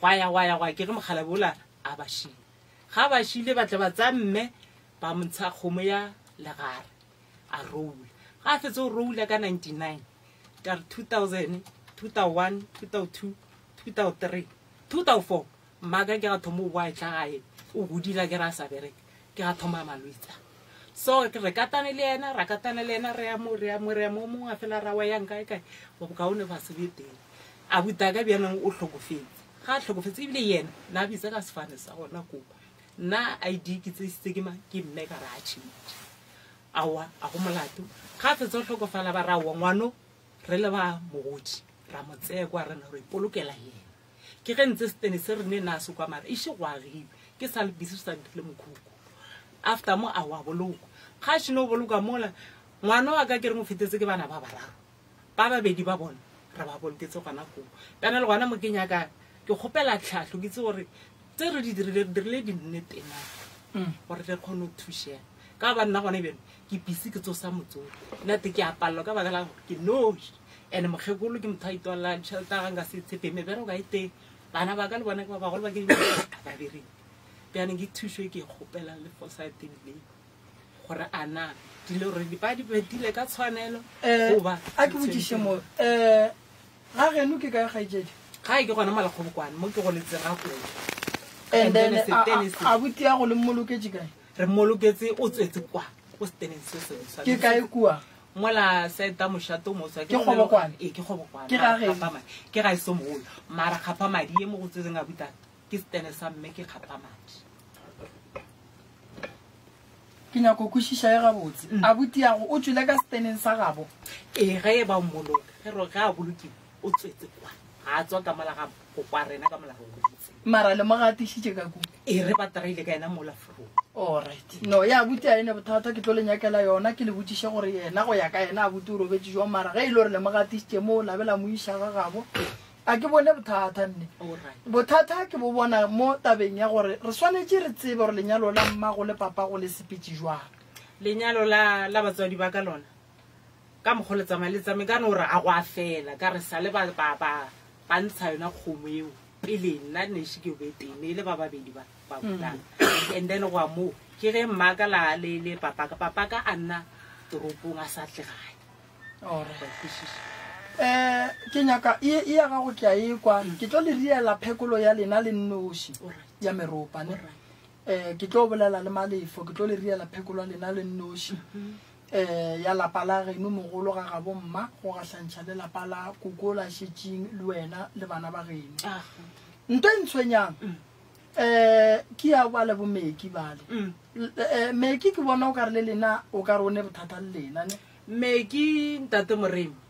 wa ke re mogalabola a ba shile ga ba shile ba tle ba tsa mme ba montsha kgomo ya legare a roula ga fetse o roula ka 99 ka 2000 2001 2002 2003 2004 mmaaka ke ga thomo wa tla gae o godila ke ra sa bereke ke ga thoma malwetsa so re katane le ena re ya mo mongwe a fela ra wa yang kae go bokaone ba se be teng a buta ka bjanang o tlhokofetse ga a tlhokofetse ebile yena na bitsa ka sefane sa gona ko nna ID ke tse ke mme ka ra change awa a go molato ga fetse o tlhokofala ba ra wa ngwano re le ba mogodi ra mo tsaya kwa rena re ipolokela yena ke ge ntse stene se re ne na se kwa mara e se go agiwe ke sa le bisi sa le mokhuko after mo a wa boloko ga shino boloka mola ngwana wa ka ke re mo fetetse ke bana ba bararo ba babedi ba bona ra ba boloketse gona go kana le gona mo kenya ka ke gopela tlhatlho ke tse gore tse re di dirile di nnete na gore re kgone go thuša ka ba nna gone beno ke bisi ke tsosa motsolo nate ke apallo ka baka la ke noši ene mogekolo ke motho a itolla tšhelete ga nka se tshepe mebero ka iteng bana ba ka le bona ke ba bagolo ba ke ba bereng peaneng ke thušwe ke kgopela le fosate le gore ana dile gore dipadi betile ka tshwanelo goba a ke botsiše mo ga geno ke kae gaetsedi ga ke gona malakgobokwane mo ke go letsega ko and then a buti ya go le mmoloketse kae re mmoloketse o tswetse kwa go steneng se se ke kae kua mola seta moshato mosa ke kgobokwane ke kgobokwane ke ga ge ke ga iso mogolo mara khapa madi e mo go tsetseng a buta ke stene sa mme ke khapa madi ke nyako kwishisha ya gabotse a buti ya go o tswile ka steneng sa gabo ge e ba mmoloka ge ro ga boloki o tswetse kwa ga tswa ka mala ga go kwa rena ka mala go botse mara le mogatishitse ka ku re bataraile ka ena mola fro alright no ya buti a ene bothata ke tlo le nyakela yona ke le botsishe gore yena go ya ka yena a buti o robetse jo mara ge e le gore le mogatishitse mo labela mo isha ga gabo a ke bone bothata nne bothata ke bo bona mo tabeng ya gore re swanetse re tsebe gore lenyalo la mmago le papa go le sepetse jwang lenyalo la batswadi ba ka lona ka mogoletsa maletsame ka no re a go a fela ka re sa le ba ntsha yona kgomo eo pele nna ne se ke betene le ba babedi ba botlang and then go mo ke ge mmaka la le papa ka anna toropong a sa tlegae ke nyaka e ya ga go ke a e kwa ke tlo le riela phekolo ya lena le nnoši ya meropa ne ke tlo bolela le malefo ke tlo le riela phekolo ya lena le nnoši ya lapa la geno mogolo ga gabo mma go gahlantšha le lapa la koko la šetšeng le wena le bana ba geno nto e ntshwenyang ke ya ba le bomeki bale meki ke bona o ka re le lena o ka re o ne bothata le lena ne meki ntate moremi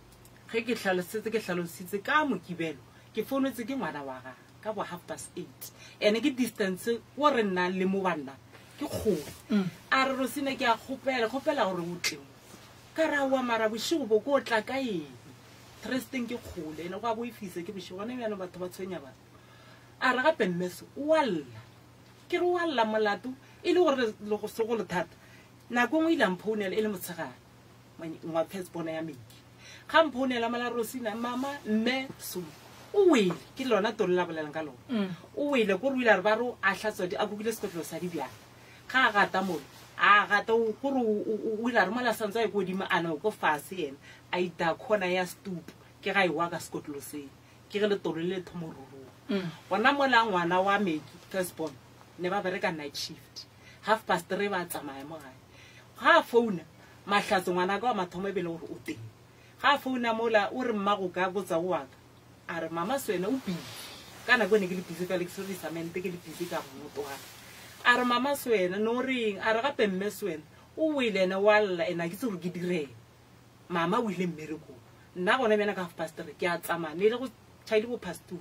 ge ke tlhalositse ka mokibelo ke founetse ke ngwana wa ga ka bo 8:30 ene ke distance wo re nna le mo banna ke kgolo a re ro sene ke a kgopela gore o tleng ka ra wa mara boshigo bo go tla ka eng trusting ke kgole ene go a boifise ke boshigo ne yana batho ba tshwenya ba a re gape mmeso walla ke re walla molato e le gore le go segolo thata nako ngwe ile mphounela e le motshegare ngwa passport ya meki ga mphounela mala Rosina mama mme so o wele ke lona tolla bolelang ka lona o wele go ruile re ba ro a hlatswa di a bukile sekotlo sa di bjang ga gata mo a gata o gore o ila re mala santsa e go dima ana go fase ene a ita khona ya stoop ke ga iwa ka sekotlo se ke ge le tolole thomororo bona mola ngwana wa meki firstborn ne ba bereka night shift 3:30 ba tsamaya mo gae ga phone mahlatso ngwana ka wa mathomo bele gore o teng ga phone mola o re mmago ka botsa go waka a re mama swena o bi kana go ne ke le busy ka le service amente ke le busy ka moto wa a re mama swena no ring a re gape mme swena o wile na walla ena ke se go ke dire mama o ile mmereko nna gone bena ka 3:30 ke a tsamaya ne le go chaile bo past 2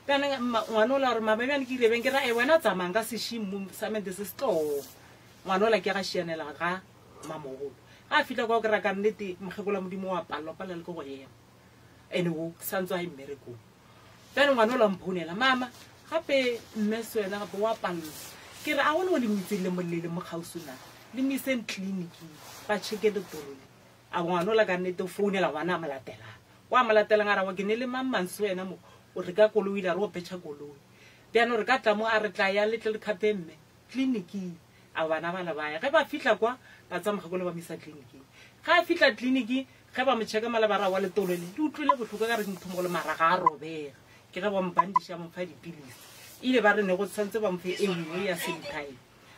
kana ngwana la re mama bana ke ile ben ke ra e wena tsamanga ka seshimo samente se sto ngwana la ke ga shianela ga mamogolo a fitla go kra ka nnete mogekola modimo wa palo le go yema ene go santswa e mmereko bana ngwana la mphonela mama gape mme swena gape wa palo ke re a wona o le mitsile molele mo gausuna le mise clinic ba cheke le torole a ngwana la ka nnete o founela wana malatela wa malatela ngara wa ke ne le mamma swena mo o re ka koloi la re o petšha koloi bjano re ka tlamo a re tla ya letle le kgape mme tleliniking a bana bala baya ge ba fitlha kwa ba tsamogakole ba mo isa tleliniking ga a fitlha tleliniking ge ba mo check-a malabara wa letolole le utlwile botlhoko ka re nthomogole mara ga a robega ke ge ba mo bandiša mo fa dipilisi ile ba re ne go tshwanetse ba mfe e nngwe ya sentime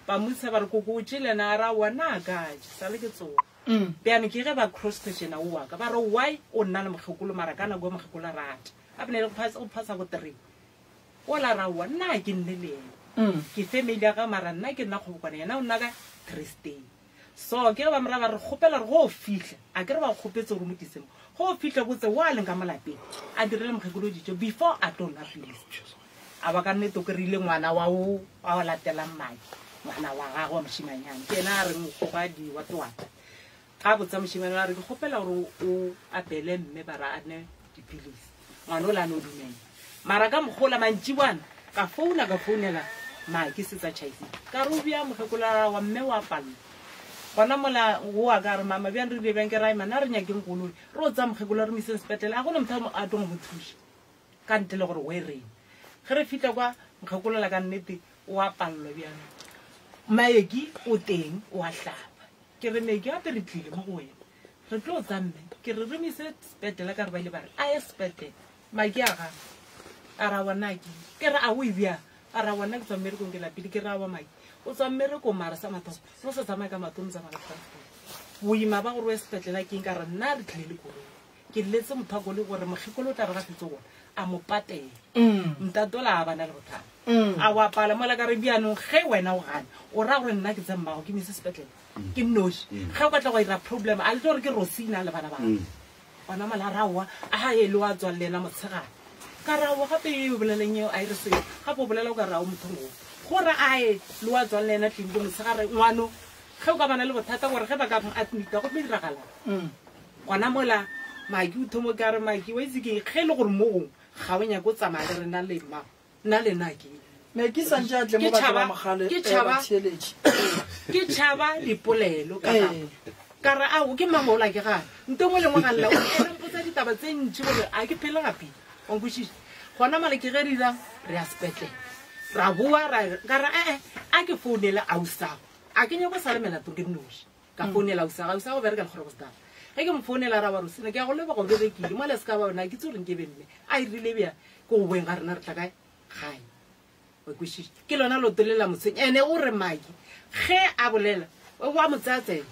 ba moisa ba re koko o tšelena a ra wana kaje sa le ke tsona bjane ke ge ba cross question a oaka ba re why o nna le mokgekolo mara ka nako ya mokgekolo rata a bene le go phasa go 3 o la ra wa nna ke nne le ena ke family ya ka mara nna ke nna kgobokwane yena o nna ka 3 stay so ke ge ba mora ba re kgopela re go fitlha a ke re ba kgopetse gore mo disemo go fitlha botse wa leng ka molapeng a direle mokgekolo dijo before a tona please a ba ka nnete o kry-ile ngwana wa o a latelang madi ngwana wa gagwe wa mošimanyane ke ena a reng kgogadi wa twata ga botsa mošimane a re ke kgopela gore o apele mme ba ra a ne dipilisi ngwana o la ne o dumela mara ka mokgola mantši bwana ka founela mae ke setsa chaise ka re o bja mokgekola wa mme wa pallo gona mola o a ka re mama bjang re bjang ke raima na re nyakeng koloi re o tsa mokgekola re mo iseng sepetele a gone motho a tong mo thuša ka ntle le gore o e reng ge re fitlha kwa mokgekolola ka nnete o a pallo bjang maeki o teng o a hlapa ke re meeki gape re tlile mo go wena re tlo o tsamme ke re re mo ise sepetele ka re ba ile ba re a ye sepetele maeki a gago a ra wanaki ke re a o ibia a ra wana ke tswa mmerekong ke lapile ke ra wa maki o tswa mmereko mara sa matho no se tsamaya ka matho motsa mara transport boima ba gore o sepetlela ke ka re nna re tlile le koloi ke letse motho a kole gore mogekolo o tla re ga fetso gona a mo patela ntatola a bana le bothata a wa pala mola ka re bjanong ge wena o gana o ra gore nna ke tsemmago ke mise sepetlela ke nnoši ge o ka tla go ira problem a le tlo gore ke rosina le bana bana gona mala rawa a ga e le wa tswa le ena motshegane ka rawa gape e boleleng eo a e re seo gape o bolela o ka rao mothongoo gore a e le wa tswang le ena tlinko motshegare ngwano ge o ka bana le bothata gore ge ba ka admita go tlo diragalang gona mola maki o thomo ka re maki wa itse ke ge le gore mo gongwe ga o nyako o tsamaya le re nna le nake ke tšhaba dipolelo ka re ao ke mamola ke gane nte ngwe lengwe ga lela ene mpotsa ditaba tse ntšhi gore a ke phele gape onkwešiše gona male ke ge dira re a sepetlele ra boa ka re a ke founela ausago a ke nyako sa le melatong ke dinoši ka founela ausago bereka le kgorebostaba ge ke mo founela ra ba rosena ke ya go leba go berekile mo le se ka ba bona ke tse goreng ke benne a irile bja ke go boeng ga rena re tla kae gae okwešiše ke lona lotolela motsheng ene o re maki ge a bolela wa motsatsena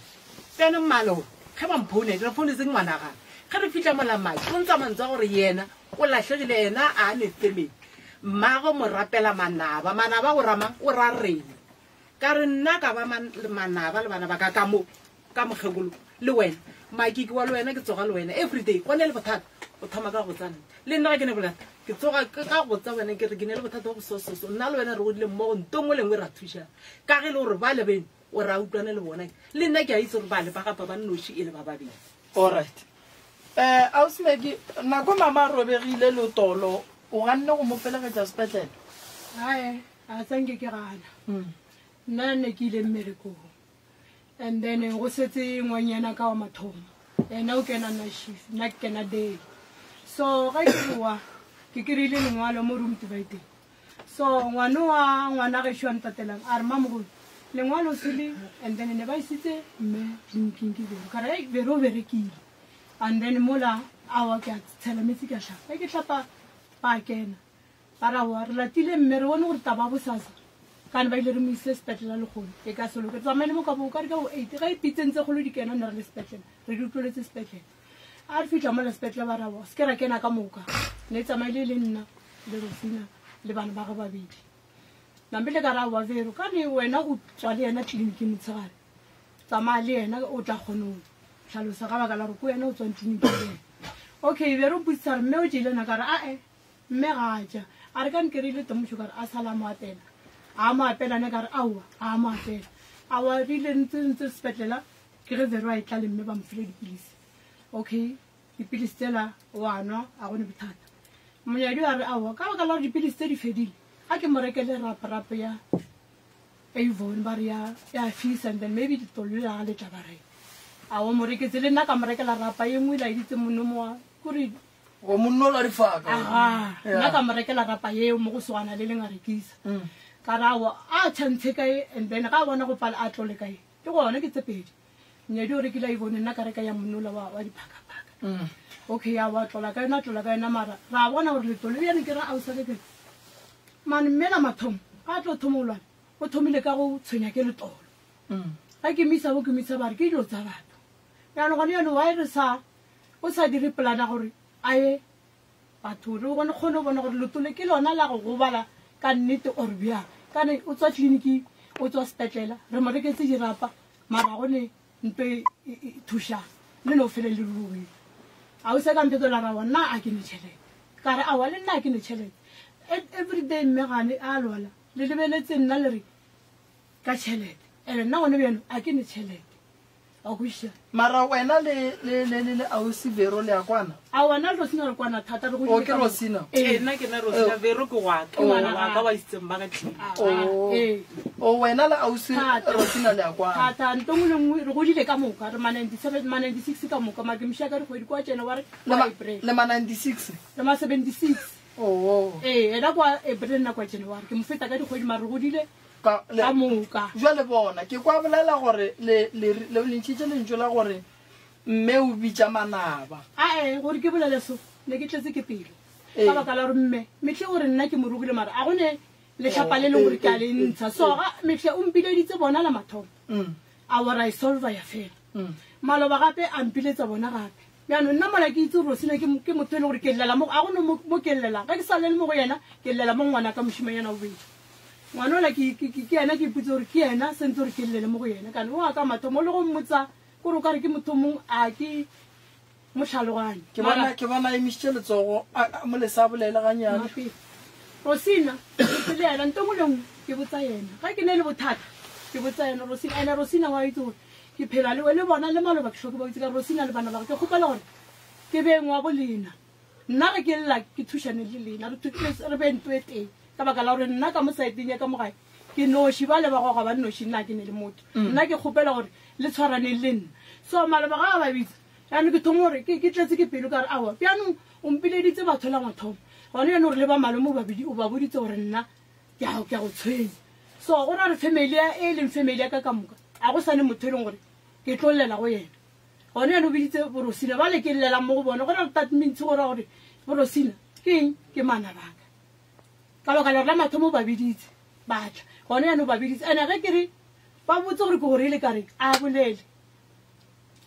pene mmalo ge ba mphounele re founetseng ngwana gane ge re fitlha mola maki o ntsa mantsa gore yena o latlhegile ena a ne family mmago mo rapela manaba o ramang o ra rena ka re nna ka ba manaba le bana ba ka mo ka mogekolo le wena makiki wa le wena ke tsoga le wena everyday go ne le bothata o thoma ka go tsana le nna ga ke ne bolata ke tsoga ka go tsa wena ke re ke ne le bothata go sososo nna le wena re godile mmogo ntongwe lengwe ra thuša ka ge le gore ba lebene o ra utlwane le bona le nna ke a itse gore ba le ba gapa ba nnoši e le ba babedi allright ausimeki nako mama a robegile lotolo o ganne go mo felegetša sepetlele ae a tsanke ke gana nna ne ke ile mmerekong and then go setse ngwanyana ka wa mathomo ena o kena na shift nna ke kena day so ga ke boa ke kry-ile lengwalo mo room dividing so ngwana gešo a ntatelang a re mamogolo lengwalo sele and then ne ba isitse mme tleliniking ke bero ka re bere o berekile and then mola awa ke a tshela metsi ka tlhapa ke tlhapa ba kena ba rawa re latile mme re bone gore taba bosasa kane ba ile re mo ise sepetlela le kgone e ka selo ke tsamaile mo ka bo ka re ka bo 8 ga ipitsentse golo di kena ne re le sepetlela re di utlweletse sepetlela a re fitlha mola sepetlela ba rawa se ke ra kena ka moka ne tsamaile le nna le Rosina le bana ba ga babedi nambile ka rawa vero ka ne wena o tswa le yena tleliniking motshegare tsamaya le yena o tla kgone tlhalosa ka baka la gore ko wena o tswang tleliniking okay vero putsara mme o jile na ka re ae mme ga ja a re ka nkerile temošo ka re a sala mo apela a mo apela ne ka re aowa a mo apela a wa rile ntse sepetlela ke ge vero a e tla le mme ba mfile dipilisi okay dipilisi tsela wa nwa a gone bothata monyadi a re aowa ka baka la gore dipilisi tse di fedile a ke mo rekele raparapo ya Avon ba re ya fees and then maybe ditolola ga letla ba re a wa mo reketse le nna ka mo rekela rapa ye ngwe la iditse monomo wa kore go monno la difaka nna ka mo rekela rapa eo mo go swana le leng a rekisa ka rawa a tshwantshe kae and then ga bona go pala a tlole kae ke gone ke tsepedi nyedi o rekile e bone nna ka reka ya monnola wa diphakaphaka okay ya wa tlola kae na mara ra bona gore letolo ya ne ke ra ausa ke man mena mathomo a tlo thomolwana o thomile ka go tshwenya ke letolo ga ke misa ba re ke dilo tsa batho yaanong gone yone wa re sa o sa dire plana gore a ye batho re bone kgone o bona gore letole ke lona la go gobala ka nnete or bjang kane o tswa tleliniki o tswa sepetlela re mo reketse dirapa mara gone npe thuša le no fele le ruile a o se ka mpetola ra wa nna a ke ne tšhelete ka re awa le nna a ke ne tšhelete everyday mmegane a lwala le lebeletse nna le re ka tšhelete ande nna gone bjano a ke ne tšhelete a goša mara wena le ausi vero le ya kwana a wana le rosina re kwana thata re o ke rosina nna ke na rosina vero ke wa ka wa itseng ba ka tlhile o wena le ausi rosina le ya kwana thata ntongwe le nngwe re godile ka moka re ma 96 ka moka ma ke mšha ka dikgwedi kwa tsena wa re le ma 96 le ma 76 ena kwa April nna kwa January ke mo feta ka dikgwedi ma re godile ka moka jwale bona ke kwa bolela gore le ntšhitše lentšo la gore mme o bitša manaba gore ke bolele so ne ke tletse ke pelo ka baka la gore mme metlhe gore nna ke morugile mara a gone letlhapa le leng gore ke a le ntsha so metlhe o mpileditse bona la mathomo a wara e solva ya fela maloba gape a mpiletsa bona gape yaanong nna mola ke itse rosina ke motho e le gore ke llela a gone mo ke llelang ga ke sa lele mo go yena ke llela mo ngwana ka mošimanyana o bedi ngwana ola ke yena ke iputse gore ke yena sentse gore ke llele mo go yena kane o a ka mathomo le go mmotsa kore o kare ke motho mongwe a ke motlhaloganye ke bona emišitše letsogo mo lesa bolele ganyane rosina ke le yena nto ngwe le ngwe ke botsa yena ga ke ne le bothata ke botsa yena rosina ene rosina wa itse gore ke phela le bona le maloba ke tlhoke ba itse ka rosina le bana ba ke kgopela gore ke beng wa bolena nna ge ke lela ke thušane le lena re bento e teng ka baka la gore nna ka mo saeteng ya ka mogae ke noši ba le ba goga ba noši nna ke ne le motho nna ke kgopela gore le tshwaraneng le nna so maleba ga a babitsa yaanong ke thomo gore ke tletse ke pelo ka re awa bjanong o mpileditse batho la mathomo gone yane gore le ba malome o ba boditse gore nna ke a go tshwenya so go na re family e leng family ya ka moka a go sane motho e leng gore ke tlo llela go yena gone yane o biditse borosina ba le ke llelang mo go bona go na re tatmentse gore borosina ke eng ke mana baka ka baka la la mathomo ba biditse batla gone yane o ba biditse ane ge ke re ba botse gore ke gore ile ka reng a bolele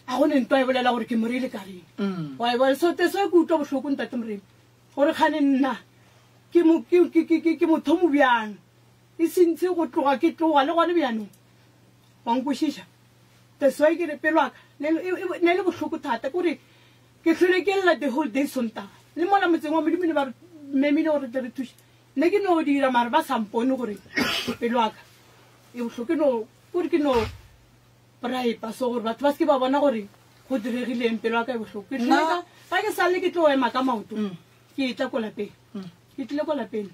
a gone ntwa e bolela gore ke morile ka reng wa e bona so teso e ke utlwa botlhoko ntate moremi gore kgane nna ke motho mo bjang e sentse go tloga ke tloga le gone bjanong wankwešiša teso e ke re pelwaka ne le botlhoko thata kore ke tlhole ke lela the whole day sontaga le mola motseng wa modimo ne ba re memile gore tle re thuša ne ke no dira mare ba sampone gore pelwaka e botlhoko kore ke no praipa so gore batho ba seke ba bona gore go diregileng pelwaka e botlhoko ga ke sale ke tlo ema ka maoto ke tla ko lapeng ke tlile ko lapeng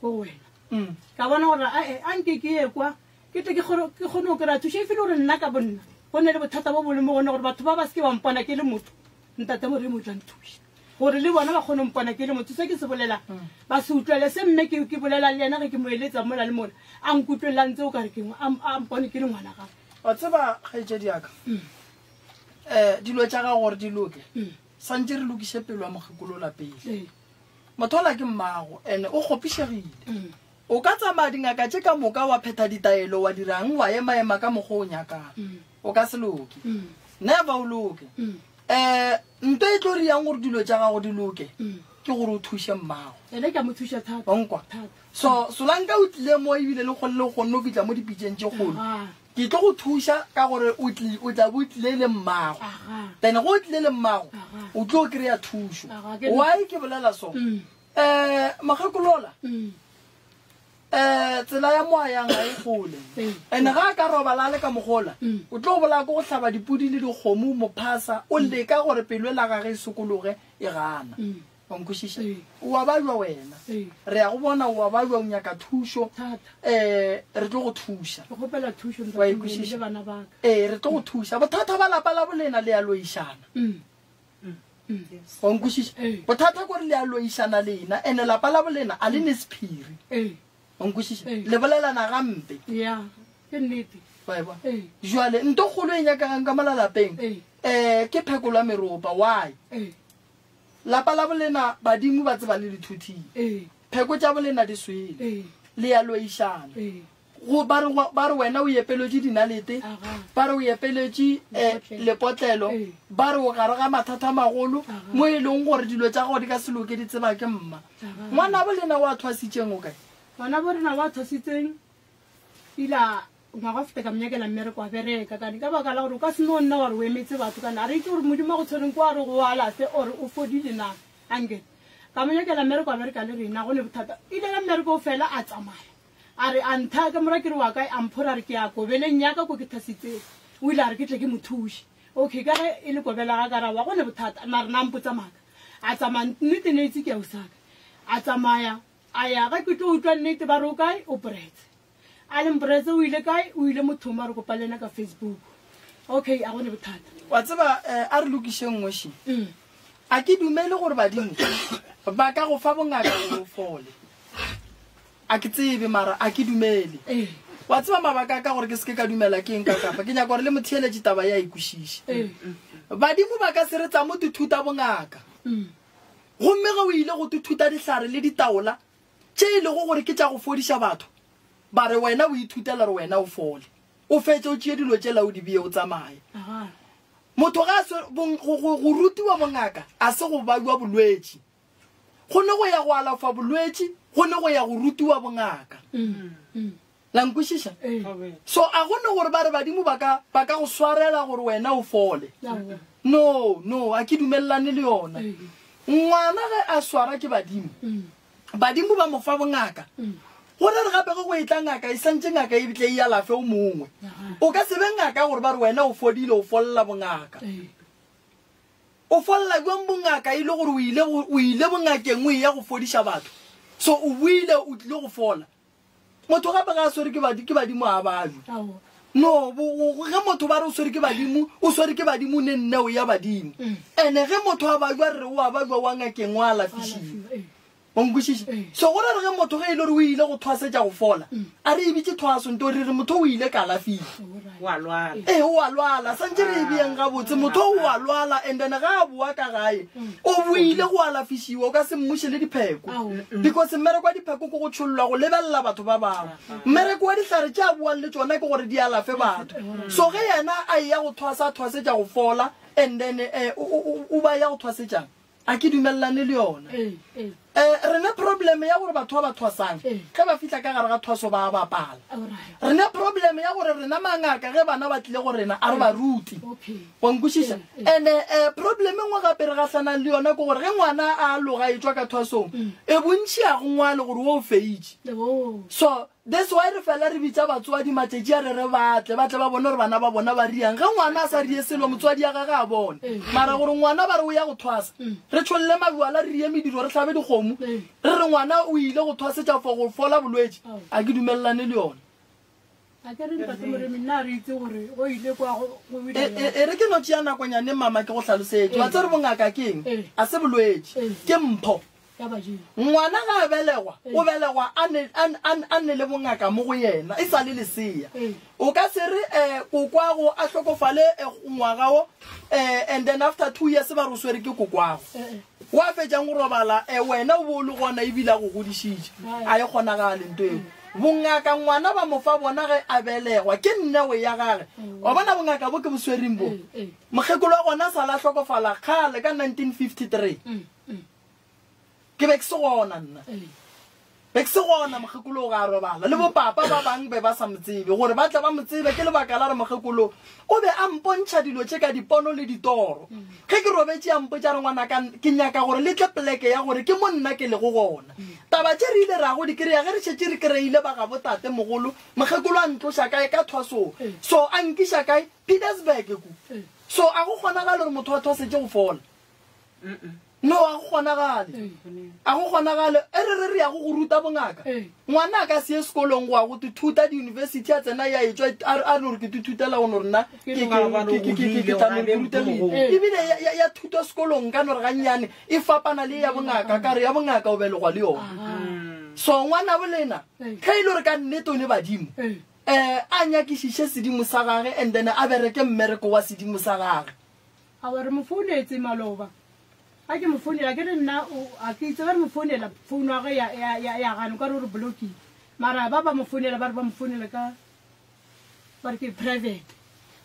ko wena ka bona gore a nke ke ye kwa ke tle ke kgone go kry-a thuša e fele gore nna ka bonna go ne le bothata bo bole mo gone gore batho ba seke ba mpona ke le motho ntate more mo tlang thuša gore le bona ba kgone mpona ke le motho se ke se bolela ba se utlwele se mme ke bolela le yena ge ke mo eletsa mola le mona a nkutlwelelang tse o kare kengwe a mpone ke le ngwana gape wa tseba kgaetšedi yaka dilo tša ga gore di loke santse re lokiše pelo ya mogekolola pele motho ola ke mmago and o kgopišegile o ka tsamaya dingaka tše ka moka wa phetha ditaelo wa dirang wa ema ka mokgwa o nyakang o ka se loke never o loke nto e tlo reyang gore dilo tša gago di loke ke gore o thuše mmago ene ka mo thuša thata onkwa so solanka o tlile mo ebile le kgonne o kgonne o kitla mo dipitseng tše kgolo ke tlo go thuša ka gore o tla bo o tlile le mmago then go o tlile le mmago o tlo o kry-a thušo why ke bolela so mogekolola tsela ya moa yang ga e gole and ga a ka robala le ka mogola o tlo bola ko go tlhaba dipudi le dikgomo mophasa o leka gore pelo e la gage e sokologe e gana wankwešiša oa bajwa wena re ya go bona oa bajwa o nyaka thušo re tlo go thuša re tlo go thuša bothata ba lapa la bolena le ya loišana wa nkwešiša bothata kore le a loišana lena ande lapa la bolena a le ne sephiri wa nkwešiša le bolelana gampe jale nto kgolo e nyakang ka malalapeng ke phekolo ya meropa why lapa la bolena badimo ba tseba le dithuthile pheko tša bolena di swele le ya loišana ba re wena o epeletše dinalete ba re o epeletše lepotlelo ba re o gare ga mathata a magolo mo e leng gore dilo tša go di ka seloke di tseba ke mma ngwana bolena o a thwasitšeng o kae ngwana borena o a thwasitseng ila ngwaga fete ka mnyakela mmereko a bereka kane ka baka la gore o ka se no nna wa re o emetse batho kane a re itse gore modimo a go tshwereng ko a re go alase ore o fodile na angele ka monyakela mmereko a bereka le rena go ne bothata ile ka mmereko o fela a tsamaya a re a ntha ka mora ke re wa kae a mphora re ke ya kobeleng yaka ko ke thasitse o ile a re ke tle ke mothuši okay ka ge e le kobela ga kara wa go ne bothata mare na mpotsa maka a tsamaya nnete ne itse ke ya o saka a tsamaya a ya ga ke tlo utlwa nnete ba re o kae o bretse a le mbretse o ile kae o ile mothoma re kopa lena ka Facebook okay a go ne bothata wa tseba a re lokišeng ngweši a ke dumele gore badimo ba ka go fa bongaka go fole a ke tsebe mara a ke dumele wa tseba mabaka ka gore ke se ka dumela ke eng ka kapa ke nyaka gore le motheeletše taba ya ikwešiše badimo ba ka se re tsa mo dithuta bongaka gomme ge o ile go dithuta dihlare le ditaola tše e lego gore ke tša go fodiša batho ba re wena o ithutela re wena o fole o fetse o tšee dilo tšela o di bie o tsamaye motho ga go rutiwa bongaka a se go baiwa bolwetši go ne go ya go alafa bolwetši go ne go ya go rutiwa bongaka la nkwešiša so a go ne gore ba re badimo ba ka go swarela gore wena o fole no a ke dumelelane le yona ngwana ge a swara ke badimo ba mo fa bongaka gore re gape go e tla ngaka e santse ngaka e bitle e alafe o mongwe o ka se be ngaka gore ba re wena o fodile o folla bongaka o folla go bongaka ile gore o ile bongakeng o ya go fodiša batho so o buile o tlile go fola motho gape ga a swere ke badimo a badimo no ge motho ba re o swere ke badimo o swere ke badimo ne nne o ya badimo ene ge motho a bajwa re o a bajwa wa ngakeng wa alafišile onkwešiše so gore re ge motho ge e le gore o ile go thwasetša go fola a re ebitše thwaso nto re re motho o ile ka alafile o a lwala santse re e beeng gabotse motho o a lwala and then ga a boa ka gae o boile go alafišiwa o ka se mmuše le dipheko because mmereko wa dipheko ko go tšhollwa go lebelela batho ba bangwe mmereko wa dihlare tše a boang le tsona ke gore di alafe batho so ge yena a ya go thwasetša go fola and then o ba ya go thwasetšang a ke dumelelane le yona rena probleme ya gore batho ba thwasang ge ba fitlha ka gare ga thwaso ba bapala rena probleme ya gore rena mangaka ge bana ba tlile go rena a re ba ruti wa nkwešiša and probleme ngwe gape re gatlhanang le yona ke gore ge ngwana a loga e tswa ka thwasong e bontšhi a go ngwale gore wo o feitše so that's why re fela re bitsa batswadi matšatši a re batle ba bone gore bana ba bona ba riang ge ngwana a sa rie selo motswadi ya gage a bone mara gore ngwana ba re o ya go thwasa re tšholle mabuala re rie mediro re tlhabe dikgomo re re ngwana o ile go thwasetša for go fola bolwetši a ke dumelelane le yona e re ke no tšea nakonyane mama ke go tlhalosetse wa tse re bongaka ke eng a se bolwetši ke mpho ngwana ga a belegwa o belegwa a nne le bongaka mo go yena e sa le lesea o ka se re kokwago a hlokofale ngwagao and then after 2 years ba re o swere ke kokwago wa fetšang go robala wena o bo le gona ebile a go godišitše a e kgonagale nto eo bongaka ngwana ba mo fa bona ge a belegwa ke nnewe ya gage wa bona bongaka bo ke bo swereng bo mokgekolo wa gona a sa la hlokofala kgale ka 1953 ke be ke se gona nna be ke se gona mokgekolo ga a robala le bopapa ba bang be ba sa motsebe gore ba tla ba motsebe ke lebaka la re mokgekolo o be a mpontšha dilo tše ka dipono le ditoro ge ke robetse a mpotša re ngwana ke nyaka gore le tle poleke ya gore ke mo nna ke le go gona taba tše re ile ra go di kry-a ge re šetse re kry-ile ba ga botate mogolo mokgekolo a ntloša kae ka thwasong so a nkiša kae Petersburg ku so a go kgonagale gore motho wa thwasetše go fola no a go kgonagale re ya go ruta bongaka ngwana ka se sekolong go a go thuta di university a tsena ya etswa a re ke thutela go no rena ke ebile ya thuto sekolong ka no re gannyane e fapana le ya bongaka ka re ya bongaka o belegwa le yona so ngwana bolena ka ile re ka nnete one badimo a nyakišiše sedimo sa gage and then a bereke mmereko wa sedimo sa gage a re mo founetse maloba a ke mo founela ke re nna a ke itse ba re mo founela phone wa ge ya gano ka re re blockile mara ba mo founela ba re ba mo founela ka ba re ke private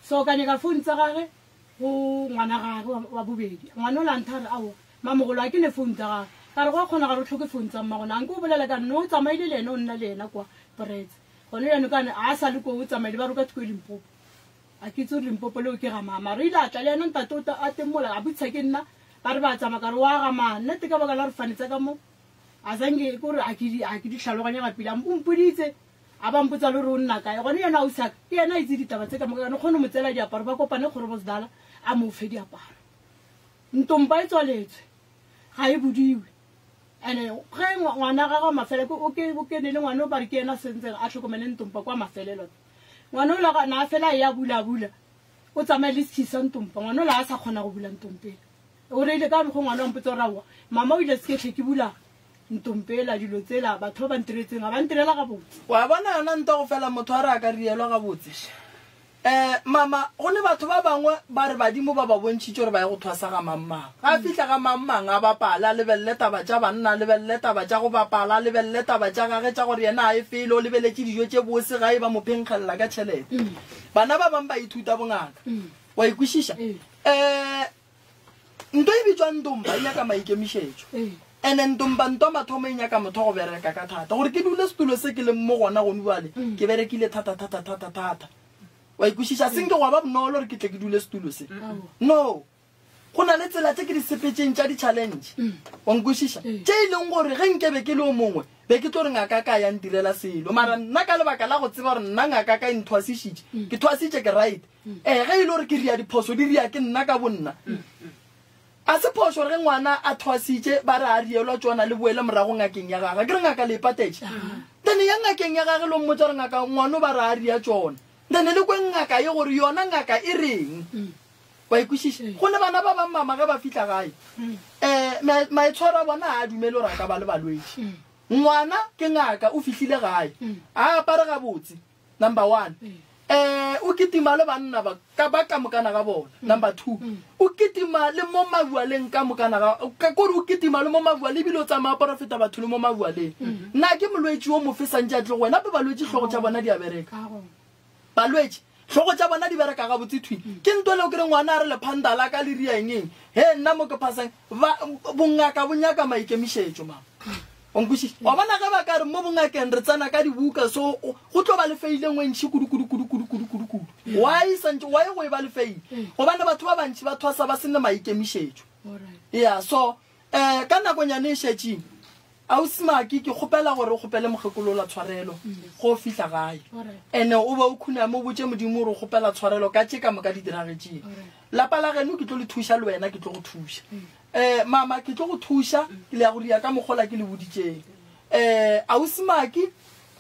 so ka nyaka phone tsa gage go ngwana gage wa bobedi ngwana o lanthare ao mamogolo a ke ne phone tsa gage ka re go kgona ga re tlhoke phone tsa mmagona anke o bolela ka nno o tsamaile le ene o nna le ena kwa Brits gone yano ka a sa le ko o tsamaile ba re ka tshwe Limpopo a ke tso Limpopo le o ke ga mama re ile a tla le ena ntate a temola a butsa ke nna ba re ba tsama ka re wa ga mana nnete ka baka la re fanetsa ka mo a zange ko re a ke di tlhaloganya ga pila mpoditse a ba mpotsa le re o nna kae gone yena o saka ke yena itse ditaba tse ka mo ka no kgone mo tsela diaparo ba kopane gore bosdala a mo fe diaparo ntompa e tswaletswe ga e bodiwe ene ge ngwana ga mafele o ke ne le ngwana o ba re ke yena sentse a tlhokomele ntompa kwa mafelelo ngwana o la na fela ya bula o tsamaile tshisa ntompa ngwana o la a sa kgona go bula ntompela o re ile ka go ngwana o mpotsa rawa mama o ile se ke bula ntompela dilo tsela batho ba ntiretseng a ba ntirela ga botse wa bona yona nto go fela motho a re a ka rielwa ga botse mama go le batho ba bangwe ba re badimo ba ba bontšhitse gore ba ye go thwasa ga mammang ga fitlha ga mammang a bapala lebelele taba tša banna lebelele taba tša go bapala lebelele taba tša gage tša gore yena a e fele o lebeletse dijo tše bose ga e ba mo phenkgelela ka tšhelete bana ba bangwe ba ithuta bongaka wa ikwešiša nto e bitswang ntompa e nyaka maikemišetšo and-e ntompa nto mathomo e nyaka motho go bereka ka thata gore ke dule setulo se ke leng mo gona gone bale ke berekile thata wa ikwešiša senke go ba bonolo gore ke tle ke dule setulo se no go na le tsela tse ke di sepetseng tša di-challenge wa nkwešiša tše e leng gore ge nkebe ke le o mongwe be ke tlo re ngaka ka ya ntirela selo mara nna ka lebaka la go tseba gore nna ngaka ka e nthwasišitše ke thwasitše ke right ge e le gore ke ria diphoso di ria ke nna ka bonna a se phoso gore ge ngwana a thwasitše ba re a rielwa tsona le boele morago ngakeng ya gage ke re ngaka le ipatetše then ya ngakeng ya gage lo mmotsa gore ngaka ngwana o ba re a ria tsona then le kwe ngaka ye gore yona ngaka e reng wa ikwešiša go le bana ba bang mama ge ba fitlha gae maitshwaro a bona a dumele gore a ka ba le balwetse ngwana ke ngaka o fitlhile gae a apare gabotse number 1 o kitima le banna ba ka mokana ga bona number 2 o kitima le mo mabualeng ka mokana ga kore o kitima le mo mabuale ebile o tsamaya profeta batho le mo mabualeng nna ke molwetse o mo fesang tša tle go wena pe balwetse tlhogo tša bona di a bereka balwetse tlhogo tša bona di bereka ga botse thwi ke nto leo ke re ngwana a re lephandala ka le riaengeng he nna mo ke phasang bongaka bo nyaka maikemišetšo mama onkwešiša wa bona ge ba ka re mo bongakeng re tsena ka dibuka so go tlo ba lefeile ngwentšhi kudu wa e go e ba lefeile gobane batho ba bantši ba thwasa ba sene maikemišetšo ya so ka nakonyane e šetšeng ausimaki ke kgopela gore o kgopele mokgekolola tshwarelo go fihla gae ene o ba o khuna mo botse modimo gore o kgopela tshwarelo ka tše ka moka di diragetseng lapa la geno ke tlo le thuša le wena ke tlo go thuša mama ke tlo go thuša ke le ya go ria ka mogola ke le boditseng ausimaki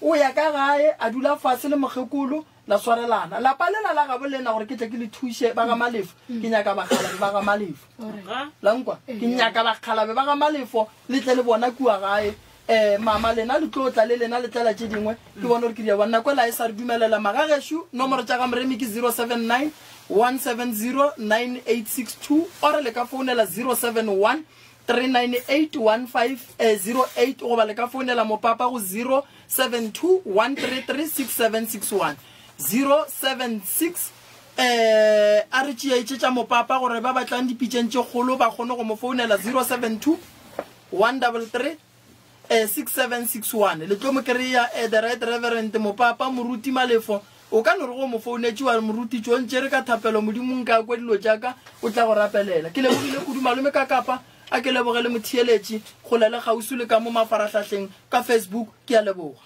o ya ka gae a dula fase le mokgekolo la tshwarelana lapa lena la gabo lena gore ke tle ke le thuše ba ga malefo ke nyaka bakgalabe ba ga malefo lankwa ke nyaka bakgalabe ba ga malefo le tle le bona kua gae mama lena le tlo tla le lena le tlela tše dingwe ke bona gore ke dia bonna kwela e sa re dumelela magagesho nomoro tša ga moremi ke 079 170 9862 ore le ka founela 071 3981508 goba le ka founela mopapa go 072 133 6761 076 a re tšeaitše tša mopapa gore ba batlang dipitšeng tše kgolo ba kgone go mo founela 072 133 6761 le tlo mo kry-a the right reverend mopapa moruti malefo o ka no re go mo founetse wa moruti tšontše re ka thapelo modimong ka kwa dilo jaaka o tla go rapelela ke lebogile kudu malome ka kapa a ke lebogele motheeletše go lele gausi le ka mo mafaratlhatlheng ka Facebook ke a leboga